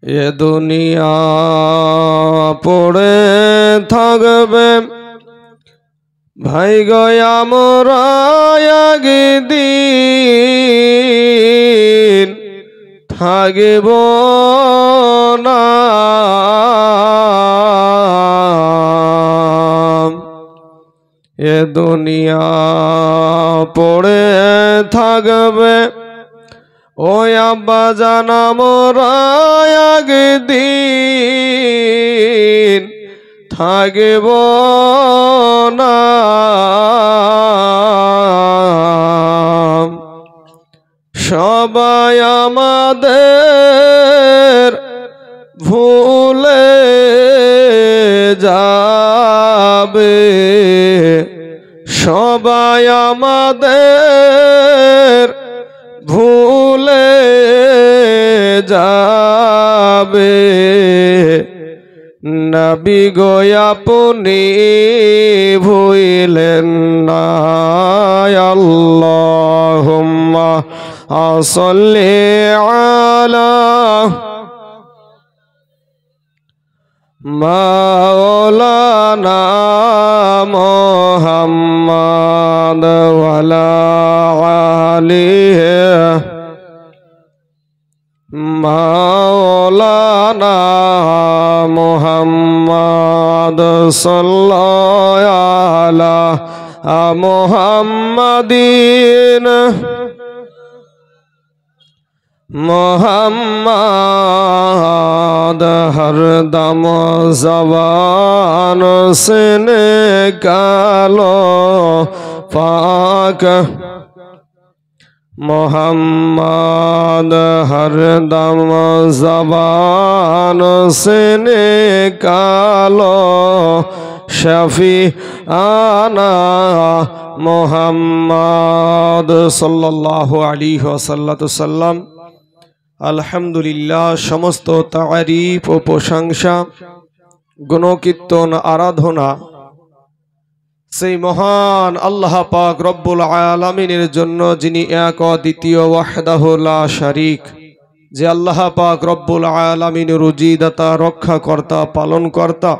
এ দুনিয়া পড়ে থাকবে ভাই গয়া মোরা একদিন থাকিব না। এ দুনিয়া পড়ে থাকবে ওই আব্বা জানা মোরা একদিন থাকিব না। সবাই আমাদের ভুলে যাবে, সবাই আমাদের ভুলে যাবে। নবী গো আপনি ভুলেন না। আল্লাহুম্মা সাল্লি আলা মাওলানা মুহাম্মদ ওয়া আলা আলিহি মাওলানা মুহাম্মদ সাল্লাল্লাহু আলা মুহাম্মাদিন মোহাম্মদ হরদম জবান সে নিকালো পাক। মোহাম্মদ হরদম জবান সে নিকালো শফি আনা মোহাম্মদ সাল্লাল্লাহু আলাইহি ওয়াসাল্লাম। আলহামদুলিল্লাহ, সমস্ত তারিফ ও প্রশংসা গুণকীর্তন আরাধনা সেই মহান আল্লাহ পাক রব্বুল আলামিনের জন্য, যিনি এক দ্বিতীয় ওয়াহদাহু লা শারীক, যে আল্লাহ পাক রব্বুল আলামিন রুজিদাতা, রক্ষাকর্তা, পালনকর্তা,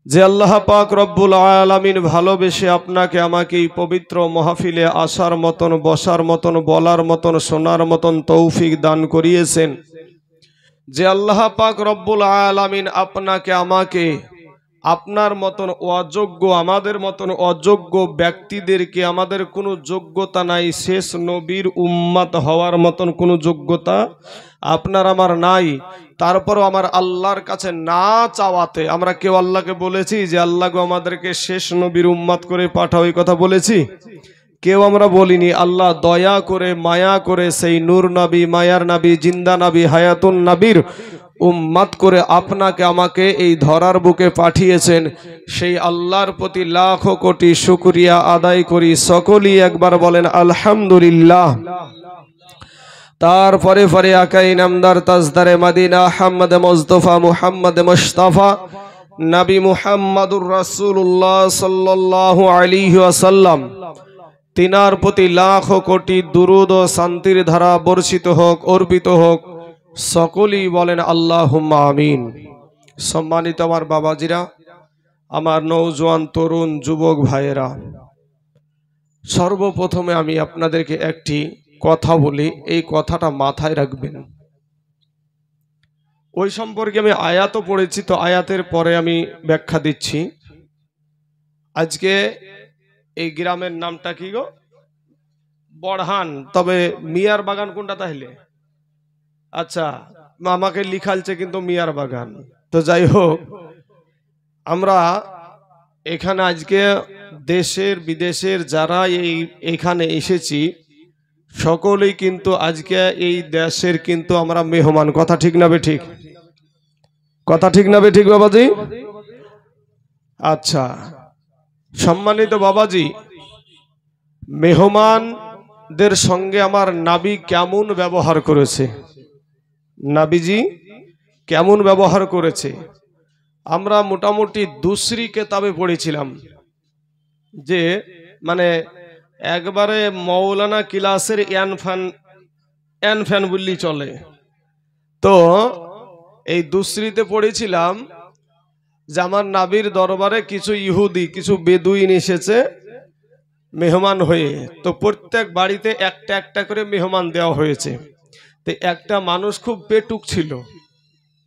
যে আল্লাহ পাক রব্বুল আলামিন ভালোবেসে আপনাকে আমাকে এই পবিত্র মাহফিলে আসার মতন, বসার মতন, বলার মতন, শোনার মতন তৌফিক দান করিয়েছেন, যে আল্লাহ পাক রব্বুল আলামিন আপনাকে আমাকে আপনার মতন অযোগ্য, আমাদের মতন অযোগ্য ব্যক্তিদেরকে, আমাদের কোনো যোগ্যতা নাই, শেষ নবীর উম্মত হওয়ার মতন কোনো যোগ্যতা আপনার আমার নাই, তারপরও আমার আল্লাহর কাছে না চাওয়াতে আমরা কেউ আল্লাহকে বলেছি যে আল্লাহ গো আমাদেরকে শেষ নবীর উম্মত করে পাঠাও, এই কথা বলেছি? কেউ আমরা বলিনি। আল্লাহ দয়া করে, মায়া করে সেই নূর নবী, মায়ার নবী, জিন্দা নবী, হায়াতুন নবীর উম্মত করে আপনাকে আমাকে এই ধরার বুকে পাঠিয়েছেন। সেই আল্লাহর প্রতি লাখো কোটি শুকরিয়া আদায় করি। সকলেই একবার বলেন আলহামদুলিল্লাহ। তারপরে পরে আকাই নামদার তাজদারে মদিনা আহমদ মুস্তফা মুহাম্মদ মুস্তাফা নবী মুহাম্মদুর রাসূলুল্লাহ সাল্লাল্লাহু আলাইহি ওয়াসাল্লাম, তিনার প্রতি লাখো কোটি দুরুদ ও শান্তির ধারা বর্ষিত হোক, অর্পিত হোক। সকলেই বলেন আল্লাহুম্মা আমিন। সম্মানিত আমার বাবাজিরা, আমার নওজোয়ান তরুণ যুবক ভাইয়েরা, সর্বপ্রথমে আমি আপনাদেরকে একটি কথা বলি, এই কথাটা মাথায় রাখবেন। ওই সম্পর্কে আমি আয়াতও পড়েছি, তো আয়াতের পরে আমি ব্যাখ্যা দিচ্ছি। আজকে এই গ্রামের নামটা কি গো? বড়হান। তবে মিয়ার বাগান কোনটা তাহলে? আচ্ছা, আমাকে লিখালছে কিন্তু মিয়ার বাগান। তো যাই হোক, আমরা এখানে আজকে দেশের বিদেশের যারা এইখানে এসেছি, সকলেই কিন্তু আজকে এই দেশের কিন্তু আমরা মেহমান। কথা ঠিক না বেঠিক? কথা ঠিক না বেঠিক বাবাজি? আচ্ছা, সম্মানিত বাবাজি, মেহমানদের সঙ্গে আমার নবী কেমন ব্যবহার করেছে, নবীজি কেমন ব্যবহার করেছে, আমরা মোটামুটি দুসরি কিতাবে পড়েছিলাম যে মানে একবারে মৌলানা ক্লাসের এন ফ্যান বললেই চলে। তো এই দুশ্রীতে পড়েছিলাম যে আমার নাবির দরবারে কিছু ইহুদি কিছু বেদুইন এসেছে মেহমান হয়ে। তো প্রত্যেক বাড়িতে একটা একটা করে মেহমান দেওয়া হয়েছে। তো একটা মানুষ খুব পেটুক ছিল,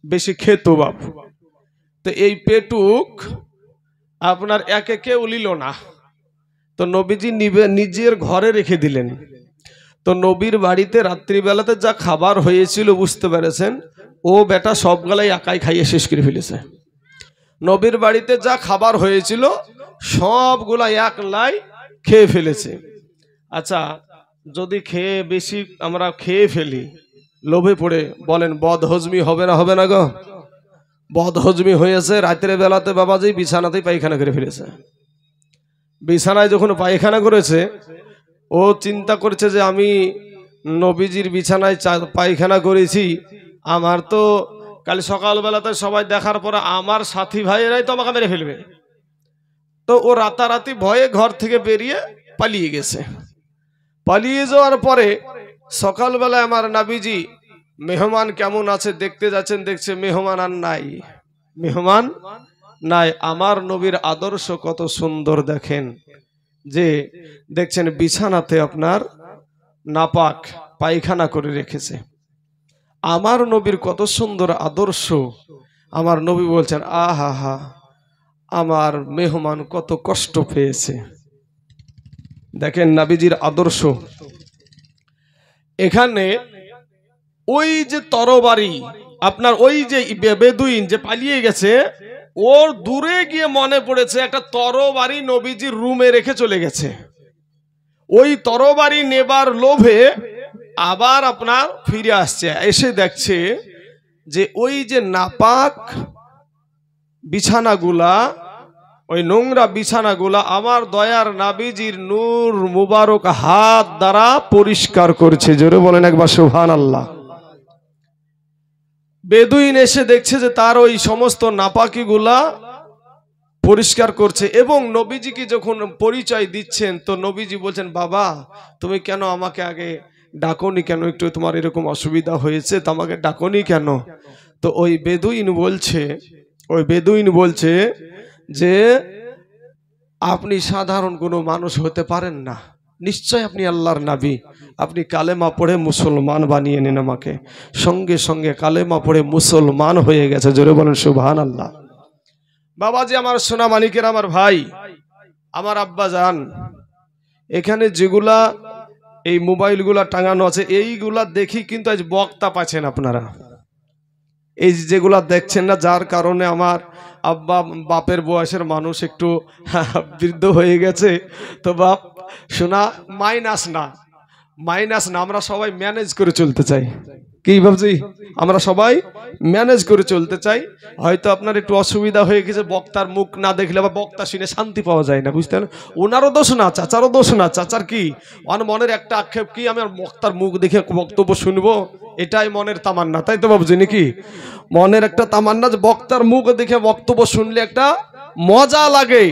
বেশি খেত বাপ। তো এই পেটুক আপনার একে কেউ নিল না, তো নবীজি নিজের ঘরে রেখে দিলেন। তো নবীর বাড়িতে রাত্রিবেলাতে যা খাবার হয়েছিল বুঝতে পেরেছেন, ও বেটা সবগুলাই একাই খাইয়ে শেষ করে ফেলেছে। নবীর বাড়িতে যা খাবার হয়েছিল সবগুলা একলাই খেয়ে ফেলেছে। আচ্ছা, যদি খেয়ে বেশি আমরা খেয়ে ফেলি, লোভে পড়ে, বলেন বদহজমি হবে না? হবে না গো? বদহজমি হয়েছে, রাতের বেলাতে বাবাজি বিছানাতেই পায়খানা করে ফেলেছে। বিছানায় যখন পায়খানা করেছে, ও চিন্তা করছে যে আমি নবীজির বিছানায় পায়খানা করেছি, আমার তো কাল সকালবেলাতে সবাই দেখার পরে আমার সাথী ভাইয়েরাই তো আমাকে মেরে ফেলবে। তো ও রাতারাতি ভয়ে ঘর থেকে বেরিয়ে পালিয়ে গেছে। পালিয়ে যাওয়ার পরে সকালবেলায় আমার নবীজি মেহমান কেমন আছে দেখতে যাচ্ছেন, দেখছে মেহমান আর নাই, মেহমান নাই। আমার নবীর আদর্শ কত সুন্দর দেখেন, যে দেখছেন বিছানাতে আপনার নাপাক পায়খানা করে রেখেছে। আমার নবীর কত সুন্দর আদর্শ। আমার নবী বলছেন আহা হা, আমার মেহমান কত কষ্ট পেয়েছে। দেখেন নবীজির আদর্শ। এখানে ওই যে তরবারি আপনার ওই যে বেদুইন যে পালিয়ে গেছে, ওর দূরে গিয়ে মনে পড়েছে একটা তরবারি নবীজির রুমে রেখে চলে গেছে। ওই তরবারি নেবার লোভে আবার আপনার ফিরে আসছে, এসে দেখছে যে ওই যে নাপাক বিছানাগুলা, ওই নোংরা বিছানাগুলা আমার দয়ার নবীজির নূর মুবারক হাত দ্বারা পরিষ্কার করছে। জোরে বলেন একবার সুবহানাল্লাহ। বেদুইন এসে দেখছে যে তার ওই সমস্ত নাপাকিগুলা পরিষ্কার করছে, এবং নবীজিকে যখন পরিচয় দিচ্ছেন তো নবীজি বলছেন বাবা তুমি কেন আমাকে আগে ডাকনি কেন, একটু তোমার এরকম অসুবিধা হয়েছে তো আমাকে ডাকনি কেন? তো ওই বেদুইন বলছে যে আপনি সাধারণ কোনো মানুষ হতে পারেন না, নিশ্চয় আপনি আল্লাহর নবী, আপনি কালেমা পড়ে মুসলমান বানিয়ে নিন আমাকে। সঙ্গে সঙ্গে কালেমা পড়ে মুসলমান হয়ে গেছে। জোরে বলেন সুবহানাল্লাহ। বাবাজি আমার সোনা মানিকের, আমার ভাই, আমার আব্বা জান, এখানে যেগুলা এই মোবাইলগুলা টাঙানো আছে এইগুলা দেখি কিন্তু আজ বক্তা পাচ্ছেন আপনারা, এই যেগুলা দেখছেন না, যার কারণে আমার আব্বা বাপের বয়সের মানুষ একটু বৃদ্ধ হয়ে গেছে। তো বাপ শোনা মাইনাস না, আমরা সবাই ম্যানেজ করে চলতে চাই। কি ভাবছি? আমরা সবাই ম্যানেজ করে চলতে চাই। হয়তো আপনার একটু অসুবিধা হয়ে গেছে, বক্তার মুখ না দেখলে বা বক্তা শুনে শান্তি পাওয়া যায় না, বুঝতে পারেন? ওনারও দোষ না, চাচারও দোষ না। চাচার কি মনের একটা আক্ষেপ, কি আমি আর বক্তার মুখ দেখে বক্তব্য শুনবো, এটাই মনের তামান্না, তাই তো ভাবছি নাকি? মনের একটা তামান্না যে বক্তার মুখ দেখে বক্তব্য শুনলে একটা মজা লাগে।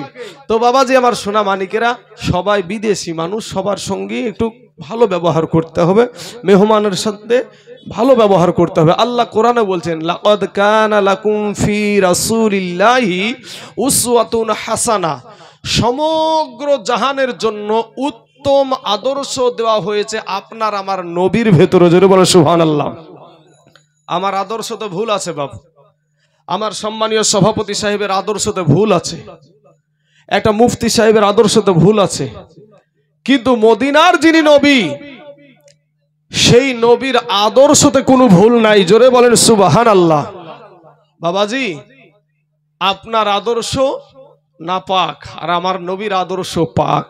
তো বাবাজি আমার সোনা মানিকেরা, সবাই বিদেশি মানুষ, সবার সঙ্গে একটু ভালো ব্যবহার করতে হবে, মেহমানের সাথে ভালো ব্যবহার করতে হবে। আল্লাহ কোরআনে বলছেন লাকাদ কানা লাকুম ফি রাসূলিল্লাহি উসওয়াতুন হাসানা, সমগ্র জাহানের জন্য উত্তম আদর্শ দেওয়া হয়েছে আপনার আমার নবীর ভেতরে। জোরে বলেন সুবহানাল্লাহ। আমার আদর্শতে ভুল আছে বাবু, আমার সম্মানীয় সভাপতি সাহেবের আদর্শতে ভুল আছে, একটা মুফতি সাহেবের আদর্শতে ভুল আছে, কিন্তু মদিনার যিনি নবী সেই নবীর আদর্শতে কোনো ভুল নাই। জোরে বলেন সুবহানাল্লাহ। বাবাজি আপনার আদর্শ নাপাক আর আমার নবীর আদর্শ পাক।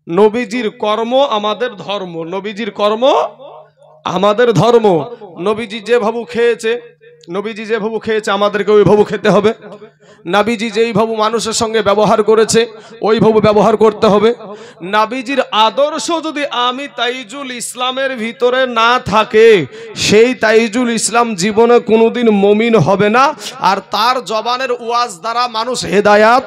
নবীজির কর্ম আমাদের ধর্ম, নবীজির কর্ম আমাদের ধর্ম। নবীজি যেভাবে খেয়েছে আমাদেরকে ওইভাবে খেতে হবে। নবীজি যেইভাবে মানুষের সঙ্গে ব্যবহার করেছে ওইভাবে ব্যবহার করতে হবে। নবীজির আদর্শ যদি আমি তাইজুল ইসলামের ভিতরে না থাকে, সেই তাইজুল ইসলাম জীবনে কোনোদিন মুমিন হবে না, আর তার জবানের ওয়াজ দ্বারা মানুষ হেদায়াত।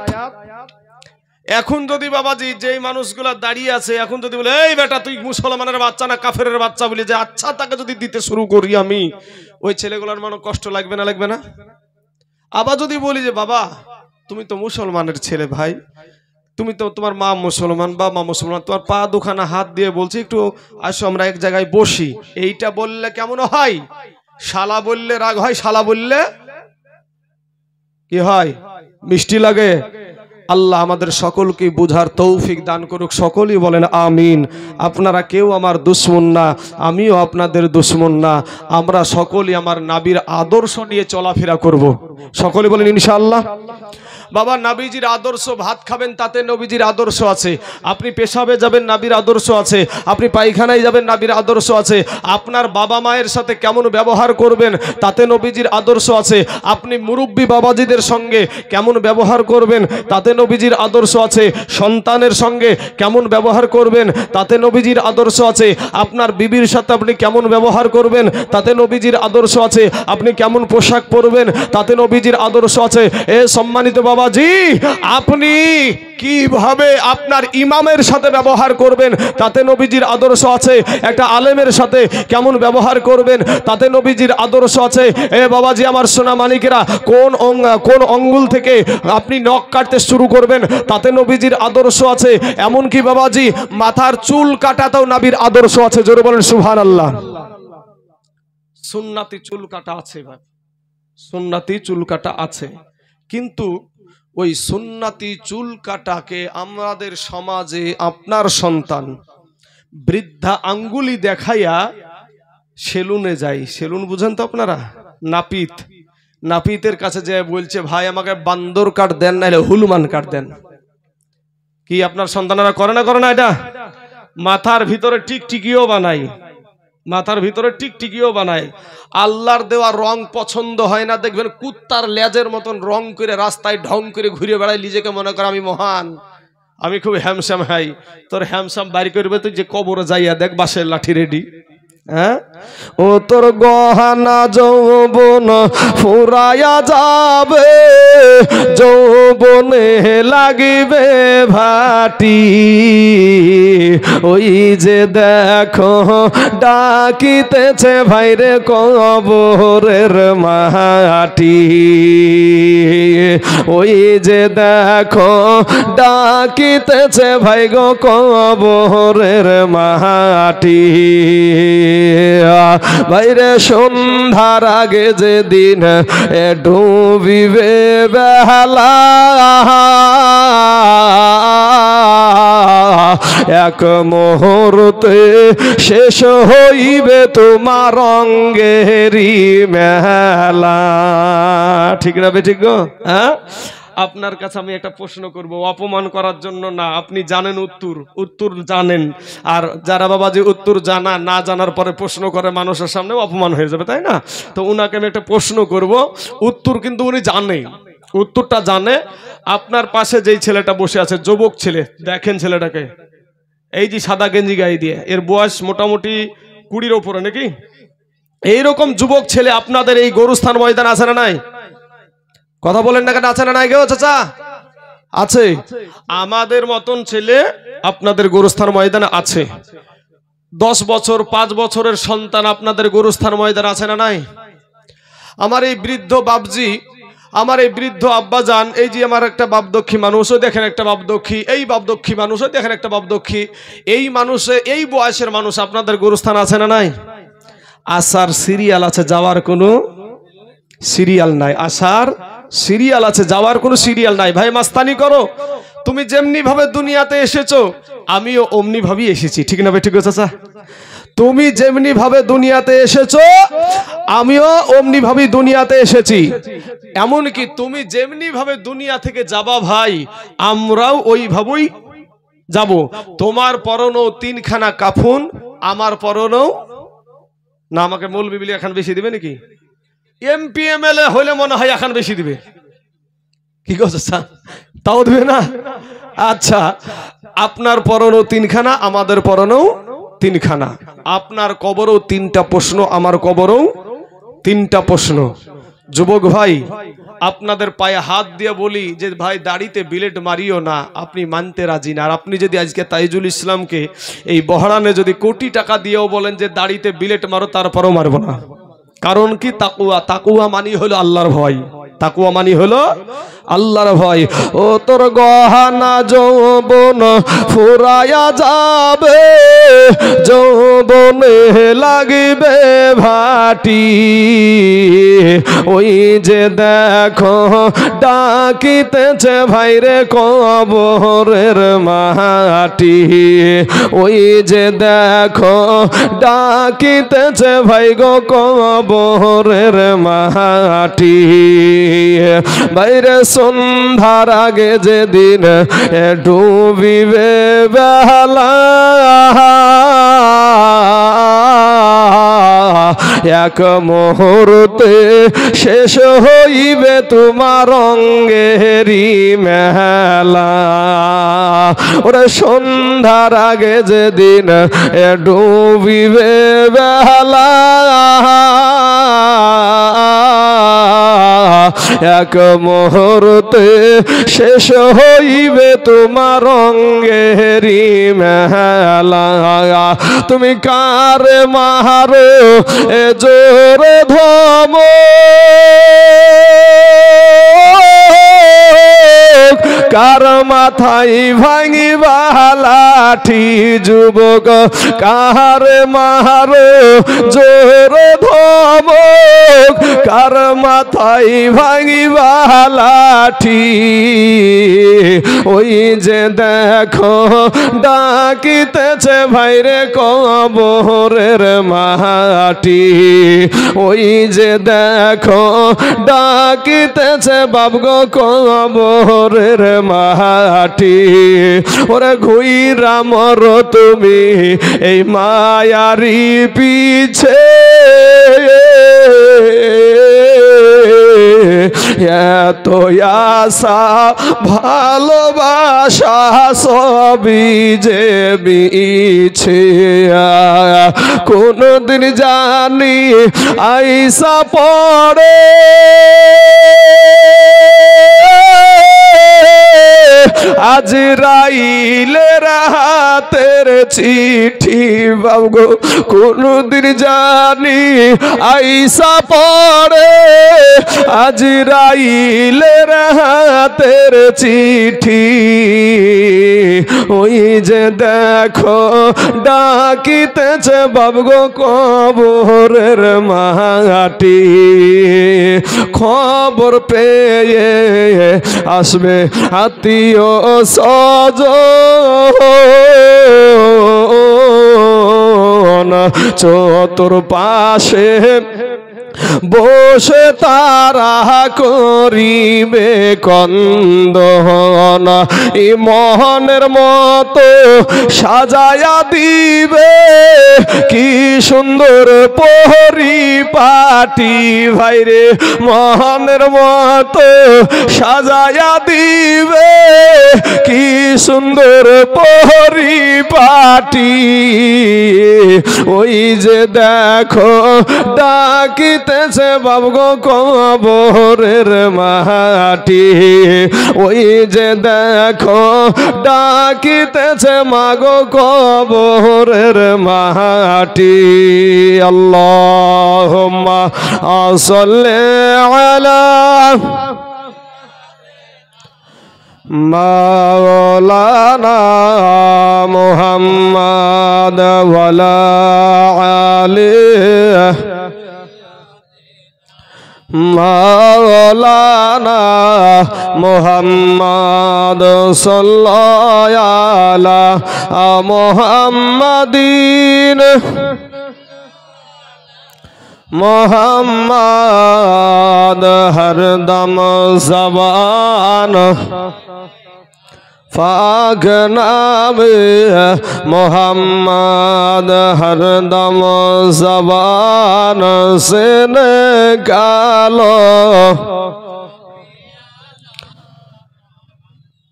এখন যদি বাবাজি যেই মানুষগুলা দাঁড়িয়ে আছে, এখন যদি বলে এই বেটা তুই মুসলমানের বাচ্চা না কাফেরের বাচ্চা বলে যে আচ্ছা তাকে যদি দিতে শুরু করি আমি, ওই ছেলেগুলোর মনে কষ্ট লাগবে না, লাগবে না? আবার যদি বলি যে বাবা তুমি তো মুসলমানের ছেলে ভাই, তুমি তো, তোমার মা মুসলমান, বাবা মুসলমান, তোমার পা দুখানা হাত দিয়ে বলছি একটু আসো আমরা এক জায়গায় বসি, এইটা বললে কেমন হয়? শালা বললে রাগ হয়, শালা বললে কি হয়? মিষ্টি লাগে। আল্লাহ আমাদের সকলকে বুঝার তৌফিক দান করুক, সকলেই বলেন আমিন। আপনারা কেউ আমার দুশ্মন না, আমিও আপনাদের দুশ্মন না, আমরা সকলেই আমার নবীর আদর্শ নিয়ে চলাফেরা করব, সকলে বলেন ইনশাআল্লাহ। বাবা নবীজির আদর্শ, ভাত খাবেন তাতে নবীজির আদর্শ আছে, আপনি পেশাবে যাবেন নবীর আদর্শ আছে, আপনি পায়খানায় যাবেন নবীর আদর্শ আছে, আপনার বাবা মায়ের সাথে কেমন ব্যবহার করবেন তাতে নবীজির আদর্শ আছে, আপনি মুরব্বী বাবাজিদের সঙ্গে কেমন ব্যবহার করবেন তাতে নবীজির আদর্শ আছে, সন্তানের সঙ্গে কেমন ব্যবহার করবেন তাতে নবীজির আদর্শ আছে, আপনার বিবির সাথে আপনি কেমন ব্যবহার করবেন তাতে নবীজির আদর্শ আছে, আপনি কেমন পোশাক পরবেন তাতে নবীজির আদর্শ আছে। এ সম্মানিত বাবাজি, আপনি কিভাবে আপনার ইমামের সাথে ব্যবহার করবেন তাতে নবীজির আদর্শ আছে, একটা আলেমের সাথে কেমন ব্যবহার করবেন তাতে নবীজির আদর্শ আছে। এ বাবাজি আমার সোনা মানিকেরা, কোন অঙ্গুল থেকে আপনি নখ কাটতে শুরু করবেন তাতে নবীজির আদর্শ আছে। এমনকি বাবাজি মাথার চুল কাটাতেও নবীর আদর্শ আছে, জোরে বলেন সুবহানাল্লাহ। সুন্নতি চুল কাটা আছে ভাই, সুন্নতি চুল কাটা আছে, কিন্তু ওই সুন্নতি চুল কাটাকে আমাদের সমাজে আপনার সন্তান বৃদ্ধা আঙ্গুলি দেখাইয়া সেলুনে যায়। সেলুন বুঝেন তো আপনারা? নাপিত, নাপিতের কাছে যে বলছে ভাই আমাকে বান্দর কাট দেন, নাহলে হুলমান কাট দেন। কি আপনার সন্তানেরা করে না, করে না? এটা মাথার ভিতরে টিকটিকিও বানায়, মাথার ভিতরে টিকটিকিও বানায়। আল্লাহর দেওয়া রং পছন্দ হয় না, দেখবেন কুত্তার লেজের মতন রং করে রাস্তায় ঢং করে ঘুরে বেড়ায়, নিজেকে মনে করে আমি মহান, আমি খুব হ্যামসাম হাই। তোর হ্যামসাম বাড়ি করবে তুই যে কবরে যাইয়া দেখ বাঁশের লাঠি রেডি। হ্যাঁ, ও তোর গহনা যৌবন ফুরায়া যাবে, যৌবনে লাগিবে ভাটি, ওই যে দেখো ডাকিতেছে ভাইরে কবরের মাটি, ওই যে দেখো ডাকিতেছে ভাই গো কবরের মাটি, বাইরে সন্ধ্যার আগে যেদিন ডুবিবে বেলা, এক মুহূর্তে শেষ হইবে তোমার রঙ্গেরি মেলা। ঠিক না ঠিক গো? হ্যাঁ, আপনার কাছে আমি একটা প্রশ্ন করব, অপমান করার জন্য না, আপনি জানেন উত্তর, উত্তর জানেন, আর যারা বাবাজি উত্তর জানা না জানার পরে প্রশ্ন করে মানুষের সামনে অপমান হয়ে যাবে, তাই না? তো উনাকে আমি একটা প্রশ্ন করব, উত্তর কিন্তু উনি জানে, উত্তরটা জানে। আপনার পাশে যেই ছেলেটা বসে আছে, যুবক ছেলে, দেখেন ছেলেটাকে, এই যে সাদা গেঞ্জি গায়ে দিয়ে, এর বয়স মোটামুটি 20-র উপরে নাকি? এইরকম যুবক ছেলে আপনাদের এই গরুস্থান ময়দান আছে না নাই? কথা বলেন না কেন, আছে না নাই গো চাচা? আছে। আমাদের মতন ছেলে আপনাদের গরুস্থান ময়দানে আছে। 10 বছর 5 বছরের সন্তান আপনাদের গরুস্থান ময়দানে আছে না নাই? আমার এই বৃদ্ধ বাপজি, আমার এই বৃদ্ধ আব্বাজান, এই যে আমার একটা বাপদক্ষী মানুষও দেখেন, একটা বাপদক্ষী, এই বাপদক্ষী মানুষও দেখেন, একটা বাপদক্ষী, এই মানুষে, এই বয়সের মানুষ আপনাদের গরুস্থান আছে না নাই? আসার সিরিয়াল আছে, যাওয়ার কোনো সিরিয়াল নাই। আসার সিরিয়াল আছে, যাওয়ার কোনো সিরিয়াল নাই। ভাই মাস্তানি করো, তুমি যেমনি ভাবে দুনিয়াতে এসেছো আমিও অমনি ভাবেই এসেছি, ঠিক না? ঠিক আছে চাচা, তুমি যেমনি ভাবে দুনিয়াতে এসেছো আমিও অমনি ভাবেই দুনিয়াতে এসেছি। এমনকি তুমি যেমনি ভাবে দুনিয়া থেকে যাবা ভাই, আমরাও ওইভাবেই যাব। তোমার পরনো 3খানা কাফন, আমার পরনো না। আমাকে মৌলবি বিলি এখন বেশি দিবে নাকি? এমপি এমএলএ হলে মনে হয় এখন বেশি দিবে, কি কথা? তাও দিবে না? আচ্ছা, আপনার পরনো 3খানা, আমাদের পরনো 3খানা, আপনার কবরও 3টা প্রশ্ন, আমার কবরও 3টা প্রশ্ন। যুবক ভাই, আপনাদের পায়ে হাত দিয়ে বলি যে ভাই দাড়িতে বিলেট মারিও না, আপনি মানতে রাজি না। আর আপনি যদি আজকে তাইজুল ইসলামকে এই বহরানে যদি কোটি টাকা দিয়েও বলেন যে দাড়িতে বিলেট মারো, তারপরও মারবো না। কারণ কি? তাকওয়া। তাকওয়া মানি হলো আল্লাহর ভয়। তাকওয়া মানি হলো আল্লাহর ভয়। ও তোর গহনা যৌবন ফুরায়া যাবে, যৌবনে লাগিবে ভাটি। ওই যে দেখো ডাকিতেছে ভাইরে কবরের মাটি। ওই যে দেখো ডাকিতেছে ভাই গো কবরের মাটি। বাইরে সন্ধ্যার আগে যেদিন ডুবিবে বেলা, এক মুহূর্তে শেষ হইবে তোমার অঙ্গেরি মেলা। ওরে সন্ধ্যার আগে যেদিন ডুবিবে বেলা, এক মুহূর্তে শেষ হইবে তোমার অঙ্গেরি মেলা। তুমি কারে মারো এ জোরে ধম, কার মাথায় ভাঙিবা লাঠি যুবক, কারে মারো জোরে ধমক, কার মাথায় ভাঙিবা লাঠি। ওই যে দেখো ডাকিতেছে ভাইরে কবরের মাটি। ওই যে দেখো ডাকিতেছে বাবগো কবরের মাটি। ওরে ঘুইরা মর তুমি এই মায়ারি পিছে, এত আশা ভালোবাসা সবই যে মিছে। কোনদিন জানি আইসা পড়ে আজরাইলের হাতের চিঠি বাবগো, কোনদিন জানি আইসা পড়ে আজরাইলের হাতের চিঠি। ওই যে দেখো ডাকিতেছে বাবগো কবরের মাটি। খবর পেয়ে আসবে আত্মীয় স্বজন, চতুর্পাশে বসে তারা করিবে কন্দন। এই মোহনের মতো সাজায়া দিবে কি সুন্দর পরিপাটি ভাইরে, মোহনের মতো সাজায়া দিবে কি সুন্দর পরিপাটি। ওই যে দেখো ডাকিতেছে বাবগো কবরের মাটি। ওই যে দেখো ডাকিতেছে মাগো কবরের মাটি। আল্লাহুম্মা সাল্লি আলা মাওলানা মুহাম্মদ ওয়ালা আলিহি মাওলানা মুহাম্মদ সাল্লাল্লাহু আলা মুহাম্মাদিন মোহাম্মদ হরদম জবান পাক নামে মোহাম্মদ হরদম জবান সে নিকালো।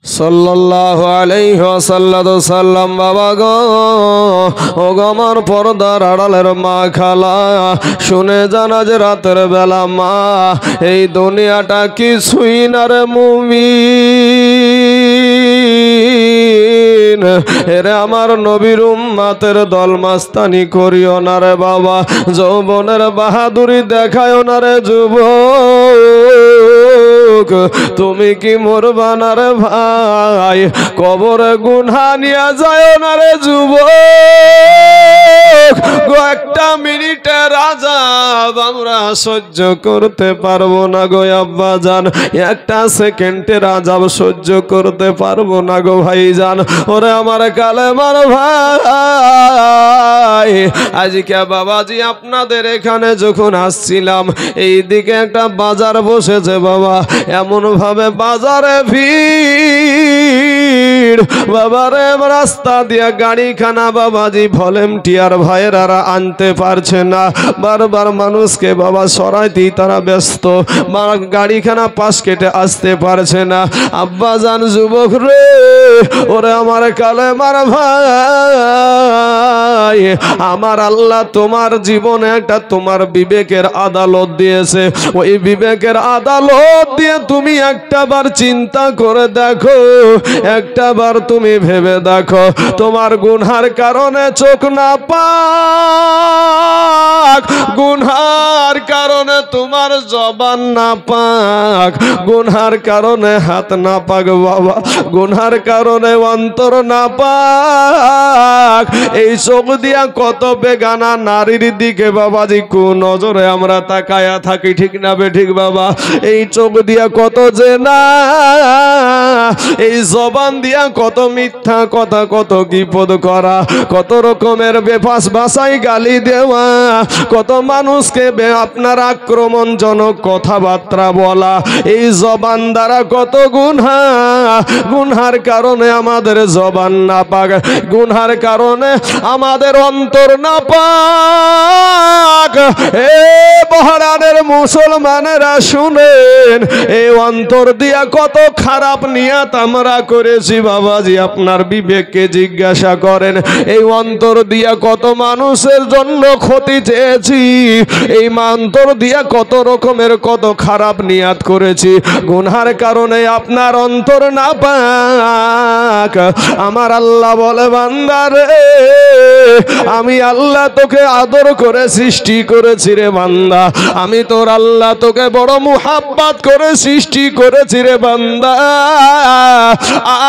সাল্লাল্লাহু আলাইহি ওয়াসাল্লাম। বাবা গো, ও গো আমার পর্দার আড়ালের মা খালা, শুনে জানা যে রাতের বেলা মা এই দুনিয়াটা কিছুই না রে মুমিন। দিন এরে আমার নবীর উম্মতের দল মাস্তানি করিও না রে বাবা, যৌবনের বাহাদুরি দেখায়ও না রে যুবক, তুমি কি মরবা না রে ভাই, কবরে গুনহা নিয়ে যায় না রে যুবক, একটা মিনিটের আযাব আমরা সহ্য করতে পারবো না গো আব্বাজান, একটা সেকেন্ডের আযাব সহ্য করতে পারবো না গো ভাইজান। ওরে আমার কালেমার ভাই, আজকে বাবাজি আপনাদের এখানে যখন আসছিলাম এই দিকে একটা বাজার বসেছে বাবা, এমন ভাবে বাজারে ভিড় বাবারে, রাস্তা দিয়া গাড়িখানা বাবাজি ভলেন্টিয়ার ভাইয়েরা আনতে পারছে না, বারবার মানুষকে বাবা সরাইতেই তারা ব্যস্ত, গাড়িখানা পাশ কেটে আসতে পারছে না। আব্বাজান যুবক রে, ওরে আমার কালেমার ভাই, আমার আল্লাহ তোমার জীবনে একটা তোমার বিবেকের আদালত দিয়েছে, ওই বিবেকের আদালত দিয়ে তুমি একটাবার চিন্তা করে দেখো, একটাবার তুমি ভেবে দেখো, তোমার গুনহার কারণে চোখ না পাক, গুনহার কারণে তোমার জবান না পাক, গুনহার কারণে হাত না পাক বাবা, গুনহার কারণে অন্তর না পাক, এই চোখ দিয়া কত বেগানা নারীর দিকে বাবাজি কোন নজরে আমরা তাকায়া থাকি, ঠিক না বে ঠিক বাবা, এই চোখ দিয়া কত যে না, এই জবান দিয়া কত মিথ্যা কথা, কত বিপদ করা, কত রকমের বেফাস ভাষায় গালি দেওয়া, কত মানুষকে আপনার আক্রমণজনক কথাবার্তা বলা, এই জবান দ্বারা কত গুনহা, গুনহার কারণে আমাদের জবান না পাক, গুনহার কারণে আমাদের অন্তর না পাক। এ বহরানের মুসলমানেরা শুনেন, এই অন্তর দিয়া কত খারাপ নিয়ত আমরা করেছি বাবাজি, আপনার বিবেককে জিজ্ঞাসা করেন, এই অন্তর দিয়া কত মানুষের জন্য ক্ষতি চেয়েছি, এই অন্তর দিয়া কত রকমের কত খারাপ নিয়ত করেছি, গুনহার কারণে আপনার অন্তর না পাক। আমার আল্লাহ বলে বান্দারে, আমি আল্লাহ তোকে আদর করে সৃষ্টি করেছি রে বান্দা, আমি তোর আল্লাহ তোকে বড় মুহাব্বত করে সৃষ্টি করেছি রে বান্দা,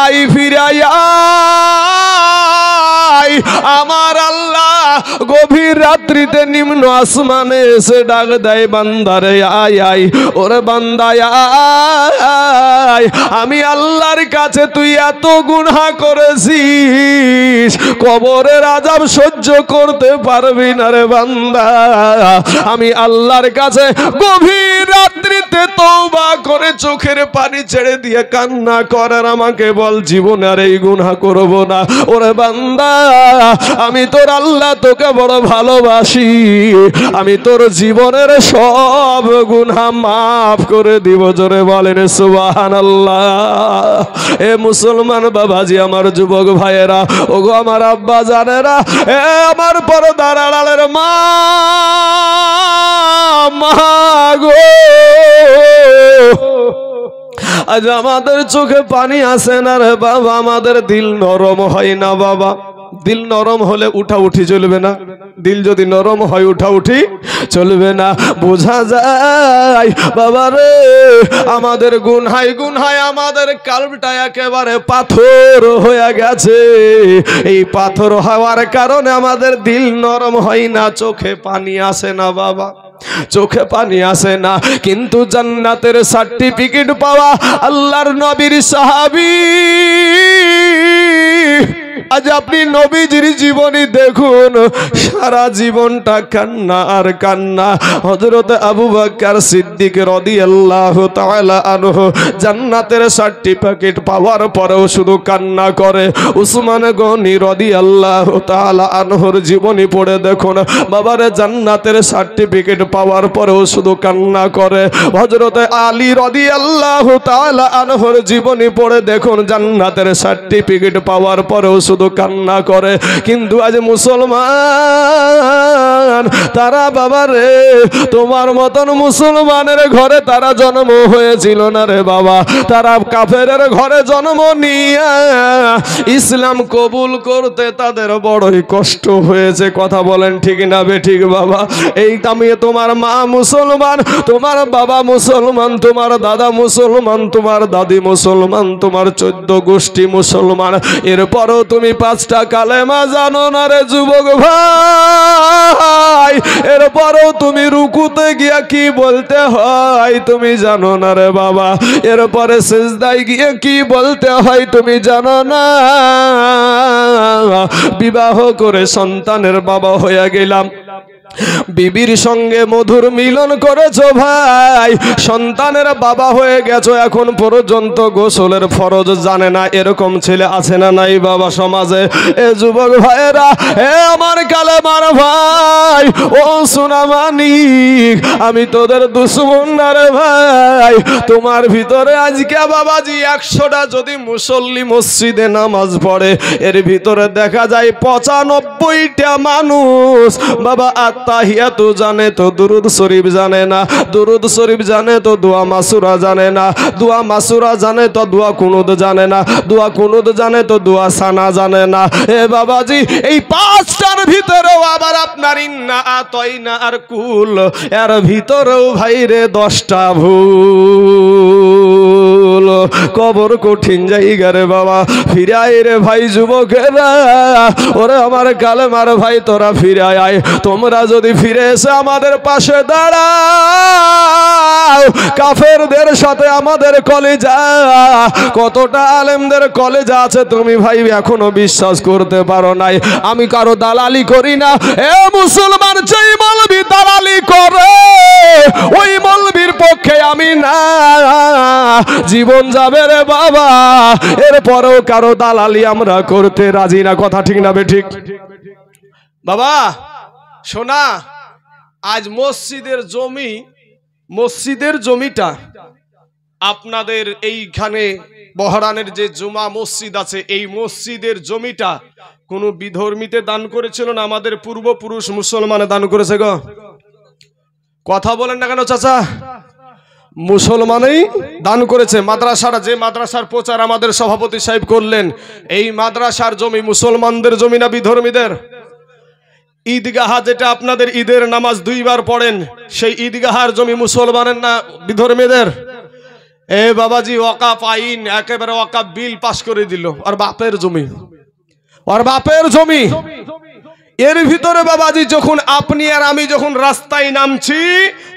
আই ফিরাই আমার আল্লাহ গভীর রাত্রিতে নিম্ন আসমানে এসে ডাক দেয় বান্দারে আয় আয়, ওরে বান্দা আয়, আমি আল্লাহর কাছে তুই এত গুনাহ করেছিস, কবরের আযাব সহ্য করতে পারবি না রে বান্দা, আমি আল্লাহর কাছে গভীর রাত্রিতে তওবা করে চোখের পানি ছেড়ে দিয়ে কান্না করার, আমাকে বল জীবনে আর এই গুনাহ করব না। ওরে বান্দা, আমি তোর আল্লাহ তোকে বড় ভালোবাসি, আমি তোর জীবনের সব গুনাহ মাফ করে দিব, জোরে বলেন সুবহানাল্লাহ। এ মুসলমান বাবাজি, আমার যুবক ভাইয়েরা, ওগো আমার আব্বা জানেরা, এ আমার পর্দার আড়ালের মা গো, আজ আমাদের চোখে পানি আসে না রে বাবা, আমাদের দিল নরম হয় না বাবা, দিল নরম হলে উঠা উঠি চলবে না, দিল যদি নরম হয় উঠা উঠি চলবে না। বোঝা যায় বাবা রে, আমাদের গুনহাই গুনহাই আমাদের কালবটা একেবারে পাথর হয়ে গেছে, এই পাথর হওয়ার কারণে আমাদের দিল নরম হয় না, চোখে পানি আসে না বাবা, চোখে পানি আসে না। কিন্তু জান্নাতের সার্টিফিকেট পাওয়া আল্লাহর নবীর সাহাবী, আজ আপনি নবীজির জীবনী দেখুন, সারা জীবনটা কান্না আর কান্না। হযরত আবু বকর সিদ্দিক রাদিয়াল্লাহু তাআলা আনহু জান্নাতের সার্টিফিকেট পাওয়ার পরেও শুধু কান্না করে। উসমান গনি রাদিয়াল্লাহু তাআলা আনহুর জীবনী পড়ে দেখুন, বাবারে জান্নাতের সার্টিফিকেট পাওয়ার পরেও শুধু কান্না করে। হযরত আলী রাদিয়াল্লাহু তাআলা আনহুর জীবনী পড়ে দেখুন, জান্নাতের সার্টিফিকেট পাওয়ার পরেও শুধু কান্না করে। কিন্তু আজ মুসলমান তারা বাবা রে তোমার মতন মুসলমানের ঘরে তারা জন্ম হয়েছিল না রে বাবা, তারা কাফেরের ঘরে জন্ম নিয়ে ইসলাম কবুল করতে তাদের বড়ই কষ্ট হয়েছে। কথা বলেন ঠিক না বেঠিক বাবা? এই আমি তোমার মা মুসলমান, তোমার বাবা মুসলমান, তোমার দাদা মুসলমান, তোমার দাদি মুসলমান, তোমার 14 গোষ্ঠী মুসলমান, এরপরও তুমি 5টা কালেমা জানো না রে যুবক ভাই, এরপরও তুমি রুকুতে গিয়া কি বলতে হয় তুমি জানো না রে বাবা, এরপরে সিজদায় গিয়ে কি বলতে হয় তুমি জানো না। বিবাহ করে সন্তানের বাবা হয়ে গেলাম, বিবির সঙ্গে মধুর মিলন করেছো ভাই, সন্তানের বাবা হয়ে গেছো, এখন পর্যন্ত গোসলের ফরজ জানে না, এরকম ছেলে আছে না নাই বাবা সমাজে? এ যুবক ভাইরা, এ আমার কালেমার ভাই, ও সোনামানিক, আমি তোদের দুশ্মন না রে ভাই। তোমার ভিতরে আজকে বাবাজি 100টা যদি মুসল্লি মসজিদে নামাজ পড়ে, এর ভিতরে দেখা যায় 95টা মানুষ বাবা তাহিয়াতু জানে তো দুরুদ শরীফ জানে না, দুরুদ শরীফ জানে তো দোয়া মাসুরা জানে না, দোয়া মাসুরা জানে তো দোয়া কুনুদ জানে না, দোয়া কুনুদ জানে তো দোয়া সানা জানে না। এ বাবাজি, এই 5টার ভিতরেও আবার আপনার ইন্না আতাইনা আর কুল, এর ভিতরেও ভাইরে 10টা ভুল। কবর কঠিন জায়গা রে বাবা, ফিরাই রে ভাই যুবকেরা, ওরে আমার কালেমার ভাই তোরা ফিরাই আয়। তোমরা যদি ফিরে এসে আমাদের পাশে দাঁড়াও, কাফেরদের সাথে আমাদের কলেজা, কতটা আলেমদের কলেজা আছে তুমি ভাই এখনো বিশ্বাস করতে পারো নাই। আমি কারো দালালি করি না, এ মুসলমান যেই মৌলবি দালালি করে ওই মৌলবির পক্ষে আমি না, জীবন যাবে রে বাবা, এরপরেও কারো দালালি আমরা করতে রাজি না। কথা ঠিক না বেঠিক বাবা? শোনা, আজ মসজিদের জমিটা আপনাদের এইখানে বহরানের যে জুমা মসজিদ আছে, এই মসজিদের জমিটা কোন বিধর্মীতে দান করেছিল না আমাদের পূর্বপুরুষ মুসলমানে দান করেছে গো? কথা বলেন না কেন চাচা? মুসলমানই দান করেছে। মাদ্রাসার, যে মাদ্রাসার প্রচার আমাদের সভাপতি সাহেব করলেন, এই মাদ্রাসার জমি মুসলমানদের জমি না বিধর্মীদের? ঈদগাহা যেটা আপনাদের ঈদের নামাজ 2 বার পড়েন, সেই ঈদগাহার জমি মুসলমানের না বিধর্মীদের? এ বাবাজি, ওয়াকাফ আইন একেবারে ওয়াকাফ বিল পাস করে দিল, আর বাপের জমি, আর বাপের জমি। এর ভিতরে বাবাজি যখন আপনি আর আমি যখন রাস্তায় নামছি,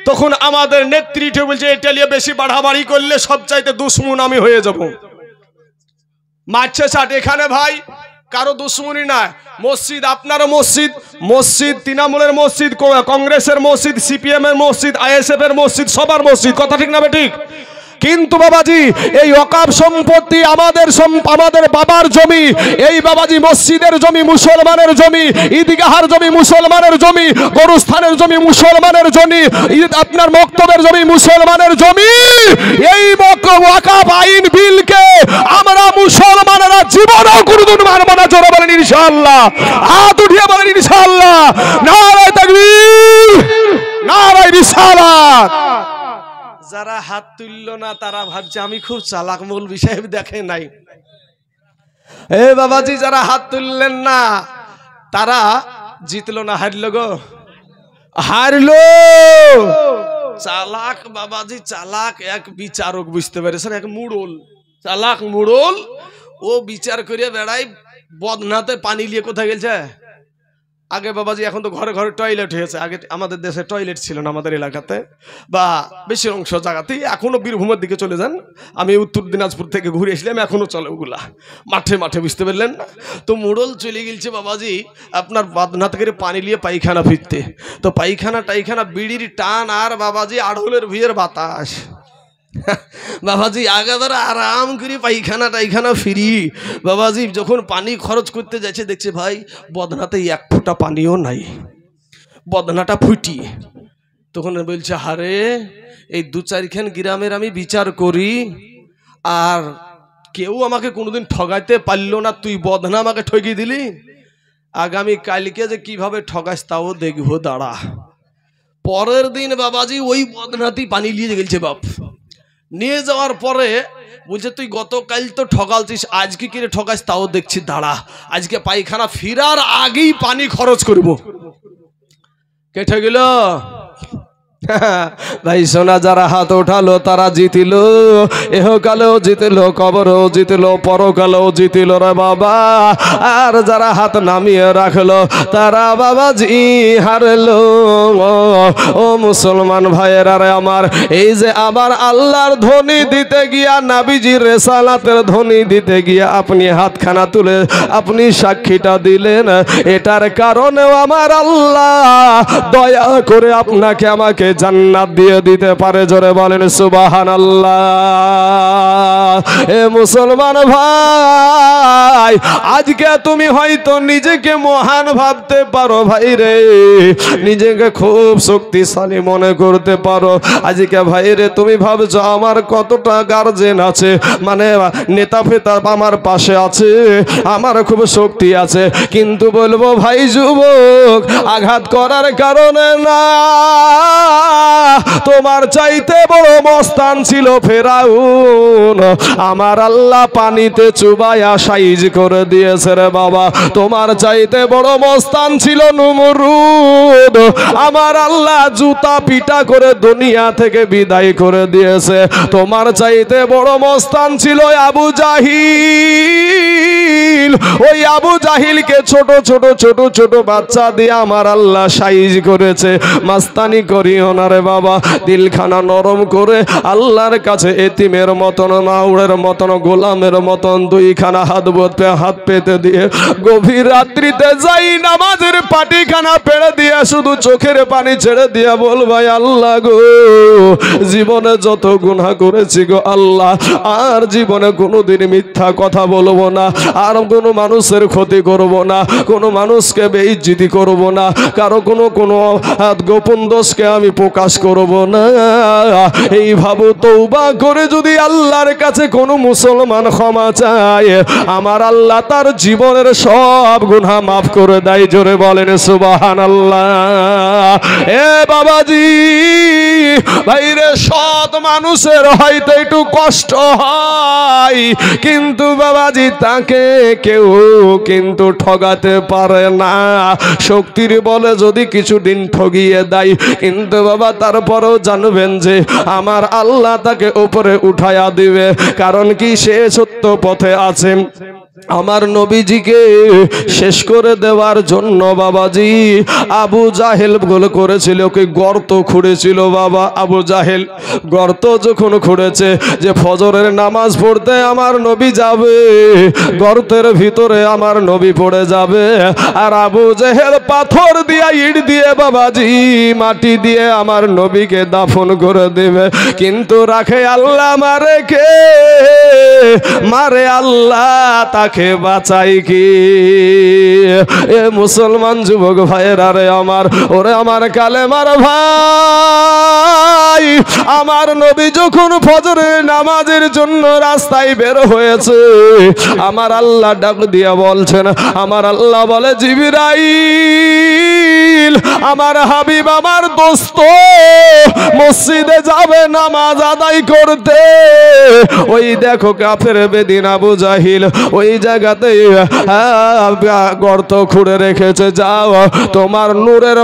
তখন আমাদের নেতৃত্ব বলছে এটা নিয়ে বেশি বাড়াবাড়ি করলে সবচাইতে দুশ্মন আমি হয়ে যাব। মারছে ছাট। এখানে ভাই কারো দুশ্মনী না। মসজিদ আপনারও মসজিদ তৃণমূলের মসজিদ, কংগ্রেসের মসজিদ, সিপিএম এর মসজিদ, আইএসএফ এর মসজিদ, সবার মসজিদ। কথা ঠিক না বেঠিক? কিন্তু বাবাজি এই ওয়াকাফ সম্পত্তি আমাদের বাবার জমি, এই বাবাজি মসজিদের জমি মুসলমানের জমি, ঈদগাহার জমি মুসলমানের জমি, গরুস্থানের জমি মুসলমানের জমি, আপনার মক্তবের জমি মুসলমানের জমি। এই ওয়াকাফ আইন বিলকে আমরা মুসলমানেরা জীবনেও কোনদিন মানব না। জোরে বলেন ইনশাআল্লাহ, হাত উঠিয়ে বলেন ইনশাআল্লাহ। নারায়ে তাকবীর, নারায়ে রিসালাত। যারা হাত তুললো না তারা ভাবছে আমি খুব চালাক, মৌলভী সাহেব দেখে নাই। এ বাবাজি, যারা হাত তুললেন না তারা জিতলো না হারলো গো? হারলো। চালাক বাবাজি, চালাক এক বিচারক, বুঝতে পেরেছেন? এক মুড়ল, চালাক মুড়ল, ও বিচার করিয়া বেড়াই বদনাতে পানি নিয়ে কোথায় গেছে। আগে বাবাজি এখন তো ঘরে ঘরে টয়লেট হয়েছে, আগে আমাদের দেশে টয়লেট ছিল না আমাদের এলাকাতে বা বেশি অংশ জায়গাতেই। এখনো বীরভূমের দিকে চলে যান, আমি উত্তর দিনাজপুর থেকে ঘুরে এসলাম, এখনো চলে ওগুলা মাঠে মাঠে, বুঝতে পারলেন না? তো মোড়ল চলে গেছে বাবাজি আপনার বাদনা থেকে পানি নিয়ে পায়খানা ফিরতে। তো পায়খানা টাইখানা বিড়ির টান আর বাবাজি আড়হলের ভুঁয়ের বাতাস, বাবাজি একেবারে আরাম করে পায়খানা টাইখানা ফিরি। বাবাজি যখন পানি খরচ করতে যাচ্ছে দেখছে ভাই বদনাতে 1 ফোঁটা পানিও নাই, বদনাটা ফুটি। তখন বলছে হারে এই 2-4খান গ্রামের আমি বিচার করি, আর কেউ আমাকে কোনোদিন ঠগাইতে পারলো না, তুই বদনা আমাকে ঠকিয়ে দিলি। আগামী কালকে যে কিভাবে ঠগাস তাও দেখবো, দাঁড়া। পরের দিন বাবাজি ওই বদনাতেই পানি নিয়ে গেছে বাপ। নিয়ে যাওয়ার পরে বলছে তুই গতকাল তো ঠগালছিস, আজকে কিরে ঠগাস তাও দেখছি, দাঁড়া আজকে পায়খানা ফিরার আগেই পানি খরচ করবো। কেটে গেল ভাই সোনা, যারা হাত ওঠালো তারা জিতিল, এহকালেও জিতিল, কবরেও জিতিল, পরকালেও জিতিল রে বাবা। আর যারা হাত নামিয়ে রাখলো তারা বাবাজি হারলো। ও মুসলমান ভাইয়েরা রে আমার, এই যে আবার আল্লাহর ধ্বনি দিতে গিয়া, নাবিজির রেসালাতের ধ্বনি দিতে গিয়া আপনি হাতখানা তুলে আপনি সাক্ষীটা দিলেন, এটার কারণেও আমার আল্লাহ দয়া করে আপনাকে আমাকে জান্নাত দিয়ে দিতে পারে। জোরে বলেন সুবহানাল্লাহ। এ মুসলমান ভাই, আজকে তুমি হয়তো নিজেকে মহান ভাবতে পারো ভাই রে, নিজেকে খুব শক্তিশালী মনে করতে পারো। আজকে ভাই রে তুমি ভাবছো আমার কতটা গার্জেন আছে, মানে নেতা ফেতা আমার পাশে আছে, আমার খুব শক্তি আছে। কিন্তু বলবো ভাই যুবক, আঘাত করার কারণে না, তোমার চাইতে বড় মস্তান ছিল ফেরাউন, আমার আল্লাহ পানিতে চুবায়া সাইজ করে দিয়েছে রে বাবা। তোমার চাইতে বড় মস্তান ছিল নমরুদ, আমার আল্লাহ জুতা পিটা করে দুনিয়া থেকে বিদায় করে দিয়েছে। তোমার চাইতে বড় মস্তান ছিল আবু জাহিল, ওই আবু জাহিলকে ছোট ছোট ছোট ছোট বাচ্চা দিয়ে আমার আল্লাহ সাইজ করেছে। মাস্তানি করিও না রে বাবা, দিলখানা নরম করে আল্লাহর কাছে এতিমের মতন, মাউড়ের মতন, গোলামের মতন দুইখানা হাত পেতে দিয়ে গভীর রাত্রিতে যাই নামাজের পাটিখানা পেড়ে দিয়ে শুধু চোখের পানি ছেড়ে দিয়া বল, ভাই আল্লাহ গো, জীবনে যত গুনাহ করেছি গো আল্লাহ, আর জীবনে কোনোদিন মিথ্যা কথা বলবো না, আর কোনো মানুষের ক্ষতি করব না, কোনো মানুষকে বেইজ্জতি করব না, কারো কোনো গোপন দোষকে আমি প্রকাশ করব না। এই ভাবো তওবা করে যদি আল্লাহর কাছে কোনো মুসলমান ক্ষমা চায়, আমার আল্লাহ তার জীবনের সব গুনাহ মাফ করে দেয়। জোরে বলেন সুবহানাল্লাহ। এ বাবাজি ভাইরে, সৎ মানুষের হয়তো একটু কষ্ট হয়, কিন্তু বাবাজি তাকে কেউ কিন্তু ঠগাতে পারে না। শক্তির বলে যদি কিছুদিন ঠগিয়ে দেয়, কিন্তু বাবা তারপরেও জানবেন যে আমার আল্লাহ তাকে উপরে উঠায়া দিবে। কারণ কি, সে সত্য পথে আছে। আমার নবীজিকে শেষ করে দেওয়ার জন্য বাবাজি আবু জাহেল গোল করেছিল, ওকে গর্ত খুঁড়েছিল বাবা। আবু জাহেল গর্ত যখন খুঁড়েছে যে ফজরের নামাজ পড়তে আমার নবী যাবে, গর্তের ভিতরে আমার নবী পড়ে যাবে, আর আবু জাহেল পাথর দিয়ে, ইট দিয়ে বাবাজি মাটি দিয়ে আমার নবীকে দাফন করে দেবে। কিন্তু রাখে আল্লাহ মারে কে, মারে আল্লাহ, তাকে বাঁচাই কি? এ মুসলমান যুবক ভাইয়েরা রে আমার, ওরে আমার কালেমার ভাই, আমার নবী যখন ফজরের নামাজের জন্য রাস্তায় বের হয়েছে, আমার আল্লাহ ডাক দিয়া বলছেন, আমার আল্লাহ বলে, জিবরাইল আমার হাবিব, আমার দোস্ত মসজিদে যাবে নামাজ আদায় করতে, ওই দেখো কাফের বেদিন আবু জাহিল ওই জায়গাতে গর্ত খুঁড়ে রেখেছে, যাও তোমার নূরের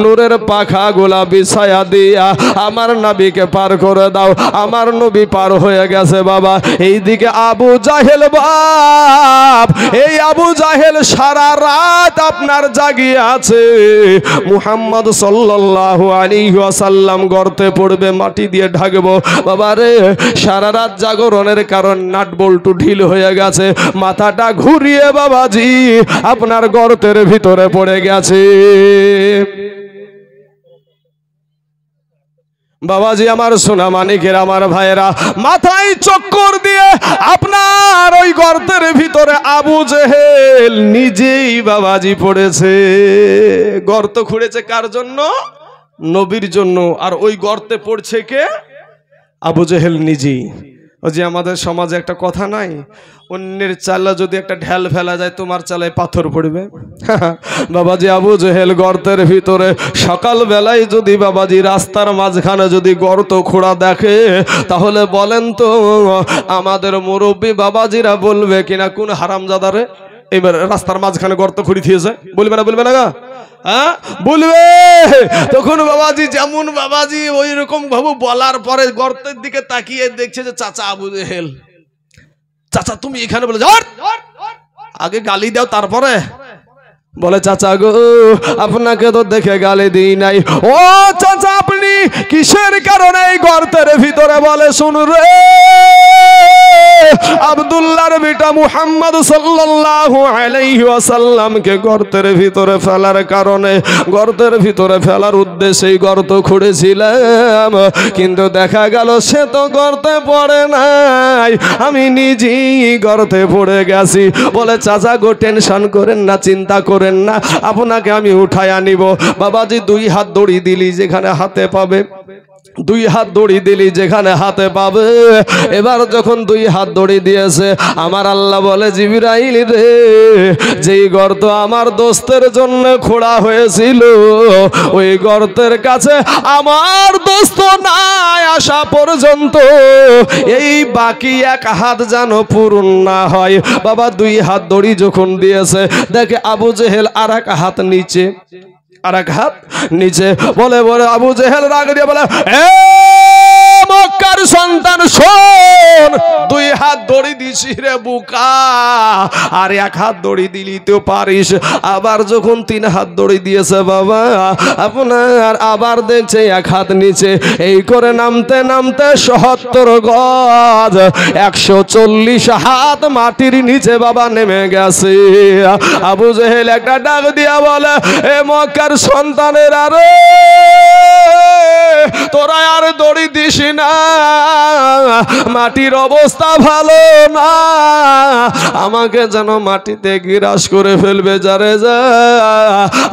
নূরের পাখা গোলা বিছায়া দিয়া আমার নবীকে পার করে দাও। আমার নবী পার হয়ে গেছে বাবা। এইদিকে আবু জাহেল বাপ, এই আবু জাহেল সারা রাত আপনার জাগিয়ে আছে। মুহাম্মদ সাল্লাল্লাহু আলাইহি ওয়াসাল্লাম গর্তে পড়বে, মাটি দিয়ে ঢাকবো বাবা রে, সারা রাত জাগরণের কারণ নাট বল্টু ঢিল হয়ে গেছে, মাথাটা ঘুরিয়ে বাবাজি আপনার গর্তের ভিতরে পড়ে গেছে। বাবাজি আমার সোনা মানিকের আমার ভাইয়েরা, মাথায় চক্কর দিয়ে আপনার ওই গর্তের ভিতরে আবু জেহেল নিজেই বাবাজি পড়েছে। গর্ত খুঁড়েছে কার জন্য? নবীর জন্য। আর ওই গর্তে পড়ছে কে? আবু জেহেল নিজেই। ও যে আমাদের সমাজে একটা কথা নাই, অন্যের চালে যদি একটা ঢেল ফেলা যায় তোমার চালে পাথর পড়বে। বাবাজি আবু জেহেল গর্তের ভিতরে, সকাল বেলায় যদি বাবাজি রাস্তার মাঝখানে যদি গর্ত খোঁড়া দেখে, তাহলে বলেন তো আমাদের মুরব্বী বাবাজিরা বলবে কিনা কোন হারামজাদারে এবার রাস্তার মাঝখানে গর্ত খুঁড়ি দিয়েছে? বলবে না? বলবে না গা? হ্যাঁ বলবে। তখন বাবাজি যেমন বাবাজি ওই রকম ভাবে বলার পরে গর্তের দিকে তাকিয়ে দেখছে যে চাচা আবু জেহেল। চাচা তুমি এখানে বলে যাও, আগে গালি দাও তারপরে বলে চাচা গো আপনাকে তো দেখে গালি দিই নাই। ও চাচা আপনি কিসের কারণে এই গর্তের ভিতরে? বলে শুন রে, আব্দুল্লাহর বেটা মুহাম্মদ সাল্লাল্লাহু আলাইহি ওয়াসাল্লামকে গর্তের ভিতরে ফেলার কারণে, গর্তের ভিতরে ফেলার উদ্দেশ্যেই গর্ত খুঁড়েছিলাম, কিন্তু দেখা গেল সে তো গর্তে পড়ে নাই, আমি নিজেই গর্তে পড়ে গেছি। বলে চাচা গো টেনশন করেন না, চিন্তা করেন না, আপনাকে আমি উঠায় আনিব। বাবাজি দুই হাত দড়ি দিলি যেখানে হাতে পাবে, দুই হাত দড়ি দিলি যেখানে হাতে পাবে। এবার যখন দুই হাত দড়ি দিয়েছে, আমার আল্লাহ বলে জিবরাইল রে, যেই গর্ত আমার দোস্তের জন্য খোঁড়া হয়েছিল, ওই গর্তের কাছে আমার দোস্ত নাই আসা পর্যন্ত এই বাকি এক হাত যেন পূরণ না হয়। বাবা দুই হাত দড়ি যখন দিয়েছে, দেখে আবু জেহেল আর এক হাত নিচে, আর এক হাত নিচে। বলে বলে আবু জেহেল রাগ দিয়ে বলে, এ মক্কার সন্তান শোন, দুই হাত দড়ি দিছি রে বুকা, আর এক হাত দড়ি দিলি তো পারিস। আবার যখন তিন হাত দড়ি দিয়েছে বাবা আপনার, আবার দেখছে এক হাত নিচে। এই করে নামতে নামতে ৭০ গজ ১৪০ হাত মাটির নিচে বাবা নেমে গেছে। আবু জেহেল একটা ডাক দিয়া বলে, এ মক্কার সন্তানের আরে তোরা আর দড়ি দিস না, মাটির অবস্থা ভালো না, আমাকে যেন মাটিতে গিরাস করে ফেলবে। যারে যা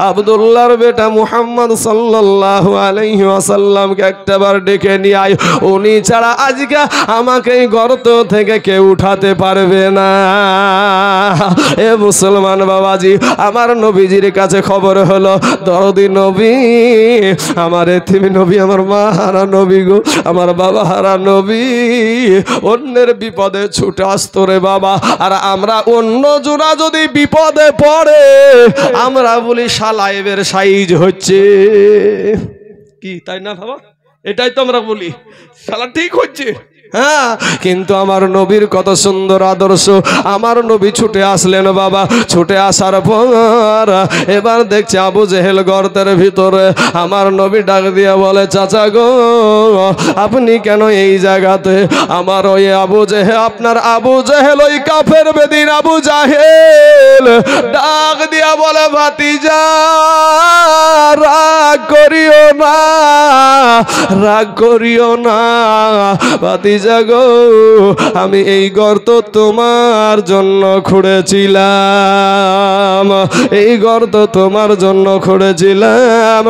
আব্দুল্লাহর বেটা মুহাম্মদ সাল্লাল্লাহু আলাইহি ওয়াসাল্লামকে একটাবার ডেকে নিয়ে আয়, উনি ছাড়া আজকে আমাকে এই গর্ত থেকে কেউ উঠাতে পারবে না। এ মুসলমান বাবাজি, আমার নবীজির কাছে খবর হলো, দরদি নবী, আমার এতিম নবী, আমার মা হারা নবী গো, আমার বাবা হারা নবী অন্যের বিপদে ছুটে আসতো রে বাবা। আর আমরা অন্য জোড়া যদি বিপদে পড়ে আমরা বলি শালাইবের সাইজ হচ্ছে কি, তাই না বাবা? এটাই তো আমরা বলি, শালা ঠিক হচ্ছে। হ্যাঁ, কিন্তু আমার নবীর কত সুন্দর আদর্শ। আমার নবী ছুটে আসলেন বাবা, ছুটে আসার পর এবার দেখছে আবু জেহেল গর্তের ভিতরে। আমার নবী ডাক দিয়ে বলে, চাচা গো আপনি কেন এই জায়গাতে? আমার ওই আবু জেহেল, আপনার আবু জেহেল ওই কাফের বেদিন আবু জাহেল ডাক দিয়া বলে, ভাতিজা রাগ করিও না, রাগ করিও না ভাতিজা গো, আমি এই গর্ত তোমার জন্য খুঁড়েছিলাম, এই গর্ত তোমার জন্য খুঁড়েছিলাম,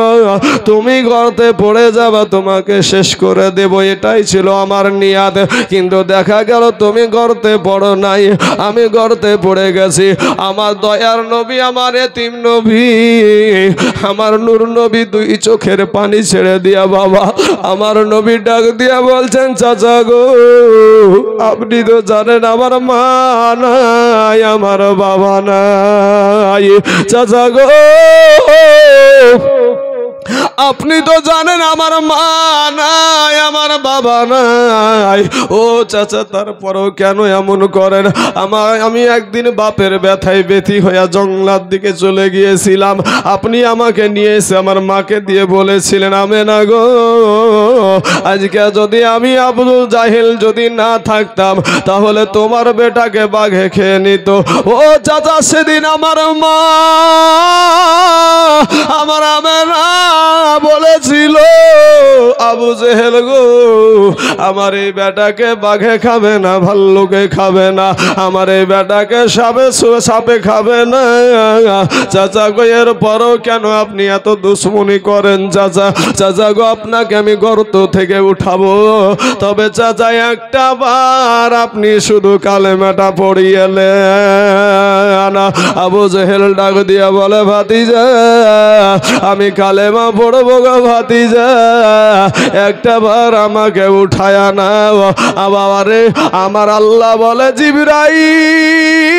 তুমি গর্তে পড়ে যাবা, তোমাকে শেষ করে দেব, এটাই ছিল আমার নিয়াত। কিন্তু দেখা গেল তুমি গর্তে পড়ো নাই, আমি গর্তে পড়ে গেছি। আমার দয়ার নবী, আমার এতিম নবী, আমার নূর নবী দুই চোখের পানি ছেড়ে দিয়া বাবা আমার নবী ডাক দিয়া বলছেন, চাচা গো আপনি তো জানেন আমার মা নাই, আমার বাবা নাই, চাচা গো আপনি তো জানেন আমার মা নাই, আমার বাবা নাই। ও চাচা তারপরেও কেন এমন করেন? আমি একদিন বাপের ব্যথায় ব্যথি হইয়া জঙ্গলার দিকে চলে গিয়েছিলাম, আপনি আমাকে নিয়ে এসে আমার মাকে দিয়ে বলেছিলেন, আমেনা গো আজকে যদি আমি আব্দুল জাহিল যদি না থাকতাম তাহলে তোমার বেটাকে বাঘে খেয়ে নিত। ও চাচা সেদিন আমার মা আমার আমেনা বলেছিল, আবু জেহেল গো আমার এই বেটাকে বাঘে খাবে না, ভাল্লুকে খাবে না, আমার এই বেটাকে সাপে খাবে না। চাচা গো, এর পরও কেন আপনি এত দুশ্মনী করেন? চাচা গো, আপনাকে আমি গর্ত থেকে উঠাবো, তবে চাচা একটা বার আপনি শুধু কালেমাটা পড়িয়েলেন। আবু জেহেল ডাক দিয়া বলে, ভাতিজা আমি কালেমা পড়বো গো ভাতিজা, একটা বার আমাকে উঠায়া নাও। বাবারে, আমার আল্লাহ বলে, জিবরাইল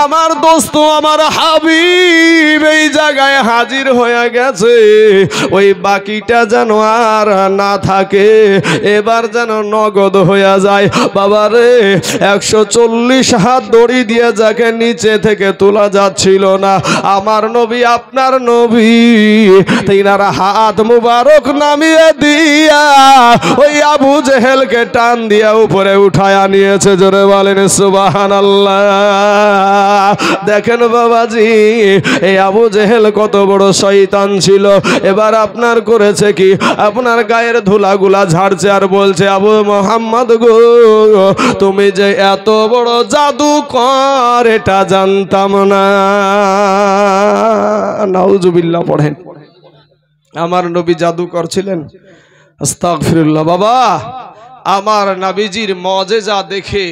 আমার দোস্ত, আমার হাবিব এই জায়গায় হাজির হয়ে গেছে, ওই বাকিটা যেন আর না থাকে, এবার যেন নগদ হয়ে যায়। বাবারে, 140 হাত দড়ি দিয়ে যাকে নিচে থেকে তোলা যাচ্ছিল না, আমার নবী আপনার নবী তিনার হাত মুবারক নামিয়ে দিয়া ওই আবু জেহেলকে টান দিয়া উপরে উঠায়া নিয়েছে। জোরে বলেন সুবহানাল্লাহ। দেখেন বাবাজি, এই আবু জেহেল কত বড় শয়তান ছিল। এবার আপনার করেছে কি, আপনার গায়ের ধুলাগুলা ঝাড়ছে আর বলছে, আবু মোহাম্মদ গো, তুমি যে এত বড় জাদুকর এটা জানতাম না। নাউজুবিল্লাহ পড়েন। আমার নবী জাদুকর ছিলেন? আস্তাগফিরুল্লাহ। বাবা, আমার নবীজির মুজিজা দেখে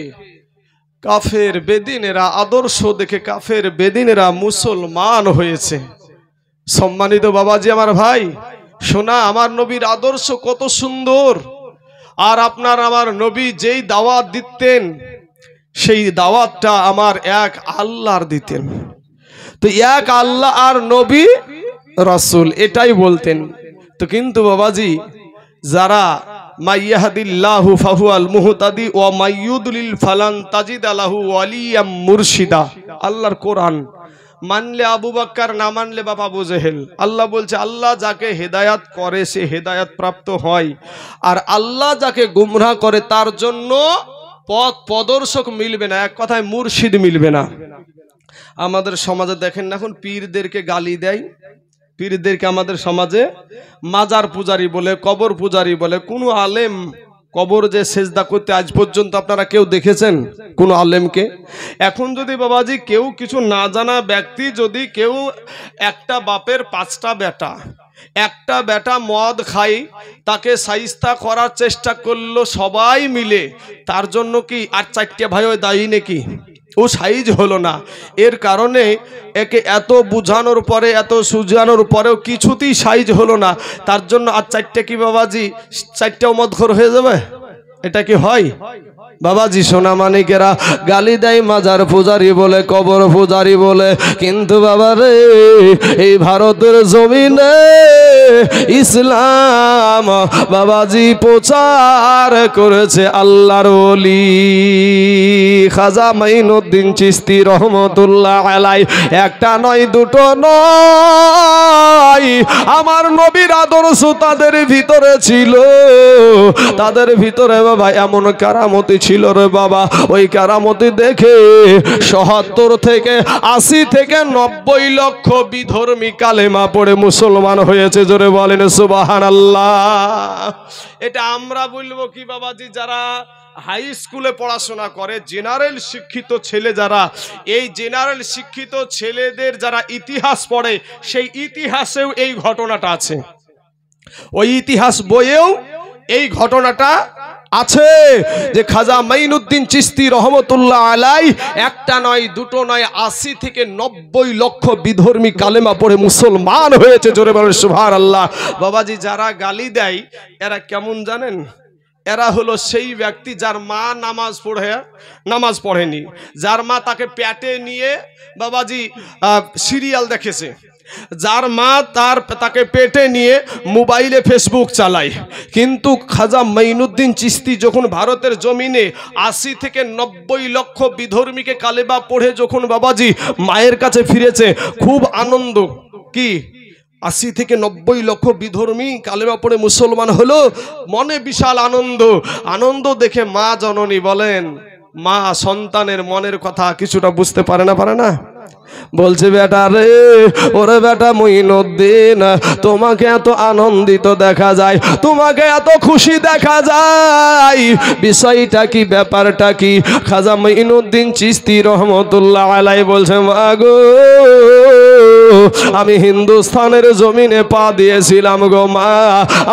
কাফের বেদিনেরা, আদর্শ দেখে কাফের বেদিনেরা মুসলমান হয়েছে। সম্মানিত বাবাজি, আমার ভাই শোনা, আমার নবীর আদর্শ কত সুন্দর। আর আপনার আমার নবী যেই দাওয়াত দিতেন, সেই দাওয়াতটা আমার এক আল্লাহর দিতেন। তো এক আল্লাহ আর নবী রাসূল এটাই বলতেন। তো কিন্তু বাবাজি, যারা মাইয়াহদিল্লাহু ফাহুয়াল মুহতাদি ওয়া মাইয়ুদলিল ফালান তাজিদ লাহু ওয়ালিয়াম মুরশিদা, আল্লাহর কোরআন মানলে আবু বকর, না মানলে বাবা আবু জেহেল। আল্লাহ বলছে, আল্লাহ যাকে হেদায়াত করে সে হেদায়াত প্রাপ্ত হয়, আর আল্লাহ যাকে গুমরাহ করে তার জন্য পথ প্রদর্শক মিলবে না, এক কথায় মুর্শিদ মিলবে না। আমাদের সমাজে দেখেন না, এখন পীরদেরকে গালি দেয়, পীরদেরকে আমাদের সমাজে মাজার পূজারি বলে, কবর পূজারি বলে। কোনো আলেম কবর যে সেজদা করতে আজ পর্যন্ত আপনারা কেউ দেখেছেন কোন আলেমকে? এখন যদি বাবাজি কেউ কিছু না জানা ব্যক্তি, যদি কেউ একটা বাপের 5টা বেটা, একটা বেটা মদ খাই, তাকে সাইস্তা করার চেষ্টা করলো সবাই মিলে, তার জন্য কি আর 4টে ভাইও দায়ী নাকি? ও সাইজ হলো না, এর কারণে একে এত বুঝানোর পরে, এত সুজানোর পরেও কিছুতেই সাইজ হলো না, তার জন্য আর 4টে কি বাবাজি 4টেও মদখোর হয়ে যাবে? এটা কি হয় বাবাজি? সোনা মানিকেরা গালি দেয় মাজার পূজারি বলে, কবর পূজারি বলে, কিন্তু বাবা রে, এই ভারতের জমিনে ইসলাম বাবাজি প্রচার করেছে আল্লাহর ওলি খাজা মাইনুদ্দিন চিশতি রহমতুল্লাহ আলাই। একটা নয়, দুটো নয়, আমার নবীর আদর্শ তাদের ভিতরে ছিল। তাদের ভিতরে বাবা এমন কারামতি ছিল রে বাবা, ওই কারামতি দেখে ৭০ থেকে ৮০ থেকে ৯০ লক্ষ বিধর্মী কালেমা পড়ে মুসলমান হয়েছে। জোরে বলেন সুবহানাল্লাহ। এটা আমরা বলবো কি বাবাজি, যারা হাই স্কুলে পড়াশোনা করে, জেনারেল শিক্ষিত ছেলে যারা, এই জেনারেল শিক্ষিত ছেলেদের যারা ইতিহাস পড়ে, সেই ইতিহাসেও এই ঘটনাটা আছে, ওই ইতিহাস বইয়েও এই ঘটনাটা আছে যে খাজা মাইনুদ্দিন চিশতি রহমতুল্লাহ আলাই একটা নয়, দুটো নয়, ৮০ থেকে ৯০ লক্ষ বিধর্মী কালেমা পড়ে মুসলমান হয়েছে। জোরে বলেন সুবহানাল্লাহ। বাবাজি, যারা গালি দেয় এরা কেমন জানেন? এরা হলো সেই ব্যক্তি যার মা নামাজ পড়েনি, যার মা তাকে পেটে নিয়ে বাবাজি সিরিয়াল দেখেছে, যার মা তাকে পেটে নিয়ে মোবাইলে ফেসবুক চালায়। কিন্তু খাজা মাইনুদ্দিন চিশতি যখন ভারতের জমিনে ৮০ থেকে ৯০ লক্ষ বিধর্মীকে কালেমা পড়ে যখন বাবাজি মায়ের কাছে ফিরেছে, খুব আনন্দ। কি ৮০ থেকে ৯০ লক্ষ বিধর্মী কালেমা পড়ে মুসলমান হলো, মনে বিশাল আনন্দ। আনন্দ দেখে মা জননী বলেন, মা সন্তানের মনের কথা কিছুটা বুঝতে পারে না? বলছে বেটা রে, ওরে বেটা মুইনুদ্দিন, তোমাকে এত আনন্দিত দেখা যায়, তোমাকে এত খুশি দেখা যায়, বিষয়টা কি, ব্যাপারটা কি? খাজা মুইনুদ্দিন চিশতি রহমতুল্লাহ আলাইহি বলছে, মাগো আমি হিন্দুস্তানের জমিনে পা দিয়েছিলাম গো মা,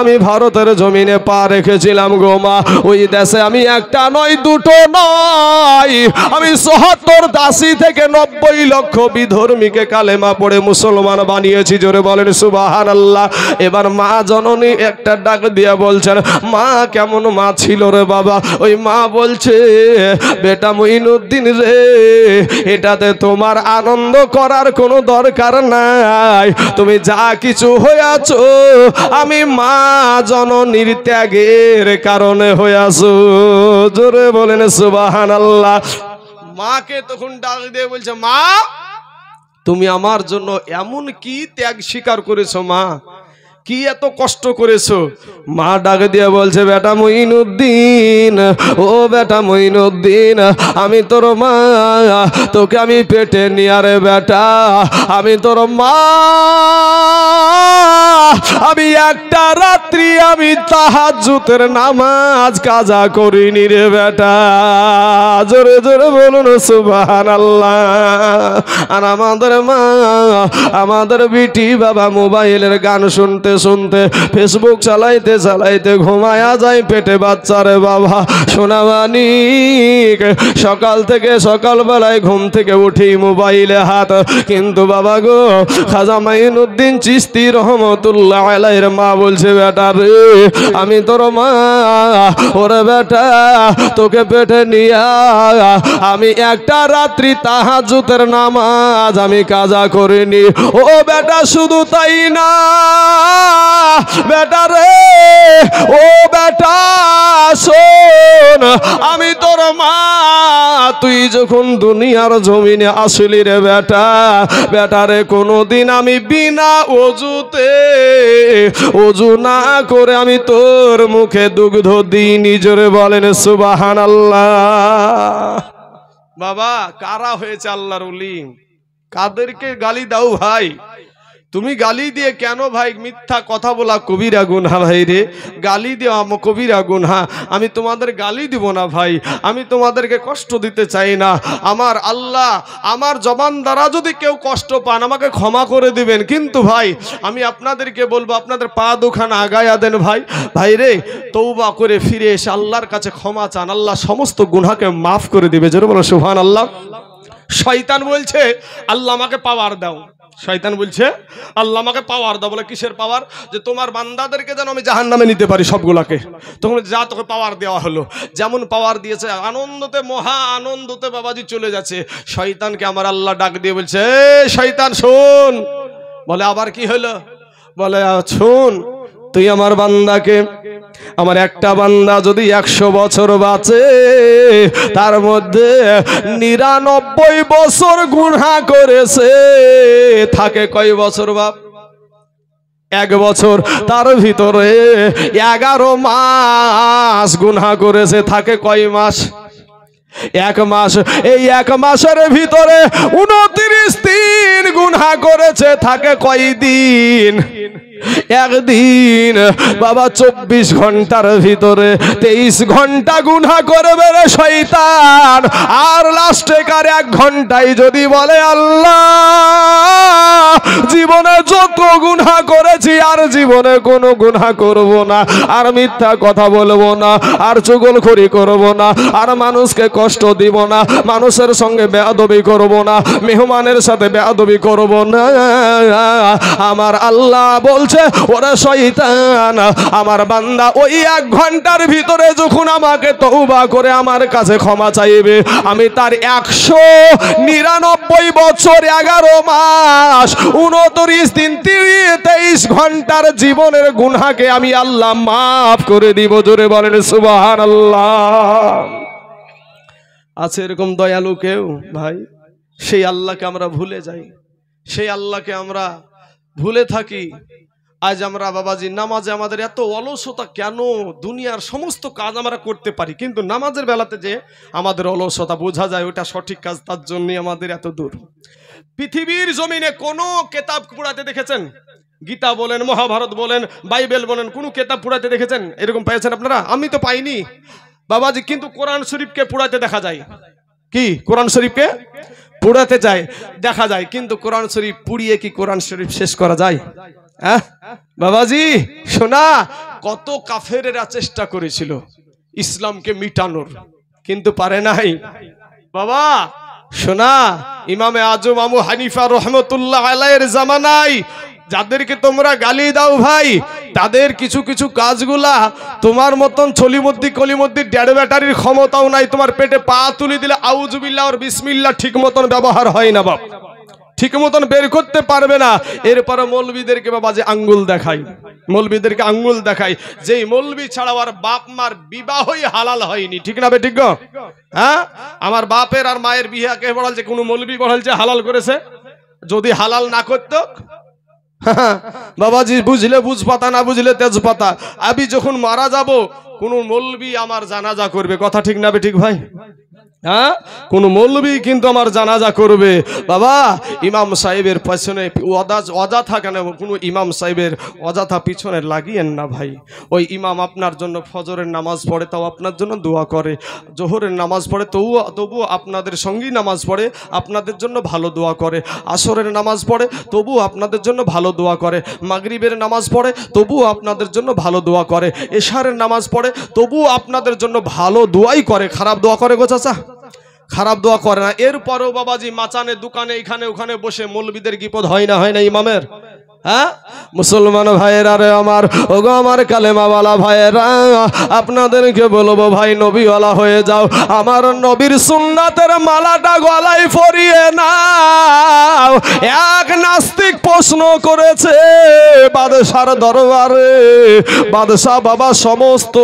আমি ভারতের জমিনে পা রেখেছিলাম গো মা। ওই দেশে আমি একটা নয়, দুটো নয়, আমি ৭৪ দাসী থেকে ৯০ লক্ষ বিধর্মীকে কালেমা পড়ে মুসলমান বানিয়েছি। জোরে বলেন সুবহানাল্লাহ। এবার মা জননী একটা ডাক দিয়ে বলছেন, মা কেমন মা ছিল রে বাবা? ওই মা বলছে, বেটা মুইনুদ্দিন রে, এটাতে তোমার আনন্দ করার কোনো দরকার নাই, তুমি যা কিছু হয়েছো আমি মা জননীর ত্যাগের কারণে হয়েছো। জোরে বলেন সুবহানাল্লাহ। মাকে তখন ডাক দিয়ে বলছে, মা তুমি আমার জন্য এমন কি ত্যাগ স্বীকার করেছো মা, কি এত কষ্ট করেছো? মা ডাক দিয়ে বলছে, বেটা মুইনুদ্দিন, ও বেটা মুইনুদ্দিন, আমি তোর মা, তোকে আমি পেটে নিয়ে রে বেটা, আমি তোর মা, আমি একটা রাত্রি আমি তাহাজ্জুদের নামাজ কাজা করিনি রে বেটা। জোরে জোরে বলুন সুবহানাল্লাহ। আর আমাদের মা, আমাদের বিটি বাবা মোবাইলের গান শুনতে শুনতে, ফেসবুক চালাইতে চালাইতে ঘুমায়া যায় পেটে বাচ্চারে বাবা। সোনামানিক সকাল থেকে সকালবেলায় ঘুম থেকে উঠেই মোবাইলে হাত, কিন্তু বাবা গো খাজা মুইনুদ্দিন চিশতি রহমতুল্লাহ আলাইহির মা বলছে, বেটা রে আমি তোর মা, ওরে বেটা তোকে পেটে নিয়া আমি একটা রাত্রি তাহাজ্জুদের নামাজ আমি কাজা করিনি। ও বেটা শুধু তাই না বেটা রে, ও বেটা শোন, আমি তোর মা, তুই যখন দুনিয়ার জমিনে আসলি রে বেটা, বেটা রে কোনোদিন আমি বিনা ওযুতে, ওযু না করে আমি তোর মুখে দুগ্ধ দিইনি। জোরে বলেন সুবহানাল্লাহ। বাবা কারা হয়েছে আল্লাহর ওলি? কাদেরকে গালি দাও ভাই? তুমি গালি দিয়ে কেন ভাই? মিথ্যা কথা বলা কবিরা গুনাহ ভাই রে, গালি দেওয়া কবিরা গুনাহ। আমি তোমাদের গালি দিব না ভাই, আমি তোমাদেরকে কষ্ট দিতে চাই না। আমার আল্লাহ, আমার জবান দ্বারা যদি কেউ কষ্ট পান আমাকে ক্ষমা করে দিবেন, কিন্তু ভাই আমি আপনাদেরকে বলবো, আপনাদের পা দুখানা আগায়া দেন ভাই। ভাই রে তওবা করে ফিরে এসে আল্লাহর কাছে ক্ষমা চান, আল্লাহ সমস্ত গুনাহকে মাফ করে দিবে। জোরে বলো সুবহানাল্লাহ। শয়তান বলছে আল্লাহ আমাকে পাওয়ার দাও, শয়তান বলছে আল্লাহ আমাকে পাওয়ার দাও। বলে কিসের পাওয়ার? যে তোমার বান্দাদেরকে যেন আমি জাহান্নামে নিতে পারি সবগুলাকে। তখন যা তোকে পাওয়ার দেওয়া হলো, যেমন পাওয়ার দিয়েছে আনন্দতে, মহা আনন্দতে বাবাজি চলে যাচ্ছে। শয়তানকে আমার আল্লাহ ডাক দিয়ে বলছে, শয়তান শোন। বলে আবার কি হলো? বলে শোন, তুই আমার বান্দাকে, আমার একটা বান্দা যদি 100 বছর বাঁচে, তার মধ্যে 99 বছর গুনাহ করেছে, থাকে কয় বছর বাপ? 1 বছর। তার ভিতরে 11 মাস গুনাহ করেছে, থাকে কয় মাস? 1 মাস। এই 1 মাসের ভিতরে 29 দিন গুনাহ করেছে, থাকে কয় দিন? 1 দিন। বাবা 24 ঘন্টার ভিতরে 23 ঘন্টা গুনাহ করবে রে শয়তান। আর লাস্টে কার 1 ঘন্টায় যদি বলে আল্লাহ জীবনে যত গুনাহ করেছি আর জীবনে কোনো গুনাহ করব না, আর মিথ্যা কথা বলবো না, আর চুগলখড়ি করব না, আর মানুষকে কষ্ট দিব না, মানুষের সঙ্গে বেয়াদবি করব না, মেহমানের সাথে বেয়াদবি করব না, আমার আল্লাহ বলছে ওরে শয়তান, আমার বান্দা ওই 1 ঘন্টার ভিতরে যখন আমাকে তওবা করে আমার কাছে ক্ষমা চাইবে, আমি তার 199 বছর 11 মাস 29 দিন 23 ঘন্টার জীবনের গুনাহকে আমি আল্লাহ মাফ করে দিব। জোরে বলেন সুবহানাল্লাহ। আছে এরকম দয়ালু কেউ ভাই? সেই আল্লাহকে আমরা ভুলে যাই, সেই আল্লাহকে আমরা ভুলে থাকি। আজ আমরা বাবাজি নামাজে আমাদের এত অলসতা কেন? দুনিয়ার সমস্ত কাজ আমরা করতে পারি, কিন্তু নামাজের বেলাতে যে আমাদের অলসতা বোঝা যায় ওটা সঠিক কাজ, তার জন্যই আমাদের এত দূর। পৃথিবীর জমিনে কোনো কেতাব পুরাতে দেখেছেন? গীতা বলেন, মহাভারত বলেন, বাইবেল বলেন, কোনো কেতাব পুরাতে দেখেছেন? এরকম পেয়েছেন আপনারা? আমি তো পাইনি বাবাজি। কিন্তু কোরআন শরীফকে পুরাতে দেখা যায়। কি কোরআন শরীফকে পুরাতে যায় দেখা যায়, কিন্তু কোরআন শরীফ পুড়িয়ে কি কোরআন শরীফ শেষ করা যায়? বাবাজি শোনা, কত কাফেরেরা চেষ্টা করেছিল ইসলামকে মিটানোর, কিন্তু পারে নাই। বাবা শোনা, ইমামে আজম আবু হানিফা রহমতুল্লাহ আলাইহির জামানায় যাদেরকে তোমরা গালি দাও ভাই, তাদের কিছু কিছু কাজগুলা তোমার মতন ছলিমদ্দি কলিমদ্দি ডেড় ব্যাটারির ক্ষমতাও নাই। তোমার পেটে পা তুলে দিলে আউযুবিল্লাহ আর বিসমিল্লাহ ঠিক মতন ব্যবহার হয় না বাপ, ঠিক মতন বের করতে পারবে না। এরপরে মৌলবীদেরকে বাবা যে আঙ্গুল দেখাই, মৌলবীদেরকে আঙ্গুল দেখাই, যেই মৌলবী ছাড়া আর বাপ মার বিবাহই হালাল হয়নি। ঠিক না বে ঠিক? হ্যাঁ, আমার বাপের আর মায়ের বিয়াকে বলাল যে কোনো মৌলবী বলাল যে হালাল করেছে, যদি হালাল না করতো বাবাজি বুঝলে বুঝপাতা, না বুঝলে তেজপাতা। আমি যখন মারা যাব কোন মৌলবী আমার জানাজা করবে, কথা ঠিক না বে ঠিক ভাই? হ্যাঁ, কোন মৌলবী কিন্তু আমার জানাজা করবে। বাবা ইমাম সাহেবের পেছনে অযথা কেন কোনো ইমাম সাহেবের অযথা পিছনে লাগিয়েন না ভাই। ওই ইমাম আপনার জন্য ফজরের নামাজ পড়ে, তাও আপনার জন্য দোয়া করে, জোহরের নামাজ পড়ে তবুও আপনাদের সঙ্গেই নামাজ পড়ে, আপনাদের জন্য ভালো দোয়া করে, আসরের নামাজ পড়ে তবুও আপনাদের জন্য ভালো দোয়া করে, মাগরিবের নামাজ পড়ে তবুও আপনাদের জন্য ভালো দোয়া করে, এশারের নামাজ পড়ে তবুও আপনাদের জন্য ভালো দোয়াই করে। খারাপ দোয়া করে গো চাচা? খারাপ দোয়া করে না। এরপরেও বাবাজি মাচানে দোকানে এখানে ওখানে বসে মৌলবীদের বিপদ হয় না, হয় না ইমামের? হ্যাঁ মুসলমান ভাইয়েরা রে আমার, ওগো আমার কালেমাওয়ালা ভাইয়েরা, আপনাদেরকে বলবো ভাই নবীওয়ালা হয়ে যাও, আমার নবীর সুন্নাতের মালাটা গলায় পরিয়ে নাও। এক নাস্তিক প্রশ্ন করেছে বাদশার দরবারে, বাদশাহ বাবা সমস্ত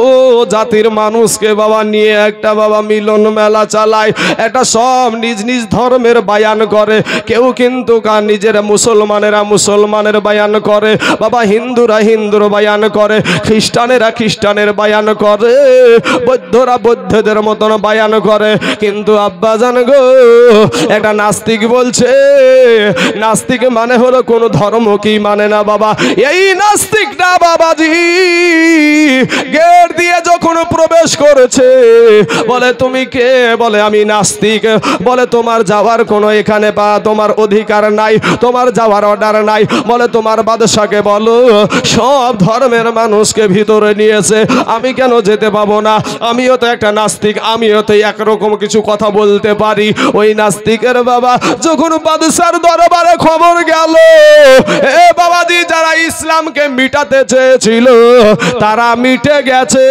জাতির মানুষকে বাবা নিয়ে একটা বাবা মিলন মেলা চালায়, এটা সব নিজ নিজ ধর্মের বায়ান করে, কেউ কিন্তু নিজের মুসলমানের বায়ান করে, বাবা হিন্দুরা হিন্দুর বায়ান করে, খ্রিস্টানেরা খ্রিস্টানের বায়ান করে, বৌদ্ধরা বৌদ্ধদের মতন বায়ান করে। কিন্তু আব্বা জান গো, একটা নাস্তিক বলছে, নাস্তিক মানে হলো কোন ধর্ম কি মানে না বাবা। এই নাস্তিকটা বাবাজি গেট দিয়ে যখন প্রবেশ করেছে, বলে তুমি কে? বলে আমি নাস্তিক। বলে তোমার যাওয়ার কোনো এখানে বা তোমার অধিকার নাই, তোমার যাওয়ার অর্ডার নাই। বলে তোমার বাদশাকে বলো সব ধর্মের মানুষকে ভিতরে নিয়েছে, আমি কেন যেতে পাবো না? আমিও তো একটা নাস্তিক, আমিও তো একরকম কিছু কথা বলতে পারি। ওই নাস্তিকের বাবা যখন বাদশার দরবারে খবর গেল, এ বাবাজি যারা ইসলামকে মিটাতে চেয়েছিল তারা মিটে গেছে,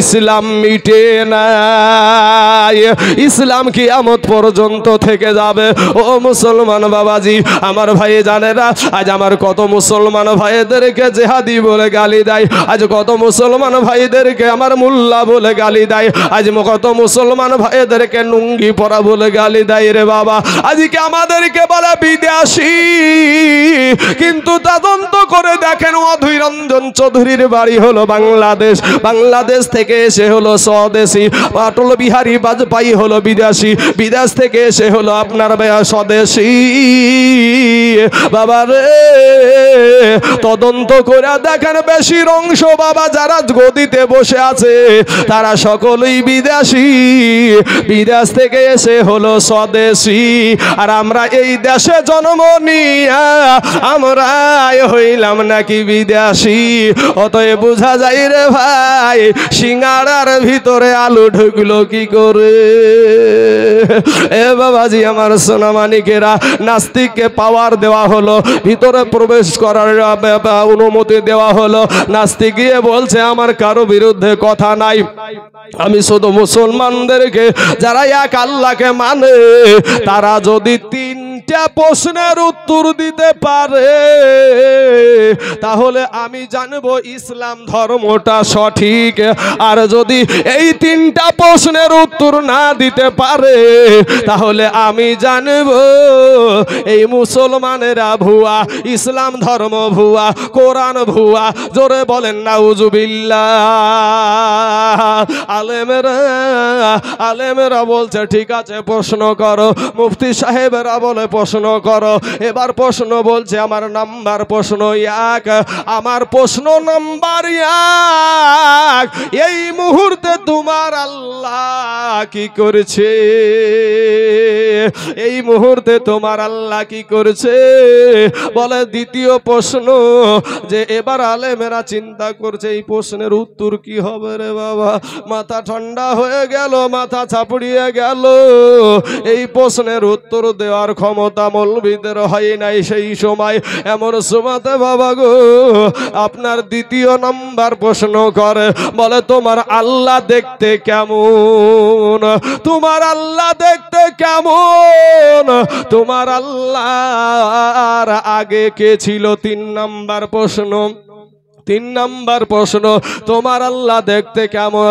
ইসলাম মিটে নাই, ইসলাম কিয়ামত পর্যন্ত থেকে যাবে। ও মুসলমান বাবাজি আমার ভাই জানেরা, আজ আমার কত মুসলমান ভাইদেরকে জেহাদি বলে গালি দেয়, আজ কত মুসলমান ভাইদেরকে আমার মোল্লা বলে গালি দেয়, আজ কত মুসলমান ভাইদেরকে লুঙ্গি পরা বলে গালি দেয় রে বাবা। আজকে আমাদেরকে বলে বিদেশি, কিন্তু তদন্ত করে দেখেন অধীর রঞ্জন চৌধুরীর বাড়ি হলো বাংলাদেশ, বাংলাদেশ থেকে এসে হলো স্বদেশী, অটল বিহারী বাজপেয়ী হলো বিদেশি, বিদেশ থেকে এসে হলো আপনার স্বদেশী। বাবা রে তদন্ত করে দেখেন বেশির অংশ বাবা যারা গদিতে বসে আছে তারা সকলেই বিদেশি, বিদেশ থেকে এসে হলো স্বদেশী। আর আমরা এই দেশে জন্ম নিয়া আমরা হইলাম নাকি বিদেশি। অতএব বোঝা যায় রে ভাই সিঙ্গাড়ার ভিতরে আলু ঢুকলো কি করে। এ বাবাজি আমার সোনামানিকেরা, নাস্তিককে পাওয়ার দেওয়া হলো, ভিতরে প্রবেশ করার অনুমতি দেওয়া হলো। নাস্তিক গিয়ে বলছে আমার কারো বিরুদ্ধে কথা নাই, আমি শুধু মুসলমানদেরকে যারা এক আল্লাহকে মানে তারা যদি তিনটা প্রশ্নের উত্তর দিতে পারে তাহলে আমি জানবো ইসলাম ধর্মটা সঠিক। আর যদি এই তিনটা প্রশ্নের উত্তর না দিতে পারে তাহলে আমি জানবো এই মুসলমানেরা ভুয়া, ইসলাম ধর্ম ভুয়া, কোরআন ভুয়া। জোরে বলেন নাউজুবিল্লাহ। আলেমেরা বলছে ঠিক আছে প্রশ্ন করো, মুফতি সাহেবেরা বলে প্রশ্ন করো। এবার প্রশ্ন বলছে আমার নাম্বার প্রশ্ন এক, আমার প্রশ্ন নাম্বার এক, এই মুহূর্তে তোমার আল্লাহ কি করছে? এই মুহূর্তে তোমার আল্লাহ কি করছে? বলে দ্বিতীয় প্রশ্ন যে এবার আলেমেরা চিন্তা করছে এই প্রশ্নের উত্তর কি হবে রে বাবা। মাথা ঠান্ডা হয়ে গেল, মাথা চাপড়িয়ে গেল। এই প্রশ্নের উত্তর দেওয়ার ক্ষমতা মৌলবীদের হয় নাই সেই সময়। এমন সময়তে বাবা গো আপনার দ্বিতীয় নাম্বার প্রশ্ন করে, বলে তোমার আল্লাহ দেখতে কেমন? তোমার আল্লাহ দেখতে কেমন? তোমার আল্লাহর আগে কে ছিল? তিন নাম্বার প্রশ্ন। তিন নাম্বার প্রশ্ন, তোমার আল্লাহ দেখতে কেমন?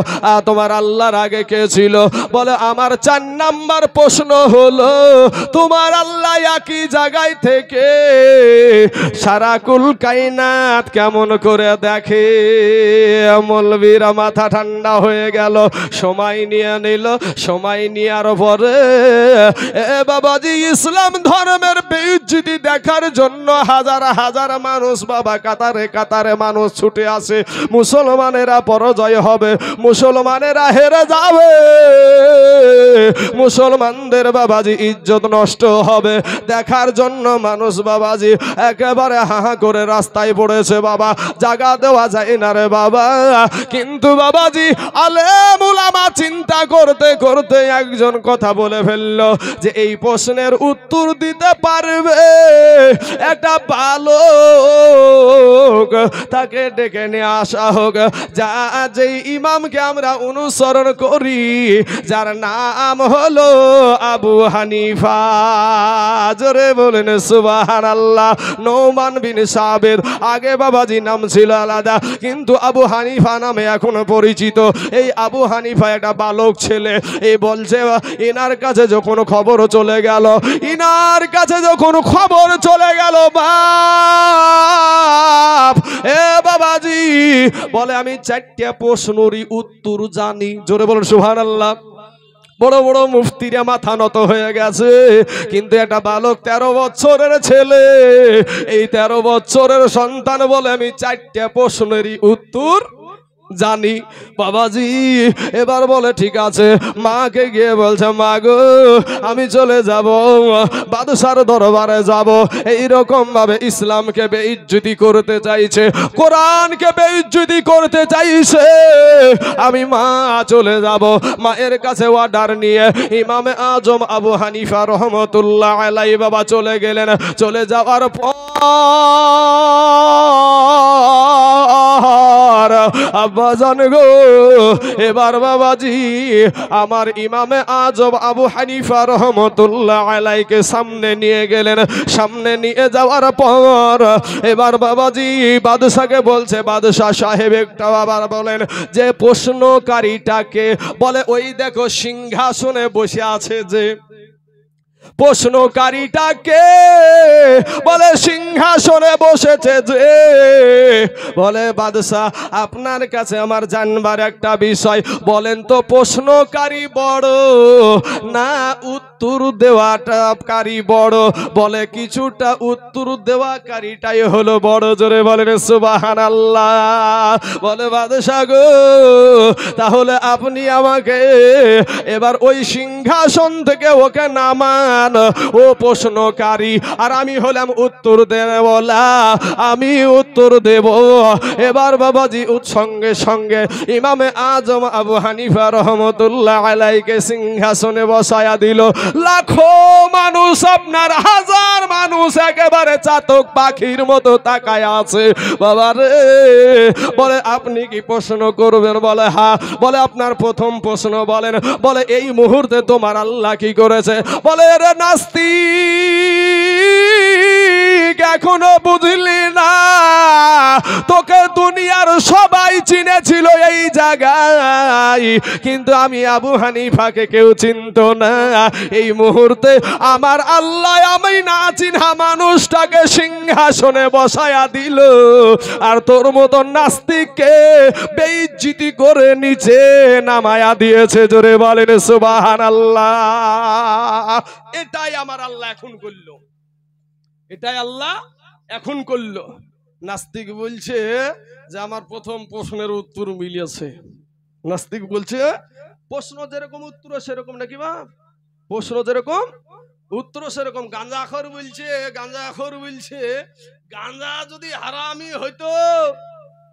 তোমার আল্লাহর আগে কে ছিল? বলে আমার চার নাম্বার প্রশ্ন হলো তোমার আল্লাহ একই জায়গায় থেকে সারা কুল কায়নাত কেমন করে দেখে? মৌলবীরা মাথা ঠান্ডা হয়ে গেল, সময় নিয়ে নিল। সময় নেওয়ার পরে বাবাজি ইসলাম ধর্মের বেইজ্জতি দেখার জন্য হাজার হাজার মানুষ বাবা কাতারে কাতারে মানুষ ছুটে আসে। মুসলমানেরা পরাজয় হবে, মুসলমানেরা হেরে যাবে, মুসলমানদের বাবাজি ইজ্জত নষ্ট হবে দেখার জন্য মানুষ বাবাজি একেবারে হাহা করে রাস্তায় পড়েছে বাবা। জায়গা দেওয়া যায় না রে বাবা। কিন্তু বাবাজি আলেম উলামা চিন্তা করতে করতে একজন কথা বলে ফেললো যে এই প্রশ্নের উত্তর দিতে পারবে একটা ভালো তাকে ডেকে নিয়ে আসা হোক। যা যেই ইমামকে আমরা অনুসরণ করি যার নাম হলো আবু হানিফা। জোরে বলেন সুবহানাল্লাহ। নোমান বিন সাবির, আগে বাবাজি নাম ছিল আলাদা কিন্তু আবু হানিফা নামে এখন পরিচিত। এই আবু হানিফা একটা বালক ছেলে। এই বলছে ইনার কাছে যখন খবর চলে গেল, ইনার কাছে যখন খবর চলে গেল বাপ এ বাবাজি বলে আমি চারটা প্রশ্নেরই উত্তর জানি। জোরে বলেন সুবহানাল্লাহ। বড় বড় মুফতিরা মাথা নত হয়ে গেছে, কিন্তু একটা বালক 13 বছরের ছেলে, এই 13 বছরের সন্তান বলে আমি চারটা প্রশ্নেরই উত্তর জানি। বাবাজি এবার বলে ঠিক আছে, মাকে গিয়ে বলছে মা গো আমি চলে যাব বাদশার দরবারে যাব। এইরকম ভাবে ইসলামকে বেইজ্জতি করতে চাইছে, কোরআনকে বেইজ্জতি করতে চাইছে, আমি মা চলে যাব। মায়ের কাছে অর্ডার নিয়ে ইমামে আজম আবু হানিফা রহমতুল্লাহ আলাইহি বাবা চলে গেলেন। চলে যাওয়ার পর আব্বাজান গো এবার বাবাজি আমার ইমামে আজম আবু হানিফা রহমতুল্লাহ আলাইহিকে সামনে নিয়ে গেলেন। সামনে নিয়ে যাওয়ার পর এবার বাবাজি বাদশাকে বলছে, বাদশাহ সাহেব একটা আবার বলেন যে প্রশ্নকারীটাকে? বলে ওই দেখো সিংহাসনে বসে আছে যে প্রশ্নকারীটাকে। বলে সিংহাসনে বসেছে যে। বলে বাদশাহ আপনার কাছে আমার জানবার একটা বিষয়, বলেন তো প্রশ্নকারী বড় না উত্তর দেওয়াকারী বড়? বলে কিছুটা উত্তর দেওয়াকারীটাই হলো বড়। জোরে বলেন সুবহানাল্লাহ। বলে বাদশাহ গো তাহলে আপনি আমাকে এবার ওই সিংহাসন থেকে ওকে নামান, ও প্রশ্নকারী আর আমি হলাম উত্তর দেওয়ালা, আমি উত্তর দেব। এবার বাবাজি সঙ্গে সঙ্গে ইমামে আজম আবু হানিফা রহমতুল্লাহ আলাইহিকে সিংহাসনে বসায়া দিল। লাখো মানুষ, আপনার হাজার মানুষ একেবারে চাতক পাখির মতো তাকায় আছে বাবা রে। বলে আপনি কি প্রশ্ন করবেন? বলে হ্যাঁ। বলে আপনার প্রথম প্রশ্ন বলেন। বলে এই মুহূর্তে তোমার আল্লাহ কি করেছে? বলে রে নাস্তিক এখনো বুঝলি না, তোকে দুনিয়ার সবাই চিনেছিল এই জায়গায়, কিন্তু আমি আবু হানিফাকে কেউ চিনত না। এই মুহূর্তে আমার আল্লাহ আমি না চিনা মানুষটাকে সিংহাসনে বসায়া দিল, আর তোর মতো নাস্তিককে বেইজ্জতি করে নিচে নামায়া দিয়েছে। জোরে বলেন সুবহানাল্লাহ। এটাই আমার আল্লাহ এখন করলো, এটাই আল্লাহ এখন করলো। নাস্তিক বলছে যে আমার প্রথম প্রশ্নের উত্তর মিলিয়েছে। নাস্তিক বলছে প্রশ্ন যেরকম উত্তর সেরকম নাকি বা, প্রশ্ন যেরকম উত্তর সেরকম। গাঁজাখোর বলছে, গাঁজাখোর বলছে গাঁজা যদি হারামি হইতো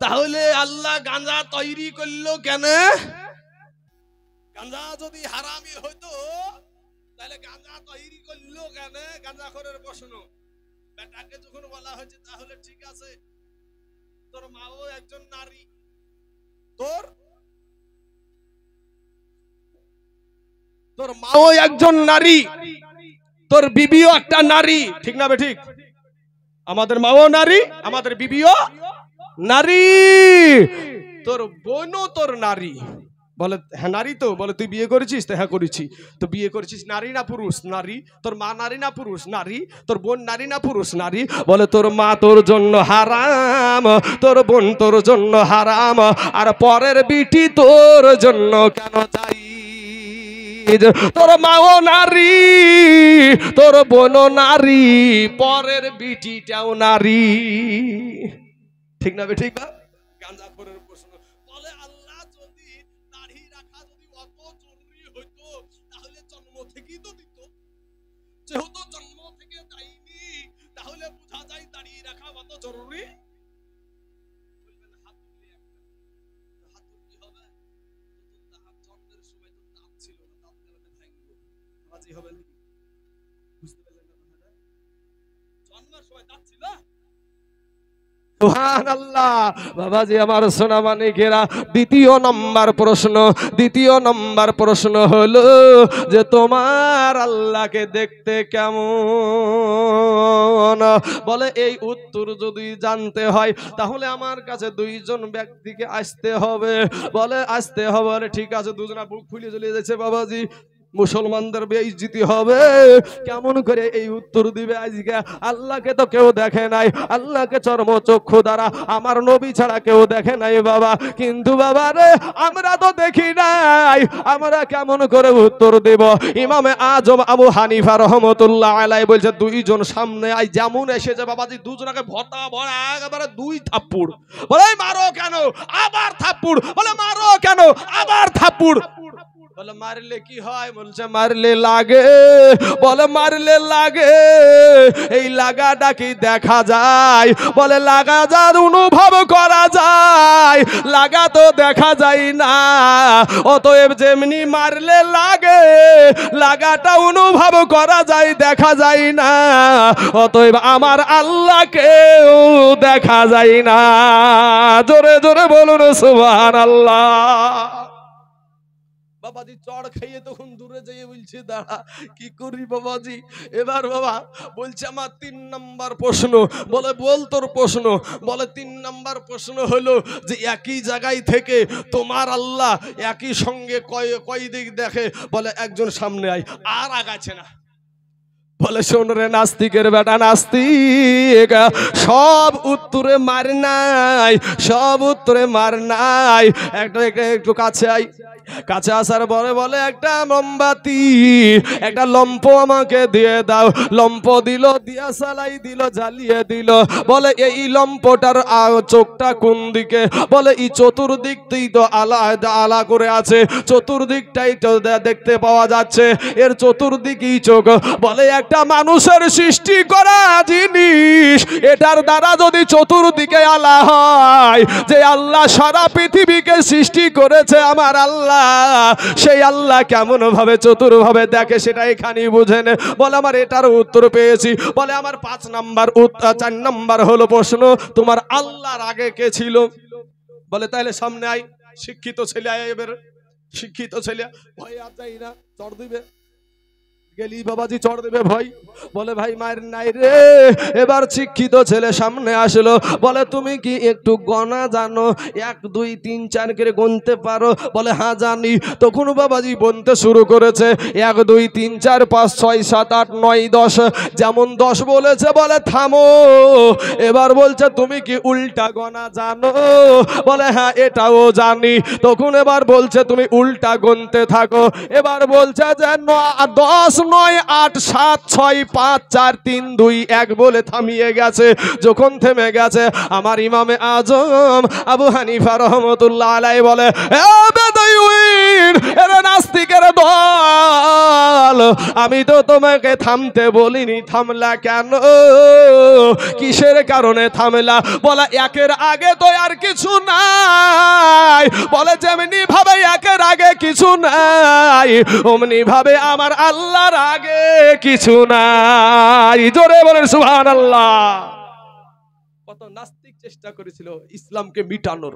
তাহলে আল্লাহ গাঁজা তৈরি করলো কেন? গাঁজা যদি হারামি হইতো তাহলে গাঁজা তৈরি করলো কেন? গাঁজাখোরের প্রশ্ন। বেটাকে যখন বলা হয়েছে তাহলে ঠিক আছে, তোর মাও একজন নারী, তোর মাও একজন নারী, তোর বিবিও একটা নারী, ঠিক না ঠিক? আমাদের মাও নারী, আমাদের বিবিও নারী, তোর বোনও তোর নারী। বলে হ্যাঁ নারী তো। বলে তুই বিয়ে করেছিস? তো হ্যাঁ করেছি। তো বিয়ে করেছিস নারী না পুরুষ? নারী। তোর মা নারী না পুরুষ? নারী। তোর বোন নারী না পুরুষ? নারী। বলে তোর মা তোর জন্য হারাম, তোর বোন তোর জন্য হারাম, আর পরের বিটি তোর জন্য কেন চাই? তোর মাও নারী, তোর বোনও নারী, পরের বিটিটাও নারী, ঠিক না ঠিক না? গাঁজাখোরের প্রশ্ন। বলে আল্লাহ যদি দাড়ি রাখা যদি অত জরুরি হইতো তাহলে জন্ম থেকেই তো দিত, যেহেতু জন্ম থেকে দেয়নি তাহলে বোঝা যায় দাড়ি রাখা অত জরুরি। বলবেন হাত তুলে একটা, হাত তুলতে হবে, জন্মের সময় তো দাঁত ছিল না, দাঁত গেলে ভাঙবো, রাজি হবেন? বুঝতে পারলেন না কথাটা? জন্মের সময় দাঁত ছিল। সুবহানাল্লাহ। বাবাজি আমার সোনা মানিকেরা, দ্বিতীয় নম্বর প্রশ্ন, দ্বিতীয় নম্বর প্রশ্ন হলো যে তোমার আল্লাহকে দেখতে কেমন? বলে এই উত্তর যদি জানতে হয় তাহলে আমার কাছে দুইজন ব্যক্তিকে আসতে হবে। বলে আসতে হবে। বলে ঠিক আছে, দুজনা বুক খুলে চলে যাচ্ছে। বাবাজি মুসলমানদের বেইজ্জতি হবে, কেমন করে এই উত্তর দিবে? আজকে আল্লাহকে তো কেউ দেখে নাই, আল্লাহকে চর্মচক্ষু দ্বারা আমার নবী ছাড়া কেউ দেখে নাই বাবা, কিন্তু বাবা রে আমরা তো দেখি নাই, আমরা কেমন করে উত্তর দেব? ইমামে আজম আবু হানিফা রহমতুল্লাহ আলাইহি বলছে দুইজন সামনে আই যেমন এসেছে বাবাজি, দুজনকে ভর্তা ভরা একেবারে দুই থাপ্পড়। বলে মারো কেন? আবার থাপ্পড়। বলে মারো কেন? আবার থাপ্পড়। বলে মারলে কি হয়? বলছে মারলে লাগে। বলে মারলে লাগে, এই লাগাটা কি দেখা যায়? বলে লাগা যার অনুভব করা যায়, লাগা তো দেখা যায় না। অতএব যেমনি মারলে লাগে, লাগাটা অনুভব করা যায়, দেখা যায় না। অতএব আমার আল্লাহকেও দেখা যায় না। জোরে জোরে বলুন সুবহানাল্লাহ। বাবাজি চড় খাইয়ে তখন দূরে যেয়ে বলছে দাঁড়া কি করি বাবাজি। এবার বাবা বলছে আমার 3 নম্বর প্রশ্ন। বলে বল তোর প্রশ্ন। বলে 3 নম্বর প্রশ্ন হলো যে একই জায়গায় থেকে তোমার আল্লাহ একই সঙ্গে কয় দিক দেখে? বলে একজন সামনে আয়, আর আগাছে না। বলে শোন রে নাস্তিকের বেটা নাস্তিক, সব উত্তরে মার নাই, সব উত্তরে মার নাই। একটু কাছে আই। কাছে আসার পরে বলে একটা মোমবাতি, একটা লম্প আমাকে দিয়ে দাও। লম্প দিল, দিয়া সালাই দিল, জ্বালিয়ে দিল। বলে এই লম্পটার চোখটা কোন দিকে? বলে এই চতুর্দিকটাই তো আলাদা আলা করে আছে, চতুর্দিকটাই তো দেখতে পাওয়া যাচ্ছে, এর চতুর্দিকেই চোখ। বলে একটা মানুষের সৃষ্টি করা জিনিস, এটার দ্বারা যদি চতুর্দিকে আলা হয়, যে আল্লাহ সারা পৃথিবীকে সৃষ্টি করেছে আমার আল্লাহ, সেই আল্লাহ কেমন ভাবে চতুর্ভাবে দেখে সেটা এখানেই বুঝেন। বলে আমার এটার উত্তর পেয়েছি। বলে আমার 5 নম্বর 4 নম্বর হলো প্রশ্ন তোমার আল্লাহর আগে কে ছিল? বলে তাহলে সামনে আই। শিক্ষিত ছেলে আয়, এবার শিক্ষিত ছেলে ভয় আর যাই না, চড় দিবে গেলি বাবাজি চড় দেবে ভয়। বলে ভাই মায়ের নাই রে। এবার শিক্ষিত ছেলে সামনে আসলো, বলে তুমি কি একটু গণা জানো? 1 2 3 4 করে গুনতে পারো? বলে হ্যাঁ জানি। তখন বাবাজি গুনতে শুরু করেছে, 1 2 3 4 5 6 7 8 9 10। যেমন 10 বলেছে, বলে থামো। এবার বলছে তুমি কি উল্টা গণা জানো? বলে হ্যাঁ এটাও জানি। তখন এবার বলছে তুমি উল্টা গুনতে থাকো। এবার বলছে যে 10 9 8 7 6 5 4 3 2 1 বলে থামিয়ে গেছে। যখন থেমে গেছে, আমার ইমামে আজম আবু হানিফা রহমতুল্লাহ আলাইহি বলে, এ বেদুইন, এরা নাস্তিকের দল, আমি তো তোমাকে থামতে বলিনি, থামলা কেন? কিসের কারণে থামলা? বলে একের আগে তো আর কিছু নাই। বলে যেমনি ভাবে একের আগে কিছু নাই, অমনি ভাবে আমার আল্লাহর আগে কিছু নাই। জোরে বলেন সুবহানাল্লাহ। কত নাস্তিক চেষ্টা করেছিল ইসলামকে মিটানোর।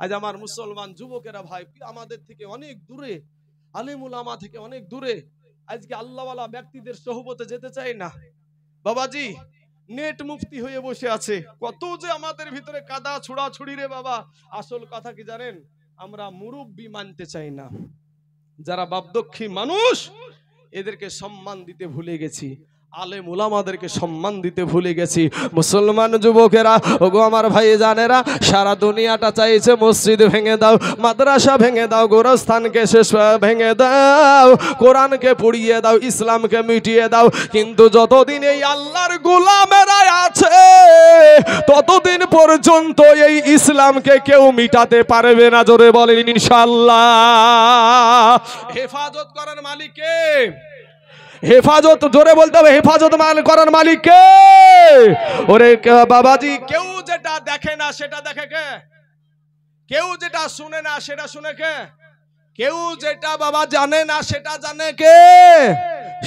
আজ আমার মুসলমান যুবকেরা ভাই আমাদের থেকে অনেক দূরে, আলেম উলামা থেকে অনেক দূরে। আজকে আল্লাহওয়ালা ব্যক্তিদের সোহবতে যেতে চায় না। বাবাজি নেট মুফতি হয়ে বসে আছে। কত যে আমাদের ভিতরে কাদা ছুড়াছুড়ি রে বাবা। আসল কথা কি জানেন? আমরা মুরব্বি মানতে চাই না। যারা বাপদক্ষী মানুষ, এদেরকে সম্মান দিতে ভুলে গেছি। আলেম উলামাদেরকে সম্মান দিতে ভুলে গেছি। মুসলমান যুবকেরা, ওগো আমার ভাই জানেরা, সারা দুনিয়াটা চাইছে মসজিদ ভেঙে দাও, মাদ্রাসা ভেঙে দাও, গোরস্থানকে শেষ ভেঙে দাও, কোরআনকে পুড়িয়ে দাও, ইসলামকে মিটিয়ে দাও। কিন্তু যতদিন এই আল্লাহর গোলামেরা আছে, ততদিন পর্যন্ত এই ইসলামকে কেউ মিটাতে পারবে না। জোরে বলেন ইনশাআল্লাহ। হেফাজত করার মালিক কে? হেফাজত, জোরে বলতে হবে, হেফাজত করার মালিক কে? ওরে বাবাজি, কেউ যেটা দেখে না সেটা দেখে কে? কেউ যেটা শুনে না সেটা শুনে কে? কেউ যেটা বাবা জানে না সেটা জানে কে?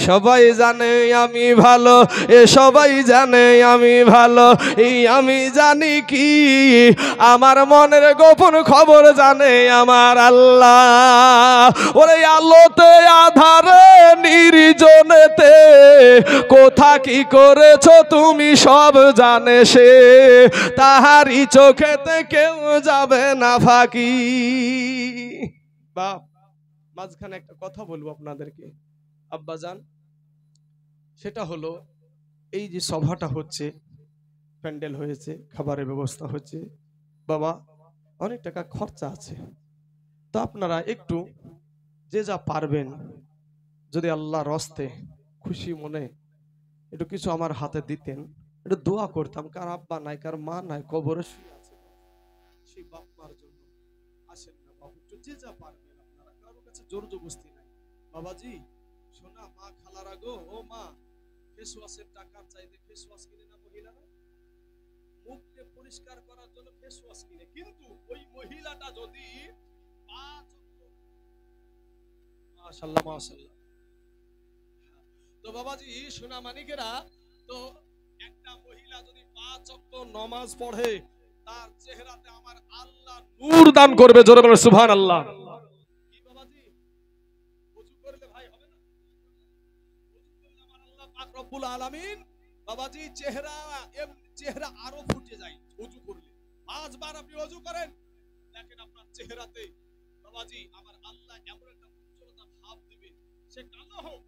সবাই জানে আমি ভালো, এ সবাই জানে আমি ভালো, এই আমি জানি কি, আমার মনের গোপন খবর জানে আমার আল্লাহ। ওরে আলোতে আধারে নির্জনেতে কোথা কি করেছো তুমি সব জানে সে, তাহারি চোখেতে কেউ যাবে না ফাঁকি। বাপ, মাঝখানে একটা কথা বলবো আপনাদেরকে আব্বাজান। সেটা হলো এই যে সভাটা হচ্ছে, প্যান্ডেল হয়েছে, খাবারের ব্যবস্থা হচ্ছে, বাবা অনেক টাকা খরচা আছে। তো আপনারা একটু যে যা পারবেন, যদি আল্লাহর রাস্তে খুশি মনে একটু কিছু আমার হাতে দিতেন, একটু দোয়া করতাম। কার আব্বা নাই, কার মা নাই, কবরে শুয়ে আছে, সেই বাপ মার জন্য আসেন না বাবু, একটু যে যা পারবেন আপনারা, কারোর কাছে জোর জবরদস্তি নাই। বাবাজি সোনা মা খালারা গো, ও মা, ফেস ওয়াশের টাকা চাইতে ফেস ওয়াশ কিনে না মহিলারা? মুখকে পরিষ্কার করার জন্য ফেস ওয়াশ কিনে, কিন্তু ওই মহিলাটা যদি মাশাআল্লাহ মাশাআল্লাহ, তো বাবাজি সোনা মানিকেরা, তো একটা মহিলা যদি 5 ওয়াক্ত নামাজ পড়ে, তার চেহারাতে আমার আল্লাহ নূর দান করবে। জোরে বলেন সুবহানাল্লাহ। কি বাবাজি, ওযু করলে ভাই হবে না? ওযু করলে আমার আল্লাহ পাক রব্বুল আলামিন বাবাজি চেহারা আরো ফুটে যায় ওযু করলে। 5 বার আপনি ওযু করেন, দেখেন আপনার চেহারাতে বাবাজি আমার আল্লাহ এমন একটা উজ্জ্বলতা ভাব দিবে। সে কালো হোক,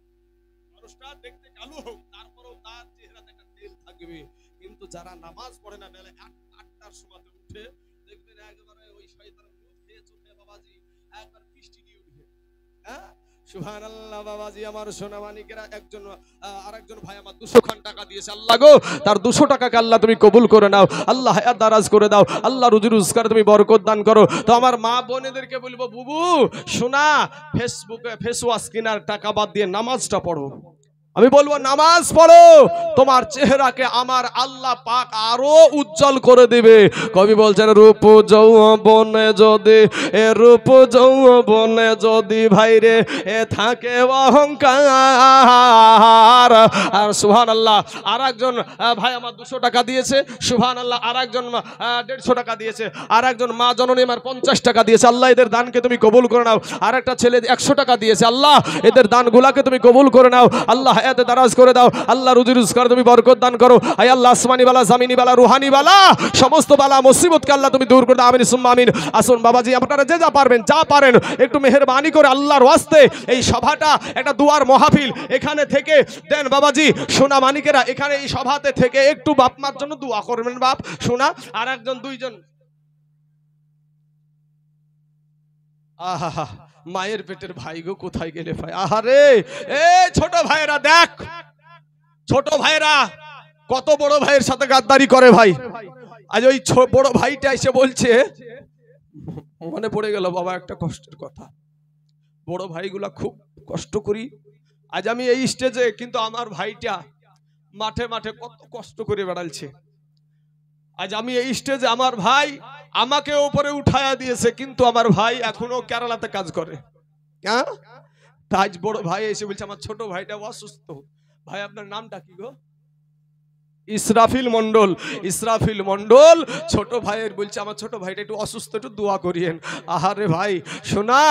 মানুষটা দেখতে কালো হোক, তারপরেও তার চেহারাতে একটা তেল থাকবে। কিন্তু যারা নামাজ পড়ে না, বেলা 8টার সময় উঠে দেখবেন একেবারে ওই শয়তানের মুখ খেয়ে চোখে বাবাজি একবার বৃষ্টি দিয়ে উঠবে। হ্যাঁ সুবহানাল্লাহ। বাবাজি আমার সোনা মানিকেরা, আরেকজন ভাই আমার 200 খান টাকা দিয়েছে। আল্লাহ গো, তার 200 টাকাকে আল্লাহ তুমি কবুল করে নাও, আল্লাহ হায়াত দারাজ করে দাও, আল্লাহ রুজি রোজগার তুমি বরকত দান করো। তো আমার মা বোনেদেরকে বলবো, বুবু শোনা, ফেসবুকে ফেস ওয়াশ কেনার টাকা বাদ দিয়ে নামাজটা পড়ো। আমি বলবো নামাজ পড়ো, তোমার চেহারাকে আমার আল্লাহ পাক আরো উজ্জ্বল করে দিবে। কবি বলছেন রূপ যৌবনে যদি রূপ যৌবনে যদি ভাইরে থাকে অহংকার। আর সুবহানাল্লাহ, আর একজন ভাই আমার 200 টাকা দিয়েছে, সুবহানাল্লাহ। আর একজন 150 টাকা দিয়েছে, আর একজন মা জননী আমার 50 টাকা দিয়েছে। আল্লাহ এদের দানকে তুমি কবুল করে নাও। আর একটা ছেলে 100 টাকা দিয়েছে, আল্লাহ এদের দানগুলাকে তুমি কবুল করে নাও। আল্লাহ এতে দারাজ করে দাও। আল্লাহ রুজি রোজগার তুমি বরকত দান করো। আয় আল্লাহ আসমানি বালা, জামিনি বালা, রুহানি বালা, সমস্ত বালা মুসিবতকে আল্লাহ তুমি দূর করে দাও। আমিন সুম্মা আমিন। আসুন বাবাজি, আপনারা যে যা পারবেন, যা পারেন, একটু মেহেরবানি করে আল্লাহর ওয়াস্তে এই সভাটা একটা দুয়ার মাহফিল এখানে থেকে দেন বাবাজি। সোনা মানিকেরা এখানে এই সভাতে থেকে একটু বাপ মার জন্য দোয়া করবেন। বাপ সোনা আর একজন দুইজন, আহা মায়ের পেটের ভাই গো কোথায় গেলে ভাই? আহারে এ ছোট ভাইরা দেখ, ছোট ভাইরা কত বড় ভাইয়ের সাথে গাদ্দারি করে ভাই। আজ ওই বড় ভাইটা এসে বলছে, মনে পড়ে গেল বাবা একটা কষ্টের কথা। বড় ভাইগুলা খুব কষ্ট করি। আজ আমি এই স্টেজে, কিন্তু আমার ভাইটা মাঠে মাঠে কত কষ্ট করে বেড়ালছে। আজ আমি এই স্টেজে, আমার ভাই আমাকে উপরে উঠায়া দিয়েছে, কিন্তু আমার ভাই এখনো কেরালাতে কাজ করে। হ্যাঁ, আজ বড় ভাই এসে বলছে আমার ছোট ভাইটা অসুস্থ। ভাই আপনার নামটা কি গো? ইসরাফিল মন্ডল। ইসরাফিল মন্ডল ছোট ভাইয়ের বলছে আমার ছোট ভাইটা একটু অসুস্থ, একটু দোয়া করিয়েন। আহারে ভাই শোনা,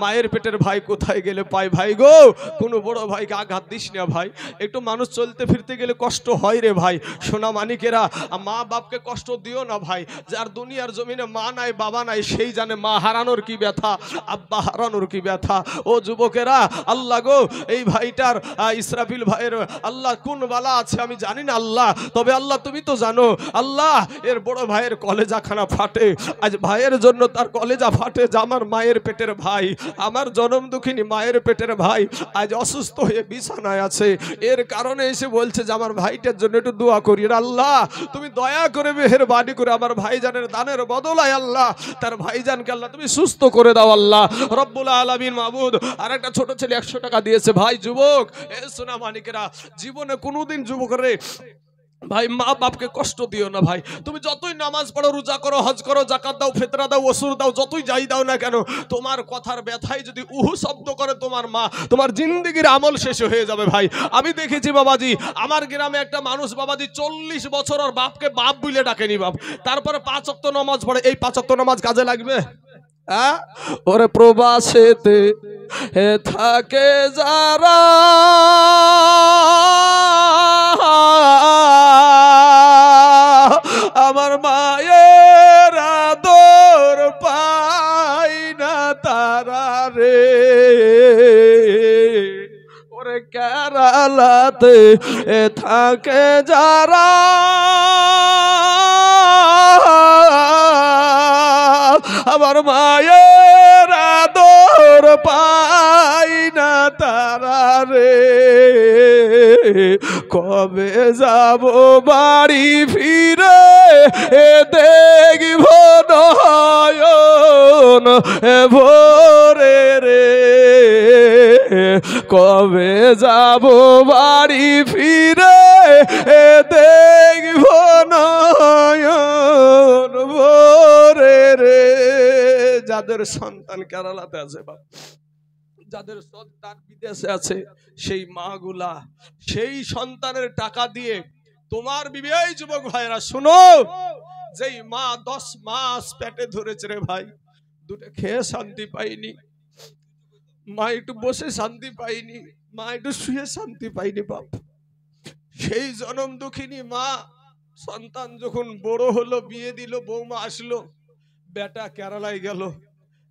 মায়ের পেটের ভাই কোথায় গেলে পাই ভাই গো। কোনো বড় ভাইকে আঘাত দিস না ভাই, একটু মানুষ চলতে ফিরতে গেলে কষ্ট হয় রে ভাই। সোনা মানিকেরা, মা বাপকে কষ্ট দিও না ভাই। যার দুনিয়ার জমিনে মা নাই বাবা নাই, সেই জানে মা হারানোর কি ব্যথা, আব্বা হারানোর কি ব্যথা। ও যুবকেরা, আল্লাহ গো এই ভাইটার, ইসরাফিল ভাইয়ের আল্লাহ কোন বালা আছে আমি জানি না আল্লাহ, তবে আল্লাহ তুমি তো জানো। আল্লাহ এর বড় ভাইয়ের কলেজাখানা ফাটে, আজ ভাইয়ের জন্য তার কলেজা ফাটে যে আমার মায়ের পেটের ভাই, আমার জনম দুঃখিনী মায়ের পেটের ভাই আজ অসুস্থ হয়ে বিছানায় আছে। এর কারণে এসে বলছে যে আমার ভাইটার জন্য একটু দোয়া করি। আল্লাহ তুমি দয়া করে মেহেরবানি করে আমার ভাইজানের দানের বদলায় আল্লাহ তার ভাইজানকে আল্লাহ তুমি সুস্থ করে দাও আল্লাহ রব্বুল আলামিন মাবুদ। আর একটা ছোট ছেলে 100 টাকা দিয়েছে। ভাই যুবক, এ সোনা মানিকেরা, জীবনে কোনোদিন যুবকরে ভাই মা বাপকে কষ্ট দিও না ভাই। তুমি যতই নামাজ পড়ো, রোজা করো, হজ করো, যাকাত দাও, ফিতরা দাও, ওসুর দাও, যতই যাই দাও না কেন, তোমার কথার ব্যথায় যদি উহু শব্দ করে তোমার মা, তোমার জিন্দেগির আমল শেষ হয়ে যাবে ভাই। আমি দেখেছি বাবাজি, আমার গ্রামে একটা মানুষ বাবাজি 40 বছর ওর বাপকে বাপ বলে ডাকেনি বাপ, তারপরে 5 ওয়াক্ত নামাজ পড়ে। এই 5 ওয়াক্ত নামাজ কাজে লাগবে? হ্যাঁ, ওরে প্রবাসেতে থাকে যারা, আমার মায়ের আদর পাই না তারা রে। ওরে কেরালাতে থাকে যারা, আমার মায়ের আদর পাই না তারা রে। কবে যাব বাড়ি ফিরে দেখব নয়ন ভোরে রে। কবে যাব বাড়ি ফিরে দেখব নয়ন ভোরে রে। যাদের সন্তান কেরালাতে আছে বাবা, যাদের সন্তান বিদেশে আছে, সেই মাগুলা সেই সন্তানের টাকা দিয়ে তোমার বিবি, এই যুবক ভাইরা শুনো, যেই মা 10 মাস পেটে ধরেছে রে ভাই, দুটো খেয়ে শান্তি পাইনি, মা একটু বসে শান্তি পাইনি, মা একটু শুয়ে শান্তি পাইনি বাপ। সেই জনম দুঃখিনী মা সন্তান যখন বড় হলো, বিয়ে দিল, বৌমা আসলো, বেটা কেরালায় গেল।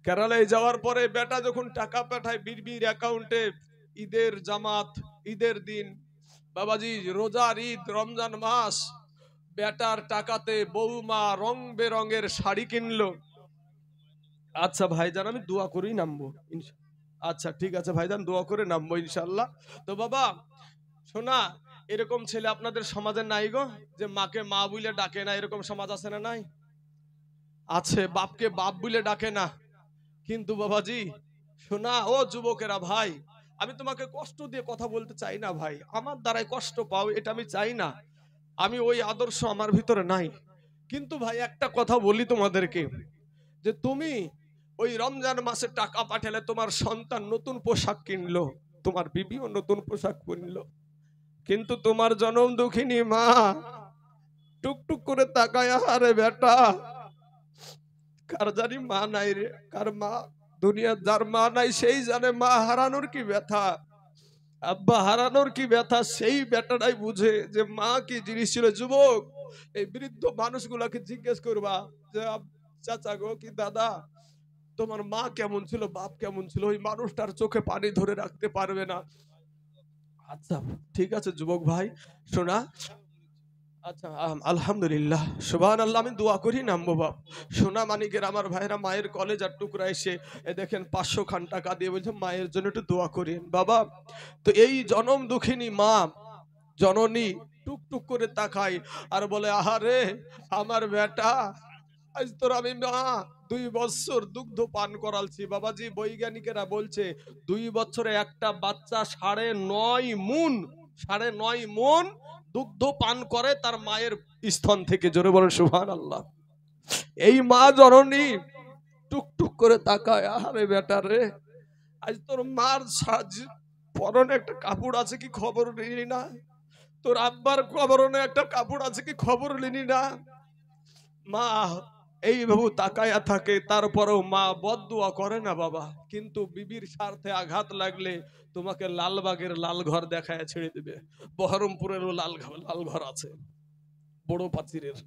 কেরালায় যাওয়ার পরে বেটা যখন টাকা পাঠায় বিড়বির অ্যাকাউন্টে, ঈদের জামাত, ঈদের দিন বাবাজি, রোজার ঈদ, রমজান মাস, বেটার টাকাতে বৌমা রং বেরঙের শাড়ি কিনলো। আচ্ছা ভাইজান আমি দোয়া করেই নামবো, আচ্ছা ঠিক আছে ভাইজান দোয়া করে নামবো ইনশাল্লাহ। তো বাবা শোনা, এরকম ছেলে আপনাদের সমাজে নাই গো, যে মাকে মা বলে ডাকে না, এরকম সমাজ আছে না? নাই, আছে। বাপকে বাপ বলে ডাকে না, কিন্তু বাবাজি শোনা, ও যুবকেরা ভাই, আমি তোমাকে কষ্ট দিয়ে কথা বলতে চাই না ভাই, আমার দ্বারাই কষ্ট পাও এটা আমি চাই না, আমি ওই আদর্শ আমার ভিতরে নাই। কিন্তু ভাই একটা কথা বলি তোমাদেরকে, যে তুমি ওই রমজান মাসে টাকা পাঠালে তোমার সন্তান নতুন পোশাক কিনলো, তোমার বিবিও নতুন পোশাক কিনলো, কিন্তু তোমার জনম দুঃখিনী মা টুকটুক করে তাকায়, আরে বেটা কার জানি মা নাই রে, কার মা, দুনিয়ার যার মা নাই সেই জানে মা হারানোর কি ব্যথা, আব্বা হারানোর কি ব্যথা, সেই বেটাটাই বুঝে যে মা কি জিনিস ছিল। যুবক, এই বৃদ্ধ মানুষগুলাকে জিজ্ঞেস করবা যে চাচা গো কি দাদা, তোমার মা কেমন ছিল, বাপ কেমন ছিল, ওই মানুষটার চোখে পানি ধরে রাখতে পারবে না। আচ্ছা ঠিক আছে যুবক ভাই, শোনা, আচ্ছা আলহামদুলিল্লাহ সুবহানাল্লাহ, আমি দোয়া করি নামবো বাপ। সোনা মানিকের আমার ভাইরা মায়ের কলেজার টুকরা এসে দেখেন 500 খান টাকা দিয়ে বলছে মায়ের জন্য একটু দোয়া করেন বাবা। তো এই জনম দুঃখিনী মা জননী টুকটুক করে তাকায় আর বলে, আহারে আমার বেটা, আজ তোর আমি মা 2 বছর দুগ্ধ পান করালছি। বাবাজি বৈজ্ঞানিকেরা বলছে 2 বছরে একটা বাচ্চা 9.5 মণ দুগ্ধ পান করে তার মায়ের স্তন থেকে। জোরে বলেন সুবহানাল্লাহ। এই মা জননী টুকটুক করে তাকায়, আরে বেটা রে, আজ তোর মার পরনে একটা কাপড় আছে কি খবর নিলি না, তোর আব্বার পরনে একটা কাপড় আছে কি খবর নিলি না। মা এইভাবে তাকায়া থাকে, তারপরেও মা বদদুয়া করে না বাবা, কিন্তু বিবির স্বার্থে আঘাত লাগলে তোমাকে লালবাগের লাল ঘর দেখায় ছেড়ে দিবে। বহরমপুরেরও লাল ঘর আছে, বড় পাচিরের,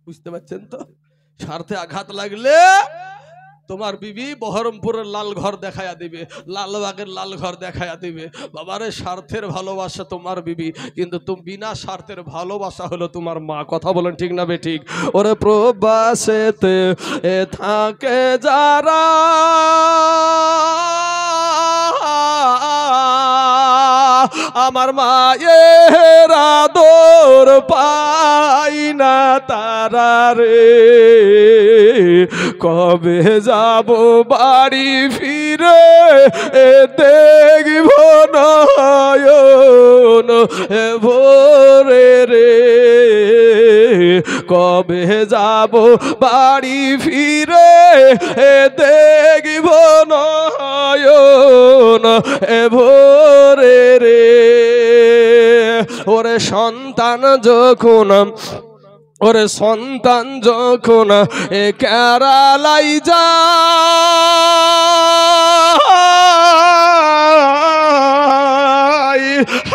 বুঝতে পারছেন তো। স্বার্থে আঘাত লাগলে তোমার বিবি বহরমপুরের লাল ঘর দেখায়া দিবে, লালবাগের লাল ঘর দেখায়া দিবে। বাবারে স্বার্থের ভালোবাসা তোমার বিবি, কিন্তু তুমি বিনা স্বার্থের ভালোবাসা হলো তোমার মা। কথা বলেন ঠিক না বেঠিক? ওরে প্রবাসেতে থাকে যারা আমার মায়ের আদর পাই না তারা রে, কবে যাব বাড়ি ফিরে দেখব নয়ন ভোরে রে, কবে যাব বাড়ি ফিরে দেখব নয়ন ভোরে রে। ওরে সন্তান যখন, ওরে সন্তান যখন কেরালাই যায়,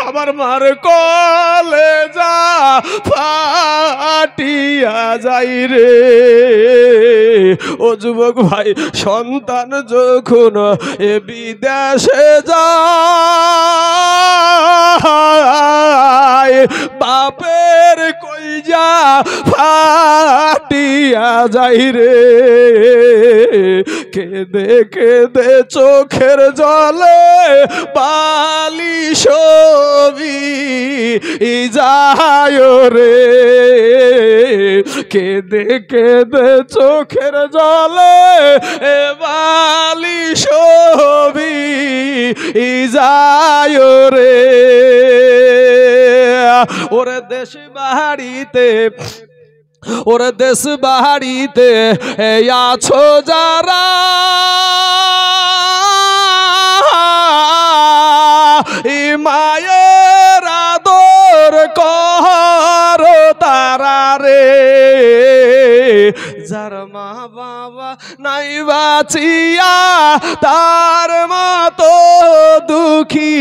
আমার মার কলেজা ফাটিয়া যাই রে। ও যুবক ভাই, সন্তান যখন বিদেশে যায়, বাপের কইজা ফাটিয়া যাই রে, কেঁদে কেঁদে চোখের জলে বালি ছবি যায় রে, কেঁদে কেঁদে চোখের জলে বালি ছবি যায় রে। ওরে দেশ বাড়িতে, ওরে দেশ বাড়িতে আছো যারা, মায়ের আদর কর তারা রে, যার মা বাবা নাই বাঁচিয়া তার মতো দুঃখী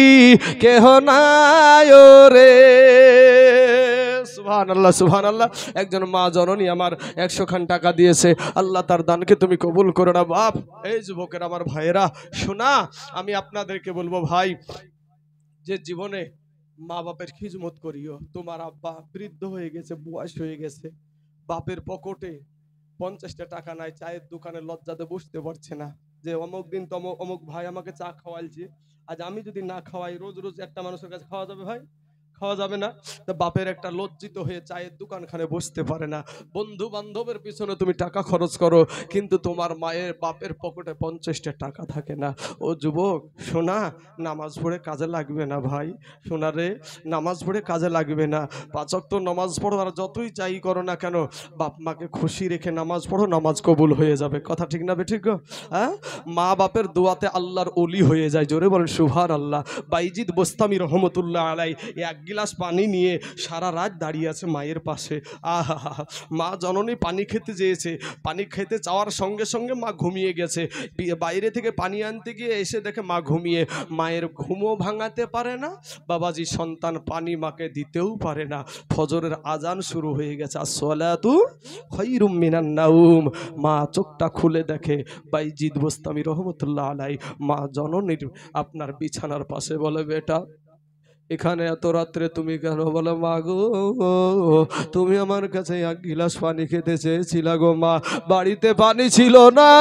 কেহ নাই রে। সুবহানাল্লাহ সুবহানাল্লাহ। একজন মা জননী আমার 100 খান টাকা দিয়েছে, আল্লাহ তার দানকে তুমি কবুল করো না বাপ। এই যুবকের আমার ভাইয়েরা শোনা, আমি আপনাদেরকে বলবো ভাই, যে জীবনে মা বাপের খিদমত করিও। তোমার আব্বা বৃদ্ধ হয়ে গেছে, বয়স হয়ে গেছে, বাপের পকেটে 50টা টাকা নাই, চায়ের দোকানে লজ্জাতে বসতে পারছে না, যে অমুক দিন অমুক ভাই আমাকে চা খাওয়াইছে, আজ আমি যদি না খাওয়াই রোজ রোজ একটা মানুষের কাছে খাওয়া যাবে ভাই? খাওয়া যাবে না। বাপের একটা লজ্জিত হয়ে চায়ের দোকানখানে বসতে পারে না। বন্ধু বান্ধবের পিছনে তুমি টাকা খরচ করো, কিন্তু তোমার মায়ের বাপের পকেটে 50টা টাকা থাকে না। ও যুবক শোনা, নামাজ পড়ে কাজে লাগবে না ভাই, শোনা রে, নামাজ পড়ে কাজে লাগবে না। 5 ওয়াক্ত নামাজ পড়ো, আর যতই চাই করো না কেন, বাপ মাকে খুশি রেখে নামাজ পড়ো, নামাজ কবুল হয়ে যাবে। কথা ঠিক না বেঠিক? হ্যাঁ, মা বাপের দোয়াতে আল্লাহর ওলি হয়ে যায়। জোরে বলেন সুবহানাল্লাহ। বাইজিদ বোস্তামি রহমতুল্লাহ আলাই এক গিলাস পানি নিয়ে সারা রাত দাঁড়িয়ে আছে মায়ের পাশে। আহা, মা জননী পানি খেতে চেয়েছে, পানি খেতে চাওয়ার সঙ্গে সঙ্গে মা ঘুমিয়ে গেছে। বাইরে থেকে পানি আনতে গিয়ে এসে দেখে মা ঘুমিয়ে। মায়ের ঘুমও ভাঙাতে পারে না বাবাজি, সন্তান পানি মাকে দিতেও পারে না। ফজরের আজান শুরু হয়ে গেছে, আসসালাতু খায়রুম মিনান নাউম। মা চোখটা খুলে দেখে বাইজিদ বোস্তামি রহমতুল্লাহ আলাই মা জননীর আপনার বিছানার পাশে। বলে, বেটা এখানে এত রাত্রে তুমি কেন? বলে, মা গো, তুমি আমার কাছে এক গিলাস পানি খেতে চেয়েছিলা গো মা, বাড়িতে পানি ছিল না,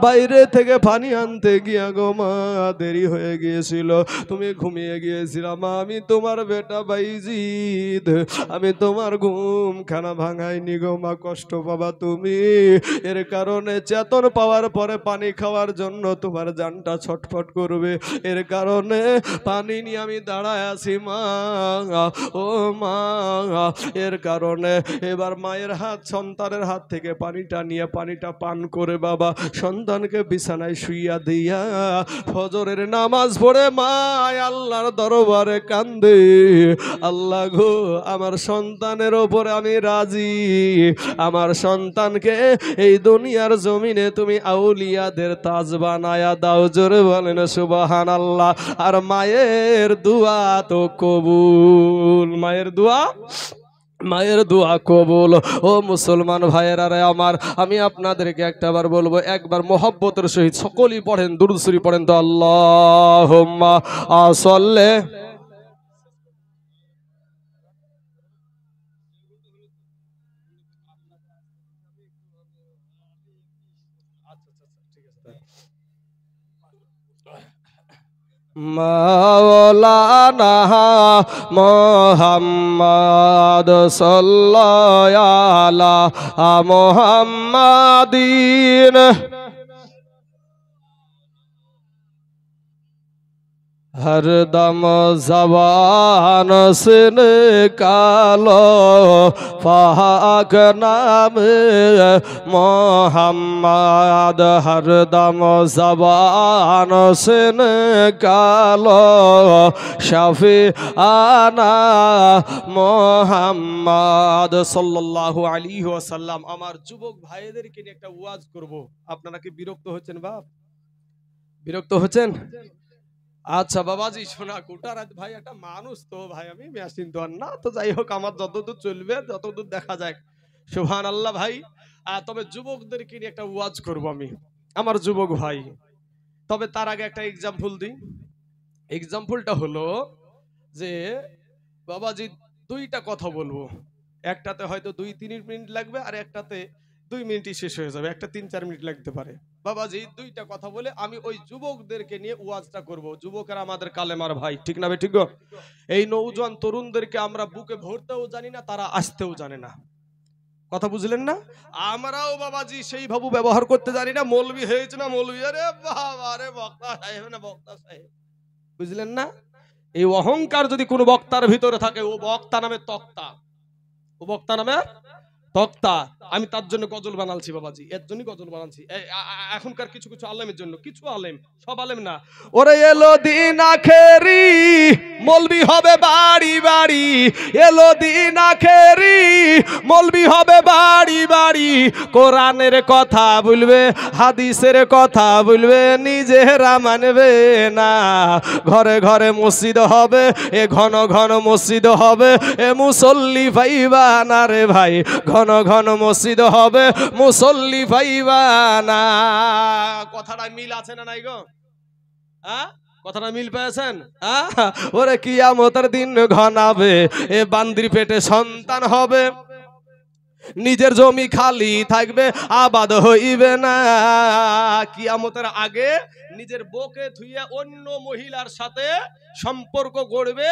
বাইরে থেকে পানি আনতে গিয়া গো মা দেরি হয়ে গিয়েছিল, তুমি ঘুমিয়ে গিয়েছিলাম মা। আমি তোমার বেটা বাইজিদ, আমি তোমার ঘুম খানা ভাঙাইনি গো মা, কষ্ট পাবা তুমি। এর কারণে চেতন পাওয়ার পরে পানি খাওয়ার জন্য তোমার জানটা ছটফট করবে, এর কারণে পানি নিয়ে আমি দাঁড়ায় আছি মা, ও মা। এর কারণে এবার মায়ের হাত সন্তানের হাত থেকে পানিটা নিয়ে পানিটা পান করে বাবা সন্তানকে বিছানায় শুইয়া দিয়া ফজরের নামাজ পড়ে মা আল্লাহর দরবারে কান্দে, আল্লাহ গো, আমার সন্তানের ওপরে আমি রাজি, আমার সন্তানকে এই দুনিয়ার জমিনে তুমি আউলিয়াদের তাজ বানায়া দাও। জোরে বলেন সুবহানাল্লাহ। আর মায়ের দোয়া তো কবুল, মায়ের দোয়া কবুল। ও মুসলমান ভাইয়েরা রে আমার, আমি আপনাদেরকে একটাবার বলবো, একবার মোহাব্বতের সহিত সকলেই পড়েন, দুরূদ শরীফ পড়েন তো, আল্লাহুম্মা সাল্লি। মাওলানা মুহাম্মদ সাল্লাল্লাহু আলা মুহাম্মাদিন हरदम ज़बान से निकालो पाक नाम मोहम्मद, हरदम ज़बान से निकालो शफ़ीआना मोहम्मद सल्लल्लाहु अलैहि वसल्लम। আমার যুবক ভাইদেরকে নিয়ে একটা ওয়াজ করব। আপনারা কি বিরক্ত হচ্ছেন বাপ? বিরক্ত হচ্ছেন? আচ্ছা বাবাজি শোনা, কোটারাত ভাই একটা মানুষ তো ভাই, আমি মেশিন তো আর না, তো যাই হোক আমার যতদূর চলবে যতদূর দেখা যায়। সুবহানাল্লাহ ভাই। তবে যুবকদেরকে নিয়ে একটা ওয়াজ করব আমি, আমার যুবক ভাই। তবে তার আগে একটা এক্সাম্পল দিই। এক্সাম্পলটা হলো যে বাবাজি দুইটা কথা বলবো, একটাতে হয়তো 2-3 মিনিট লাগবে, আর একটাতে 2 মিনিটই শেষ হয়ে যাবে, একটা 3-4 মিনিট লাগতে পারে। বাবাজি দুইটা কথা বলে আমি ওই যুবকদেরকে নিয়ে ওয়াজটা করব। যুবকেরা আমাদের কালেমার ভাই, ঠিক না ভাই? ঠিক। এই নওজোয়ান তরুণদেরকে আমরা বুকে ভরতেও জানি না, তারা আসতেও জানে না। কথা বুঝলেন না? আমরাও বাবাজি সেই ভাবে ব্যবহার করতে জানি না। মৌলবি হয়েছে না মৌলবি, আরে বাবা রে, বক্তা সাহেব না বক্তা সাহেব, বুঝলেন না? এই অহংকার যদি কোনো বক্তার ভিতরে থাকে, ও বক্তা নামে তক্তা, ও বক্তা নামে তক্তা। আমি তার জন্য গজল বানালছি বাবাজি, এর জন্যই গজল বানালছি। এখনকার কিছু কিছু আলেমের জন্য, কিছু আলেম, সব আলেম না। ওরে এলো দিন আখেরি, মৌলবি হবে বাড়ি বাড়ি, এলো দিন আখেরি, মৌলবি হবে বাড়ি বাড়ি, কোরআনের কথা বলবে, হাদিসের কথা বলবে, নিজেরা মানবে না। ঘরে ঘরে মসজিদ হবে, এ ঘন ঘন মসজিদ হবে, এ মুসল্লি পাইবা না রে ভাই, ঘন ঘন মসজিদ হবে, মুসল্লি পাইবা না। কথাটা মিল আছে না নাই গো? হ্যাঁ, কথাটা মিল পেয়েছেন? ওরে কিয়ামতের দিন ঘনাবে, এ বান্দির পেটে সন্তান হবে, নিজের জমি খালি থাকবে, আবাদ হইবে না। কিয়ামতের আগে নিজের বউকে থুইয়া অন্য মহিলার সাথে সম্পর্ক গড়বে,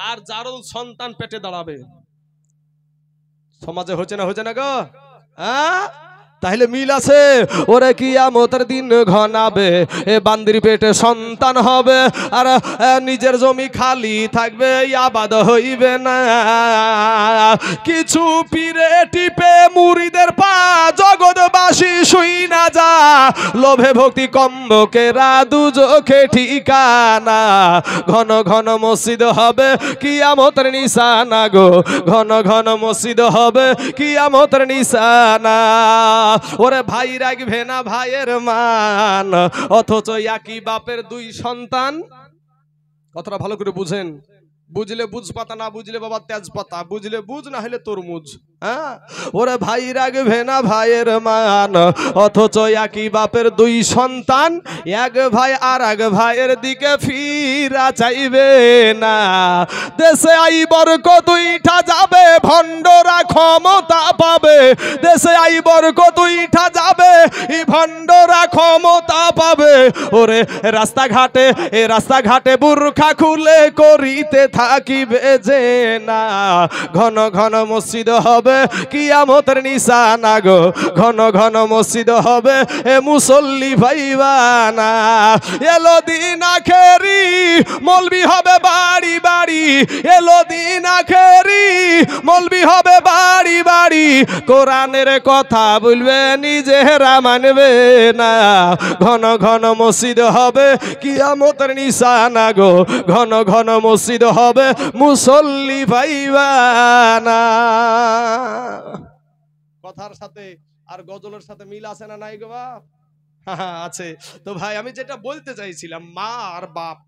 আর যারও সন্তান পেটে দাঁড়াবে। সমাজে হচ্ছে না, হচ্ছে না গো? হ্যাঁ, তাহলে মিল আছে। ওরে কিয়ামতের দিন ঘনাবে, এ বান্দির পেটে সন্তান হবে, আর নিজের জমি খালি থাকবে, আবাদ হইবে না। কিছু পীরে টিপে মুরিদের পা, জগৎবাসী শুই না যা, লোভে ভক্তি কম্বকেরা দুজখে ঠিকানা। ঘন ঘন মসজিদ হবে কিয়ামতের নিশানা গো, ঘন ঘন মসজিদ হবে কিয়ামতের নিশানা। ওরে ভাই রাখবে না ভাইয়ের মান, অথচ একই বাপের দুই সন্তান। কথাটা ভালো করে বুঝেন। বুঝলে বুঝ পাতা, না বুঝলে বাবা তেজ পাতা, বুঝলে বুঝ, না হলে তরমুজ। হ্যাঁ, ওরে ভাই রাখবে না ভাইয়ের মান, অথচ একই বাপের দুই সন্তান। এক ভাই আর এক ভাইয়ের দিকে ফিরা চাইবে না। দেশে আইবর কতইটা যাবে, ভণ্ডরা ক্ষমতা পাবে। দেশে আইবর কতইটা যাবে, এই ভণ্ডরা ক্ষমতা পাবে। ওরে রাস্তাঘাটে, এ রাস্তাঘাটে বুরখা খুলে করিতে থাকিবে যে না। ঘন ঘন মসজিদ হবে কিয়ামতের নিশানা গো, ঘন ঘন মসজিদ হবে এ মুসল্লি ভাইবানা। এলো দিন আখেরি, মৌলবি হবে বাড়ি বাড়ি। এলো দিন আখেরি, মৌলবি হবে বাড়ি বাড়ি। কোরআনের কথা বলবে, নিজেরা মানবে না। ঘন ঘন মসজিদ হবে কিয়ামতের নিশানা গো, ঘন ঘন মসজিদ হবে মুসল্লি ভাইবানা। কথার সাথে আর গজলের সাথে মিল আছে না নাই গো বাপ? আছে। তো ভাই আমি যেটা বলতে চাইছিলাম, মা আর বাপ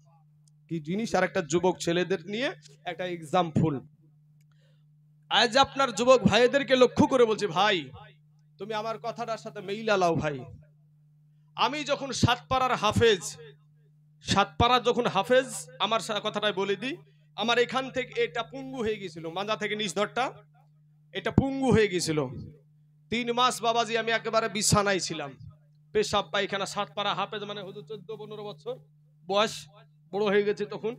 কি জিনিস, আর একটা যুবক ছেলেদের নিয়ে একটা এক্সাম্পল। আজ আপনার যুবক ভাইদেরকে লক্ষ্য করে বলছি, ভাই তুমি আমার কথাটার সাথে মিলা লাও। ভাই আমি যখন সাতপাড়ার হাফেজ, সাতপাড়া যখন হাফেজ, আমার কথাটাই বলে দিই, আমার এখান থেকে এটা পুঙ্গু হয়ে গেছিল, মাজা থেকে নিচ ধরটা এটা পুঙ্গু হয়ে গেছিল। 3 মাস বাবাজি আমি একেবারে বিছানায় ছিলাম, পেশাব পায়খানা। সাতপাড়া হাফেজ মানে হুজুর 14-15 বছর বয়স, বড় হয়ে গেছে তখন।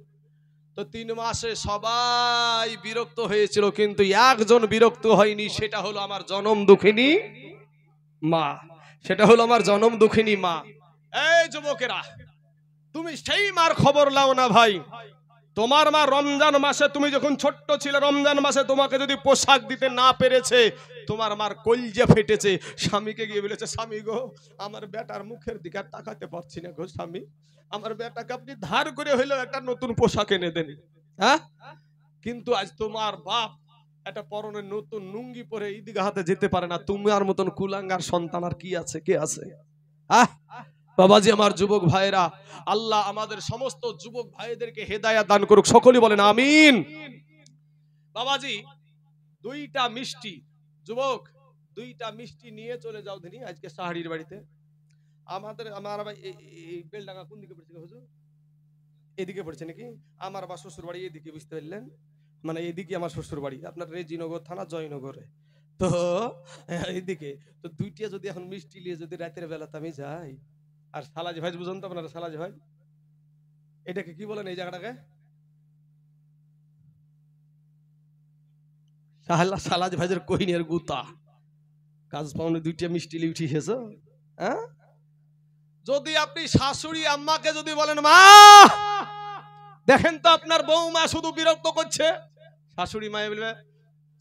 তো 3 মাসে সবাই বিরক্ত হয়েছিল, কিন্তু একজন বিরক্ত হয়নি, সেটা হলো আমার জনম দুঃখিনী মা। সেটা হলো আমার জনম দুঃখিনী মা। এই যুবকেরা, তুমি সেই মার খবর লাও না ভাই। তোমার মা রমজান মাসে, তুমি যখন ছোট্ট ছিলে, রমজান মাসে তোমাকে যদি পোশাক দিতে না পেরেছে, তোমার মার কলজা ফেটেছে। স্বামীকে গিয়ে বলেছে, স্বামী গো আমার বেটার মুখের দিকে আর তাকাতে পারছি না গো স্বামী, আমার বেটাকে আপনি ধার করে হইলেও একটা নতুন পোশাক এনে দেন। হ্যাঁ, কিন্তু আজ তোমার বাপ একটা পরনের নতুন লুঙ্গি পরে ঈদগাহ হাতে যেতে পারে না। তোমার মতন কুলাঙ্গার সন্তান আর কি আছে, কে আছে? বাবাজি আমার যুবক ভাইরা, আল্লাহ আমাদের সমস্ত যুবক ভাইদেরকে হেদায়েত দান করুক, সকলেই বলেন আমিন। বাবাজি 2টা মিষ্টি, যুবক 2টা মিষ্টি নিয়ে চলে যাও দিনি আজকে সাহারির বাড়িতে। আমার এই বেলডাঙ্গা কোন দিকে পড়ছে হুজুর? এদিকে পড়ছে নাকি? আমার বা শ্বশুর বাড়ি এদিকে, বুঝতে পারলেন? মানে এদিকে আমার শ্বশুর বাড়ি, আপনার রেজিনগর থানা, জয়নগরে। তো এইদিকে তো 2টা যদি এখন মিষ্টি নিয়ে যদি রাতের বেলাতে আমি যাই, আর সালাজ ভাই বুঝুন তো আপনারা, সালাজ ভাই এটাকে কি বলেন? এই জায়গাটাকে সালাজ ভাইয়ের কহিনের গুতা। কাজ পাওনে 2টা মিষ্টি লিয়ে উঠিয়েছ। হ্যাঁ, যদি আপনি শাশুড়ি আম্মাকে যদি বলেন, মা দেখেন তো আপনার বৌমা শুধু বিরক্ত করছে, শাশুড়ি মায়ে বলবে,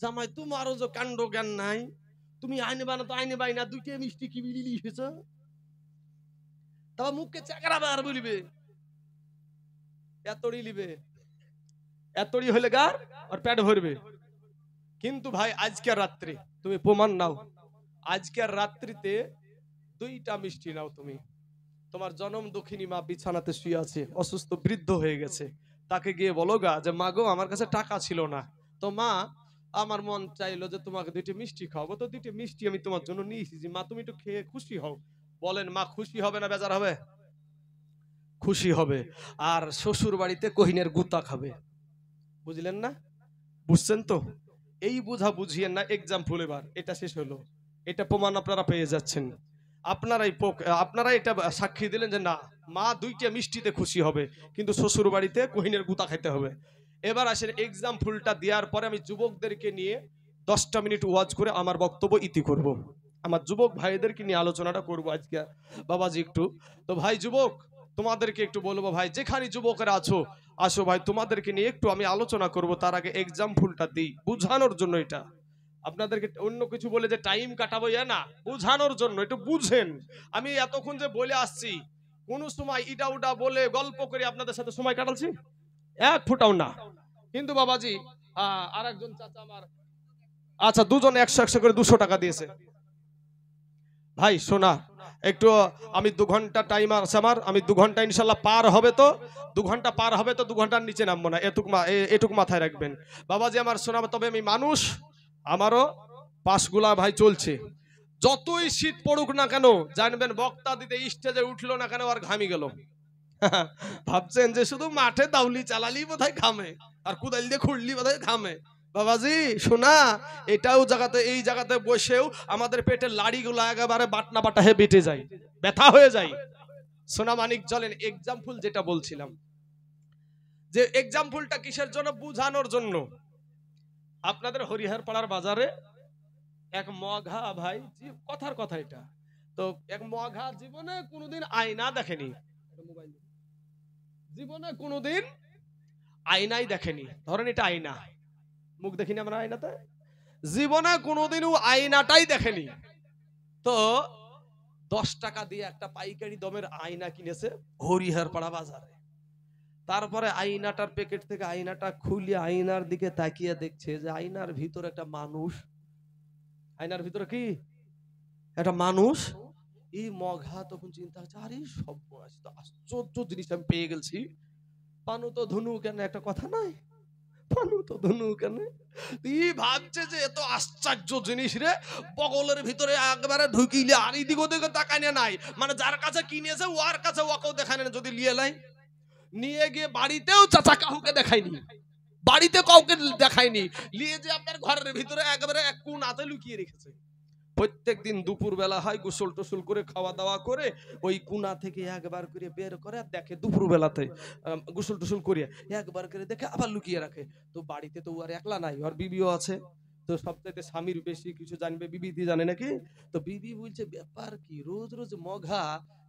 জামাই তোমারও যে কাণ্ড জ্ঞান নাই, তুমি আইনে বানা তো আইনে বাই না, 2টা মিষ্টি কি বিলি হয়েছে। তবে মুখকে চাকরাবে আর বলিবে, এতড়ি লিবে, এতড়ি হলে গার আর পেট ভরবে। কিন্তু ভাই আজকের রাত্রি তুমি প্রমাণ নাও, আজকের রাত্রিতে 2টা মিষ্টি নাও তুমি। তোমার জনম দুঃখিনী মা বিছানাতে শুয়ে আছে, অসুস্থ বৃদ্ধ হয়ে গেছে, তাকে গিয়ে বলো গা যে মা গো আমার কাছে টাকা ছিল না, তো মা আমার মন চাইলো যে তোমাকে 2টা মিষ্টি খাওয়াবো, তো 2টা মিষ্টি আমি তোমার জন্য নিয়ে এসেছি, মা তুমি একটু খেয়ে খুশি হও। বলেন মা খুশি হবে না বেজার হবে? খুশি হবে। আর শ্বশুর বাড়িতে কহিনের গুতা খাবে, বুঝলেন না? বুঝছেন তো? এই বুঝা বুঝিয়েন না এক্সাম্পল। এবার এটা শেষ হলো, এটা প্রমাণ আপনারা পেয়ে যাচ্ছেন। আপনারাই এটা সাক্ষী দিলেন যে না, মা 2টা মিষ্টিতে খুশি হবে, কিন্তু শ্বশুর বাড়িতে কোহিনের গুতা খাইতে হবে। এবার আসেন এক্সাম্পলটা দেওয়ার পরে আমি যুবকদেরকে নিয়ে 10টা মিনিট ওয়াজ করে আমার বক্তব্য ইতি করব। আমার যুবক ভাইদেরকে নিয়ে আলোচনাটা করব আজকে বাবাজি একটু। তো ভাই যুবক, তোমাদেরকে একটু বলবো ভাই, যেখানে যুবকেরা আছো আসো ভাই, তোমাদেরকে নিয়ে একটু আমি আলোচনা করব। তার আগে এক্সাম্পলটা দিই বোঝানোর জন্য। এটা আপনাদেরকে অন্য কিছু বলে যে টাইম কাটাবো না, বোঝানোর জন্য, একটু বুঝেন। আমি এতক্ষণ যে বলে আসছি, কোন সময় ইটা উটা বলে গল্প করে আপনাদের সাথে সময় কাটালছি? এক ফুটাও না। কিন্তু বাবাজি আর একজন চাচা আমার, আচ্ছা দুজন 100 করে 200 টাকা দিয়েছে। ভাই শোনা একটু, আমি 2 ঘন্টা টাইম আছে আমার, আমি 2 ঘন্টা ইনশাল্লাহ পার হবে তো, 2 ঘন্টা পার হবে তো 2 ঘন্টার নিচে নামবো না, এটুক মাথায় রাখবেন বাবাজি আমার। শোনাবো তবে আমি মানুষ, আমারও পাশগুলা ভাই চলছে। যতই শীত পড়ুক না কেন জানবেন, বক্তা দিতে স্টেজে উঠলো না কেন আর ঘামি গেল। ভাবছেন যে শুধু মাঠে দাউলি চালালি বোধহয় ঘামে, আর কুদাল দিয়ে খুঁড়লি বোধহয় ঘামে। বাবাজি শোনা, এটাও জায়গাতে, এই জায়গাতে বসেও আমাদের পেটের লাড়িগুলো একেবারে বাটনা বাটা হয়ে বেটে যায়, ব্যথা হয়ে যায়। সোনা মানিক চলেন এক্সাম্পল যেটা বলছিলাম, যে এক্সাম্পলটা কিসের জন্য? বুঝানোর জন্য। আপনাদের হরিহর পাড়ার বাজারে এক মঘা ভাই, কথার কথা এটা, তো এক মঘা জীবনে কোনোদিন আয়না দেখেনি, জীবনে কোনোদিন আয়নাই দেখেনি। ধরেন এটা আয়না, মুখ দেখিনি আমরা আয়নাতে, জীবনে কোনোদিনও আয়নাটাই দেখেনি। তো 10 টাকা দিয়ে একটা পাইকারি দমের আয়না কিনেছে হরিহর পাড়া বাজারে। তারপরে আয়নাটার প্যাকেট থেকে আয়নাটা খুলে আয়নার দিকে তাকিয়ে দেখছে যে আয়নার ভিতরে একটা মানুষ। আয়নার ভিতরে কি একটা মানুষ। এই মঘা তখন চিন্তা হচ্ছে, আরে সব আশ্চর্য জিনিস আমি পেয়ে গেছি। পানু তো ধনু কেন, একটা কথা নাই, পানু তো ধনু কেন। ভাবছে যে এত আশ্চর্য জিনিস রে, বগলের ভিতরে একবারে ঢুকিলে আর এদিক ওদিকে তাকায় নাই, মানে যার কাছে কিনেছে ওর কাছে ওকেও দেখায় না। যদি লিয়ে লাই, নিয়ে গিয়ে বাড়িতেও চাচা কাউকে দেখায়নি, বাড়িতে কাউকে দেখায়নি, নিয়ে যে আপনার ঘরের ভিতরে একবারে এক কোণাতে লুকিয়ে রেখেছে। প্রত্যেক দিন দুপুর বেলা হয়, গোসল টোসল করে খাওয়া দাওয়া করে ওই কোণা থেকে একবার করে বের করে দেখে, দুপুর বেলাতে গোসল টোসল করে একবার করে দেখে আবার লুকিয়ে রাখে। তো বাড়িতে তো আর একলা নাই, আর বিবিও আছে। তো সবচাইতে স্বামীর বেশি কিছু জানবে বিবি, জানে নাকি? তো বিবি বলছে, ব্যাপার কি রোজ রোজ মঘা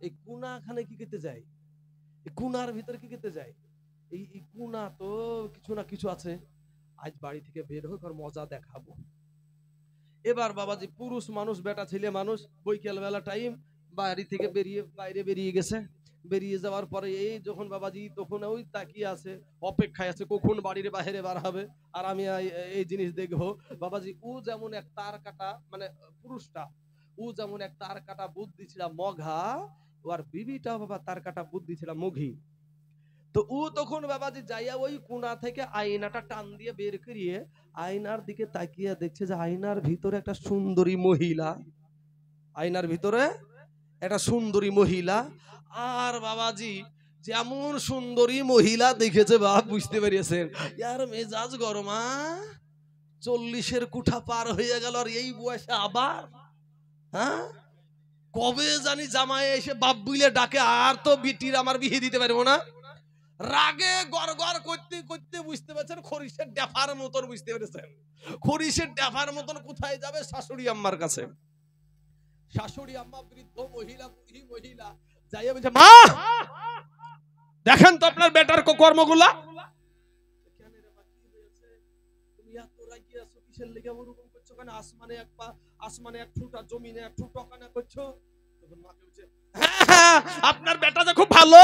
এই কোণাখানে কি খেতে যায়, এই কোণার ভিতরে কি খেতে যায়, এই কোণা তো কিছু না কিছু আছে, আজ বাড়ি থেকে বের হোক আর মজা দেখাবো। এবার বাবাজি পুরুষ মানুষ, বেটা ছেলে মানুষ, বৈকাল বেলা টাইম বাড়ি থেকে বাইরে বেরিয়ে গেছে। বেরিয়ে যাওয়ার পরে এই যখন বাবাজি তখন ওই তাকিয়ে আছে, অপেক্ষায় আছে কখন বাড়ির বাইরে বার হবে আর আমি এই জিনিস দেখবো। বাবাজি ও যেমন এক তার কাটা, মানে পুরুষটা ও যেমন এক তার কাটা বুদ্ধি ছিল মঘা, আর বিবিটা বাবা তার কাটা বুদ্ধি ছিল মুঘি। তো ও তখন বাবাজি যাইয়া ওই কোণা থেকে আয়নাটা টান দিয়ে বের করিয়ে আয়নার দিকে তাকিয়ে দেখছে যে আয়নার ভিতরে একটা সুন্দরী মহিলা, আয়নার ভিতরে একটা সুন্দরী মহিলা। আর বাবাজি যেমন সুন্দরী মহিলা দেখেছে বাবা, বুঝতে পেরেছেন ইয়ার মেজাজ গরমা, 40-এর কুঠা পার হয়ে গেল আর এই বয়সে আবার, হ্যাঁ কবে জানি জামাই এসে বাপ বুইলে ডাকে, আর তো বিটির আমার বিয়ে দিতে পারবো না। রাগে গড়গড় করতে করতে বুঝতে পারছেন খরিশের ডেফার মতন, বুঝতে পেরেছেন খরিশের ডেফার মতন কোথায় যাবে? শাশুড়ি আম্মার কাছে। শাশুড়ি আম্মা বৃদ্ধ মহিলা, বুড়ি মহিলা, যাইয়া বলছে, মা দেখেন তো আপনার বেটার কর্মগুলা। কেন রে মা, কি হয়েছে? তুমি এত রাগি আছো কিসের লেগে, ওরকম করছো কেন? আসমানে এক ঠুট আর জমিনে এক ঠুট টকানা করছো। তখন মাকে বলছে, হ্যাঁ আপনার বেটা যে খুব ভালো।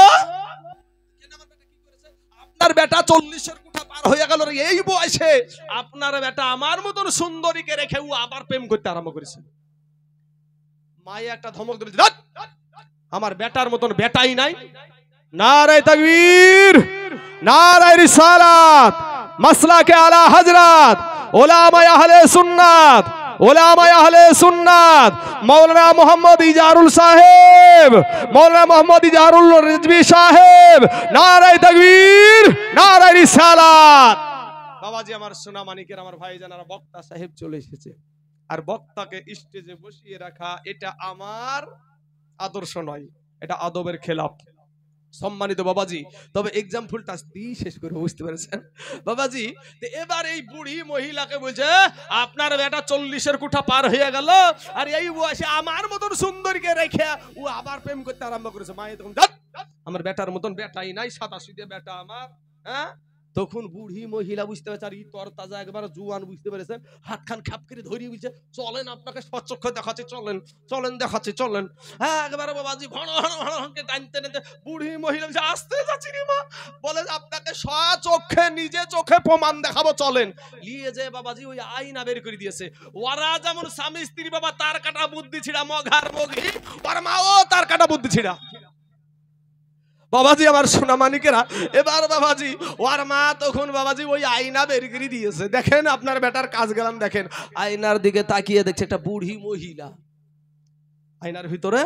কেন আমার বেটা কি করেছে? আপনার বেটা 40-এর কুঠা পার হয়ে গেল এই বয়সে, আপনার বেটা আমার মতন সুন্দরীকে রেখে ও আবার প্রেম করতে আরম্ভ করেছে। মায়ে একটা ধমক দিল, আমার বেটার মতন বেটাই নাই। নারায়ে তাকবীর, নারায়ে রিসালাত, মাসলাকে আলা হযরত উলামায়ে আহলে সুন্নাত, উলামায়ে আহলে সুন্নাত মাওলানা মোহাম্মদ ইজারুল সাহেব, মাওলানা মোহাম্মদ ইজারুল রিজভী সাহেব। নারায়ে তাকবীর, নারায়ে রিসালাত। বাবাজি আমার সোনা মানিকের, আমার ভাই জানারা, বক্তা সাহেব চলে এসেছে। আর বক্তাকে স্টেজে বসিয়ে রাখা এটা আমার আদর্শ নয়, এটা আদবের খেলাফ। সম্মানিত বাবাজি, তবে এক্সাম্পলটা দিয়ে শেষ করে, বুঝতে পেরেছেন বাবাজি? এবার এই বুড়ি মহিলাকে বলছে, আপনার বেটা 40-এর কুঠা পার হয়ে গেল, আর এই বয়সে আমার মতন সুন্দরীকে রেখে ও আবার প্রেম করতে আরম্ভ করেছে। মায়ে তখন, আমার বেটার মতন বেটাই নাই, সাদা সিধে বেটা আমার। হ্যাঁ, তখন বুড়ি মহিলা বুঝতে পারছে, আর ই তর তাজা একবার জুয়ান, বুঝতে পেরেছেন? হাত খান খাপ করে ধরিয়ে বলছে, চলেন আপনাকে সচক্ষে দেখাচ্ছে, চলেন চলেন দেখাচ্ছে, চলেন। হ্যাঁ, একবার বাবাজি ভণ ভণ ভণকে টানতে টানতে বুড়ি মহিলা বলছে, আসতে যাচ্ছি রে মা, বলে আপনাকে সচক্ষে নিজে চোখে প্রমাণ দেখাবো, চলেন। নিয়ে যে বাবাজি ওই আয়না বের করে দিয়েছে। ওরা যেমন স্বামী স্ত্রী বাবা, তার কাটা বুদ্ধি ছিড়া, মঘার মঘি, ওর মাও তার কাটা বুদ্ধি ছিড়া। বাবাজি আমার সোনা মানিকেরা, এবার বাবাজি ওর মা তখন বাবাজি ওই আয়না বের করে দিয়েছে। দেখেন আপনার বেটার কাজ গেলাম, দেখেন আয়নার দিকে তাকিয়ে দেখছে একটা বুড়ি মহিলা, আয়নার ভিতরে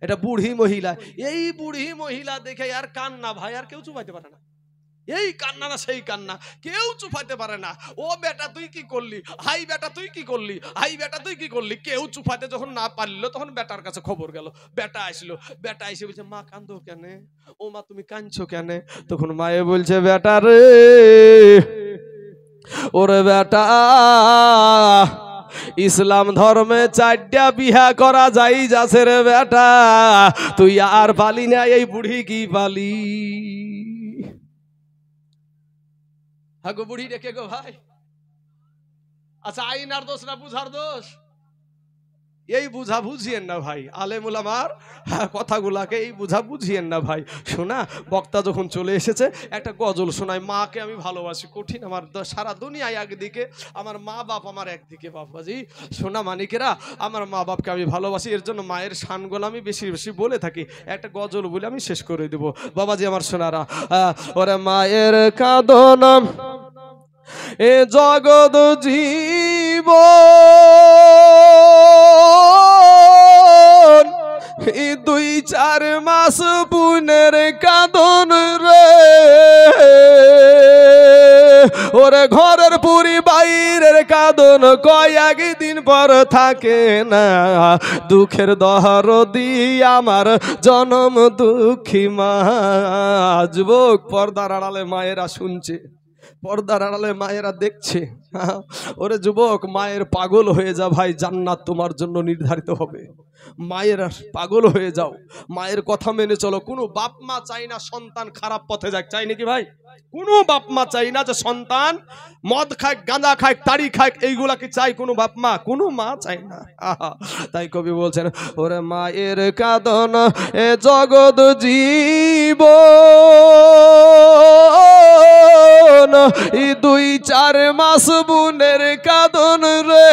এটা বুড়ি মহিলা। এই বুড়ি মহিলা দেখে আর কান্না, ভাই আর কেউ চুপাইতে পারে না। এই কান্না না সেই কান্না, কেউ চুপাইতে পারে না। ও বেটা তুই কি করলি, হাই বেটা তুই কি করলি, হাই বেটা তুই কি করলি, কেউ চুপাইতে যখন না পারল, তখন বেটার কাছে খবর গেল। বেটা আসলো, বেটা এসে বলছে, মা কান্দো কেন, ও মা তুমি কাঁদছো কেন? তখন মায়ে বলছে, বেটা রে, ওরে বেটা, ইসলাম ধর্মে 4টা বিহা করা যাই যাচ্ছে রে বেটা, তুই আর পালি না, এই বুড়ি কি পালি? হাগো বুড়ি রেখে গো ভাই। আচ্ছা, আইনার দোষ না বুঝার দোষ? এই বুঝা বুঝিয়েন না ভাই, আলেমুল আমার কথাগুলাকে এই বুঝা বুঝিয়েন না ভাই। শোনা, বক্তা যখন চলে এসেছে, একটা গজল শোনায়, মাকে আমি ভালোবাসি কঠিন, আমার সারা দুনিয়ায় একদিকে, আমার মা বাপ আমার একদিকে। বাবাজি সোনা মানিকেরা, আমার মা বাপকে আমি ভালোবাসি, এর জন্য মায়ের শানগুলো আমি বেশি বেশি বলে থাকি। একটা গজল বলে আমি শেষ করে দেব। বাবাজি আমার সোনারা, ওরে মায়ের কাঁদন এ জগৎ জীব, এই 2-4 মাস বুনের কাঁদন রে, ওরে ঘরের পুরি বাইরের কাঁদন কয়েকদিন পর থাকে না, দুঃখের দহরদি আমার জনম দুঃখী মা। যুবক, পর্দার আড়ালে মায়েরা শুনছে, পর্দার আড়ালে মায়েরা দেখছে। ওরে যুবক, মায়ের পাগল হয়ে যা ভাই, জান্নাত তোমার জন্য নির্ধারিত হবে। মায়ের পাগল হয়ে যাও, মায়ের কথা মেনে চলো। কোনো বাপ মা চাই না সন্তান খারাপ পথে যাক, চাই নাকি ভাই? কোনো বাপ মা চাই না যে সন্তান মদ খাক, গাঁজা খাক, তাড়ি খাক, এইগুলা কি চাই কোনো বাপ মা? কোনো মা চাই না। তাই কবি বলছেন, ওরে মায়ের কাঁদন এ জগৎ জীব, এই 2-4 মাস বুনের কাঁদন রে,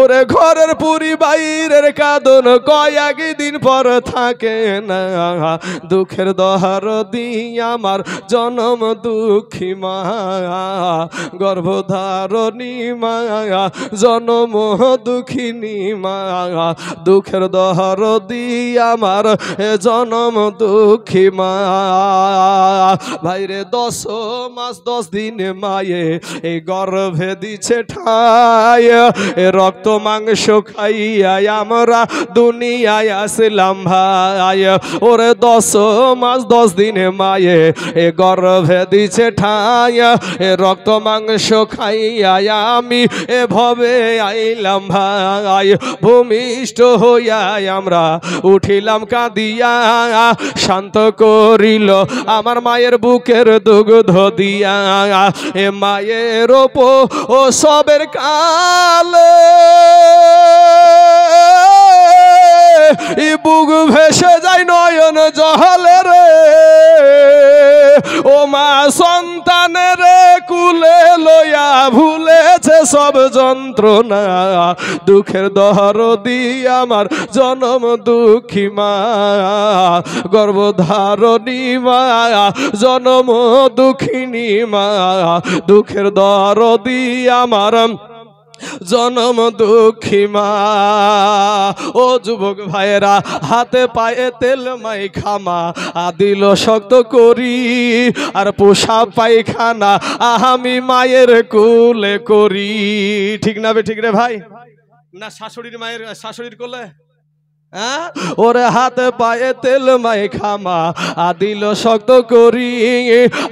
ওরে ঘরের পুরি বাইরের কাঁদন কয়েকদিন পর থাকে না, দুঃখের দহরদি আমার জনম দুঃখী মা, গর্ভধারণী মা, জনম দুঃখিনী মা, দুঃখের দহরদি আমার জনম দুঃখী মা। ভাইরে 10 মাস 10 দিন মায়ে এই গর্ভে দিছে ঠাই, রক্ত মাংস খাইয়া আমরা দুনিয়ায় আসলাম ভাই, ওরে 10 মাস 10 দিন মায়ে এ গর্ভে দিছে ঠাই, রক্ত মাংস খাইয়া আমি এভাবে আইলাম ভাই, ভূমিষ্ঠ হইয়া আমরা উঠিলাম কাঁদিয়া, শান্ত করিল আমার মায়ের বুকের দুগ্ধ দিয়া, এ মায়ের ও সবের কালে বুক ভেসে যায় নয়ন জহলে রে, ও মা সন্তানের কুলে লইয়া ভুলেছে সব যন্ত্রণা, দুঃখের দহরদি আমার জনম দুঃখী মা, গর্ভধারণী মা, জনম দুঃখিনী মা, দুঃখের দরদি আমার জনম দুঃখী মা। ও যুবক ভাইয়েরা, হাতে পায়ে তেল মাইখামা দিল শক্ত করি, আর পোষা পায়খানা আমি মায়ের কোলে করি। ঠিক না বে ঠিক রে ভাই? না শাশুড়ির মায়ের শাশুড়ির কোলে? ওরে হাতে পায়ে তেল মাইখামা দিল শক্ত করি,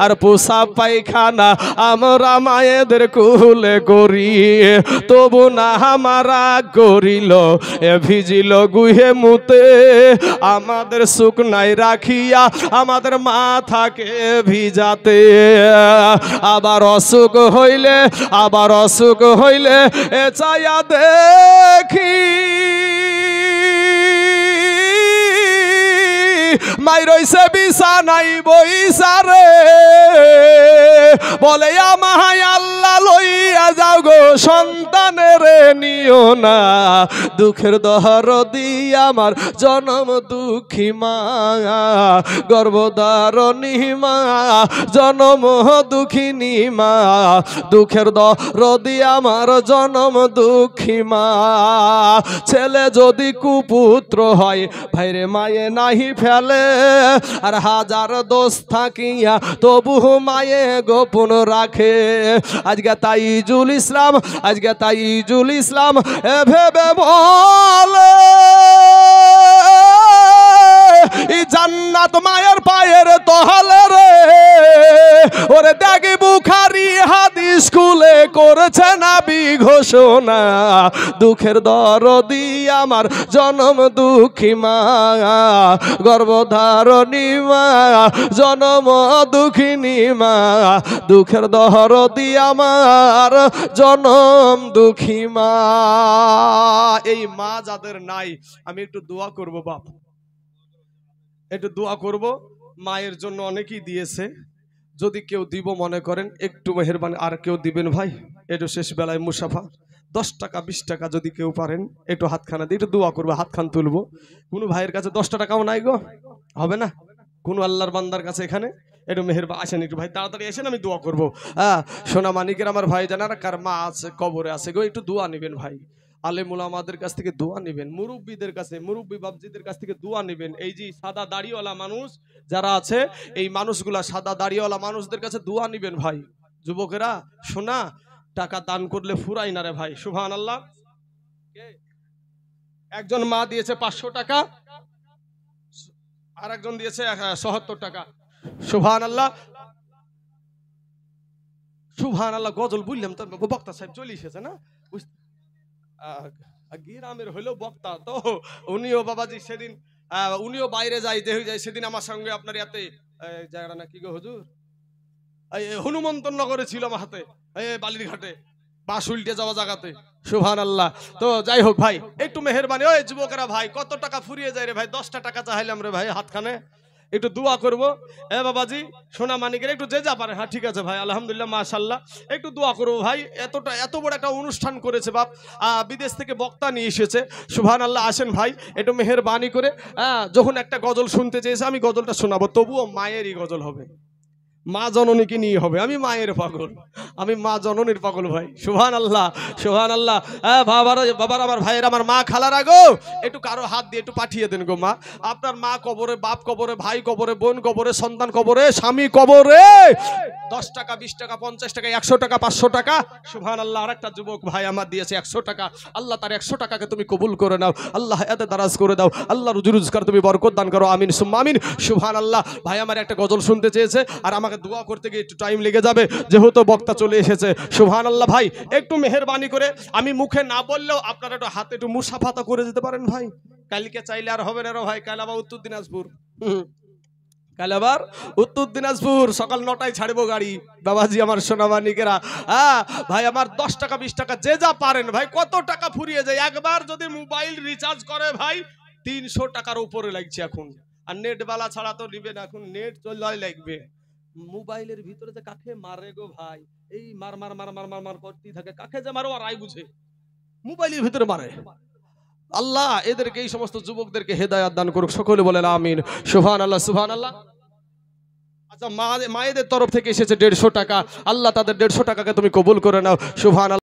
আর পোষা পায়খানা আমরা মায়েদের কোলে করি। তবু না আমারা করিল এ ভিজিল গুহে মুতে, আমাদের শুকনাই রাখিয়া আমাদের মাথাকে ভিজাতে। আবার অসুখ হইলে এ চাইয়া দেখি মাই রইছে বিছানাই বইসা রে, বলে আমায় আল্লাহ লইয়া যাও গো সন্তানের নিও না। দুঃখের দহরদি আমার জনম দুঃখী মা, গর্ভধারণী মা, জনম দুঃখিনী মা। দুঃখের দহরদি আমার জনম দুঃখী মা। ছেলে যদি কুপুত্র হয় ভাইরে মায়ে নাহি ফেলে, আর হাজার দোষ থাকিয়া তবু মায়ে গোপন রাখে। আজকে তাইজুল ইসলাম ভেবে বলে জান্নাত মায়ের পায়ের তহলে রে। ওরে দেখি বুখারী হাদিস খুলে করেছে নবী ঘোষণা, দুঃখের দরদি আমার জনম দুঃখী মা, গর্ভধারণী মা, জনম দুঃখিনী মা। দুঃখের দরদি আমার জনম দুঃখী মা। এই মা যাদের নাই, আমি একটু দোয়া করব বাপ, একটু দোয়া করব। মায়ের জন্য অনেকেই দিয়েছে, যদি কেউ দিব মনে করেন একটু মেহেরবানি, আর কেউ দিবেন ভাই একটু শেষ বেলায় মুসাফা 10 টাকা 20 টাকা যদি কেউ পারেন একটু হাতখানা দিয়ে একটু দোয়া করবো, হাতখান তুলবো। কোনো ভাইয়ের কাছে 10 টাকাও নাই গো, হবে না? কোনো আল্লাহর বান্দার কাছে এখানে একটু মেহেরবানি আসেন, একটু ভাই তাড়াতাড়ি আসেন, আমি দোয়া করবো। সোনা মানিকের আমার ভাই জানারা কার মা আছে কবরে আছে গো, একটু দোয়া নেবেন ভাই। আলেম উলামাদের কাছ থেকে দোয়া নেবেন, মুরব্বীদের কাছে, মুরব্বী বাবজিদের কাছ থেকে দোয়া নেবেন। এই যে সাদা দাড়িওয়ালা মানুষ যারা আছে, এই মানুষগুলা সাদা দাড়িওয়ালা মানুষদের কাছে দোয়া নেবেন ভাই। যুবকেরা শোনা, টাকা দান করলে ফুরাই না রে ভাই। সুবহানাল্লাহ। একজন মা দিয়েছে 500 টাকা, আর একজন দিয়েছে 77 টাকা। সুবহানাল্লাহ সুবহানাল্লাহ। গজল বুঝলাম তো, বক্তা সাহেব চলে এসেছে না, গ্রামের হইলেও বক্তা তো উনিও বাবাজি সেদিন উনিও বাইরে যায় সেদিন আমার সঙ্গে আপনার ইয়াতে জায়গাটা না কি গো হুজুর, হনুমন্তন নগরে ছিল আমার হাতে, বালির ঘাটে বাস উল্টে যাওয়া জায়গাতে। সুবহানাল্লাহ। তো যাই হোক ভাই, একটু মেহেরবানি। ওই যুবকেরা ভাই, কত টাকা ফুরিয়ে যায় রে ভাই, 10টা টাকা চাইলাম রে ভাই, হাতখানে একটু দোয়া করবো। বাবাজি সোনা মানিকের একটু যে যা পারে। হ্যাঁ ঠিক আছে ভাই, আলহামদুলিল্লাহ মাশাআল্লাহ। একটু দোয়া করবো ভাই, এত বড় একটা অনুষ্ঠান করেছে বাপ, বিদেশ থেকে বক্তা নিয়ে এসেছে। সুবহানাল্লাহ। আসেন ভাই, একটু মেহেরবানি করে। যখন একটা গজল শুনতে চেয়েছে, আমি গজলটা শোনাবো, তবুও মায়েরই গজল হবে, মা জননীকে নিয়ে হবে। আমি মায়ের পাগল, আমি মা জননীর পাগল ভাই। সুবহানাল্লাহ সুবহানাল্লাহ। বাবার আমার ভাইয়ের আমার মা খালারা গো, একটু কারো হাত দিয়ে একটু পাঠিয়ে দেন গো মা। আপনার মা কবরে, বাপ কবরে, ভাই কবরে, বোন কবরে, সন্তান কবরে, স্বামী কবরে। 10 টাকা 20 টাকা 50 টাকা 100 টাকা 500 টাকা। সুবহানাল্লাহ। আর একটা যুবক ভাই আমার দিয়েছে 100 টাকা। আল্লাহ তার 100 টাকাকে তুমি কবুল করে নাও, আল্লাহ এতে দারাজ করে দাও, আল্লাহ রুজি রোজগার তুমি বরকত দান করো, আমিন সুম্মা আমিন। সুবহানাল্লাহ। ভাই আমার একটা গজল শুনতে চেয়েছে, আর আমাকে দোয়া করতে গিয়ে একটু টাইম লেগে যাবে, যেহেতু বক্তা চলে এসেছে। সুবহানাল্লাহ। ভাই একটু মেহেরবানি করে, আমি মুখে না বললেও আপনারা একটু হাতে একটু মুসাফাতা করে যেতে পারেন ভাই। কালকে চাইলে আর হবে না রে ভাই, কাল আবার উত্তর দিনাজপুর, কাল আবার উত্তর দিনাজপুর সকাল 9টায় ছাড়বো গাড়ি। বাবাজি আমার সোনামানিকেরা, ভাই আমার 10 টাকা 20 টাকা যে যা পারেন ভাই। কত টাকা ফুরিয়ে যায় একবার যদি মোবাইল রিচার্জ করে ভাই, 300 টাকার উপরে লাগছে এখন। আর নেট বালা ছাড়া তো নিবে না, এখন নেট চলাই লাগবে। মোবাইলের ভিতরে যে কাকে মারে গো ভাই, এই মার মার মার মার মার মার করতেই থাকে, কাকে যে মারো আর আই বুঝে, মোবাইলের ভিতরে মারে। আল্লাহ এদেরকে, এই সমস্ত যুবকদেরকে হেদায়েত দান করুক, সকলে বলেন আমিন। সুবহানাল্লাহ সুবহানাল্লাহ। আচ্ছা মায়েদের তরফ থেকে এসেছে 150 টাকা, আল্লাহ তাদের 150 টাকাকে তুমি কবুল করে নাও। সুবহানাল্লাহ।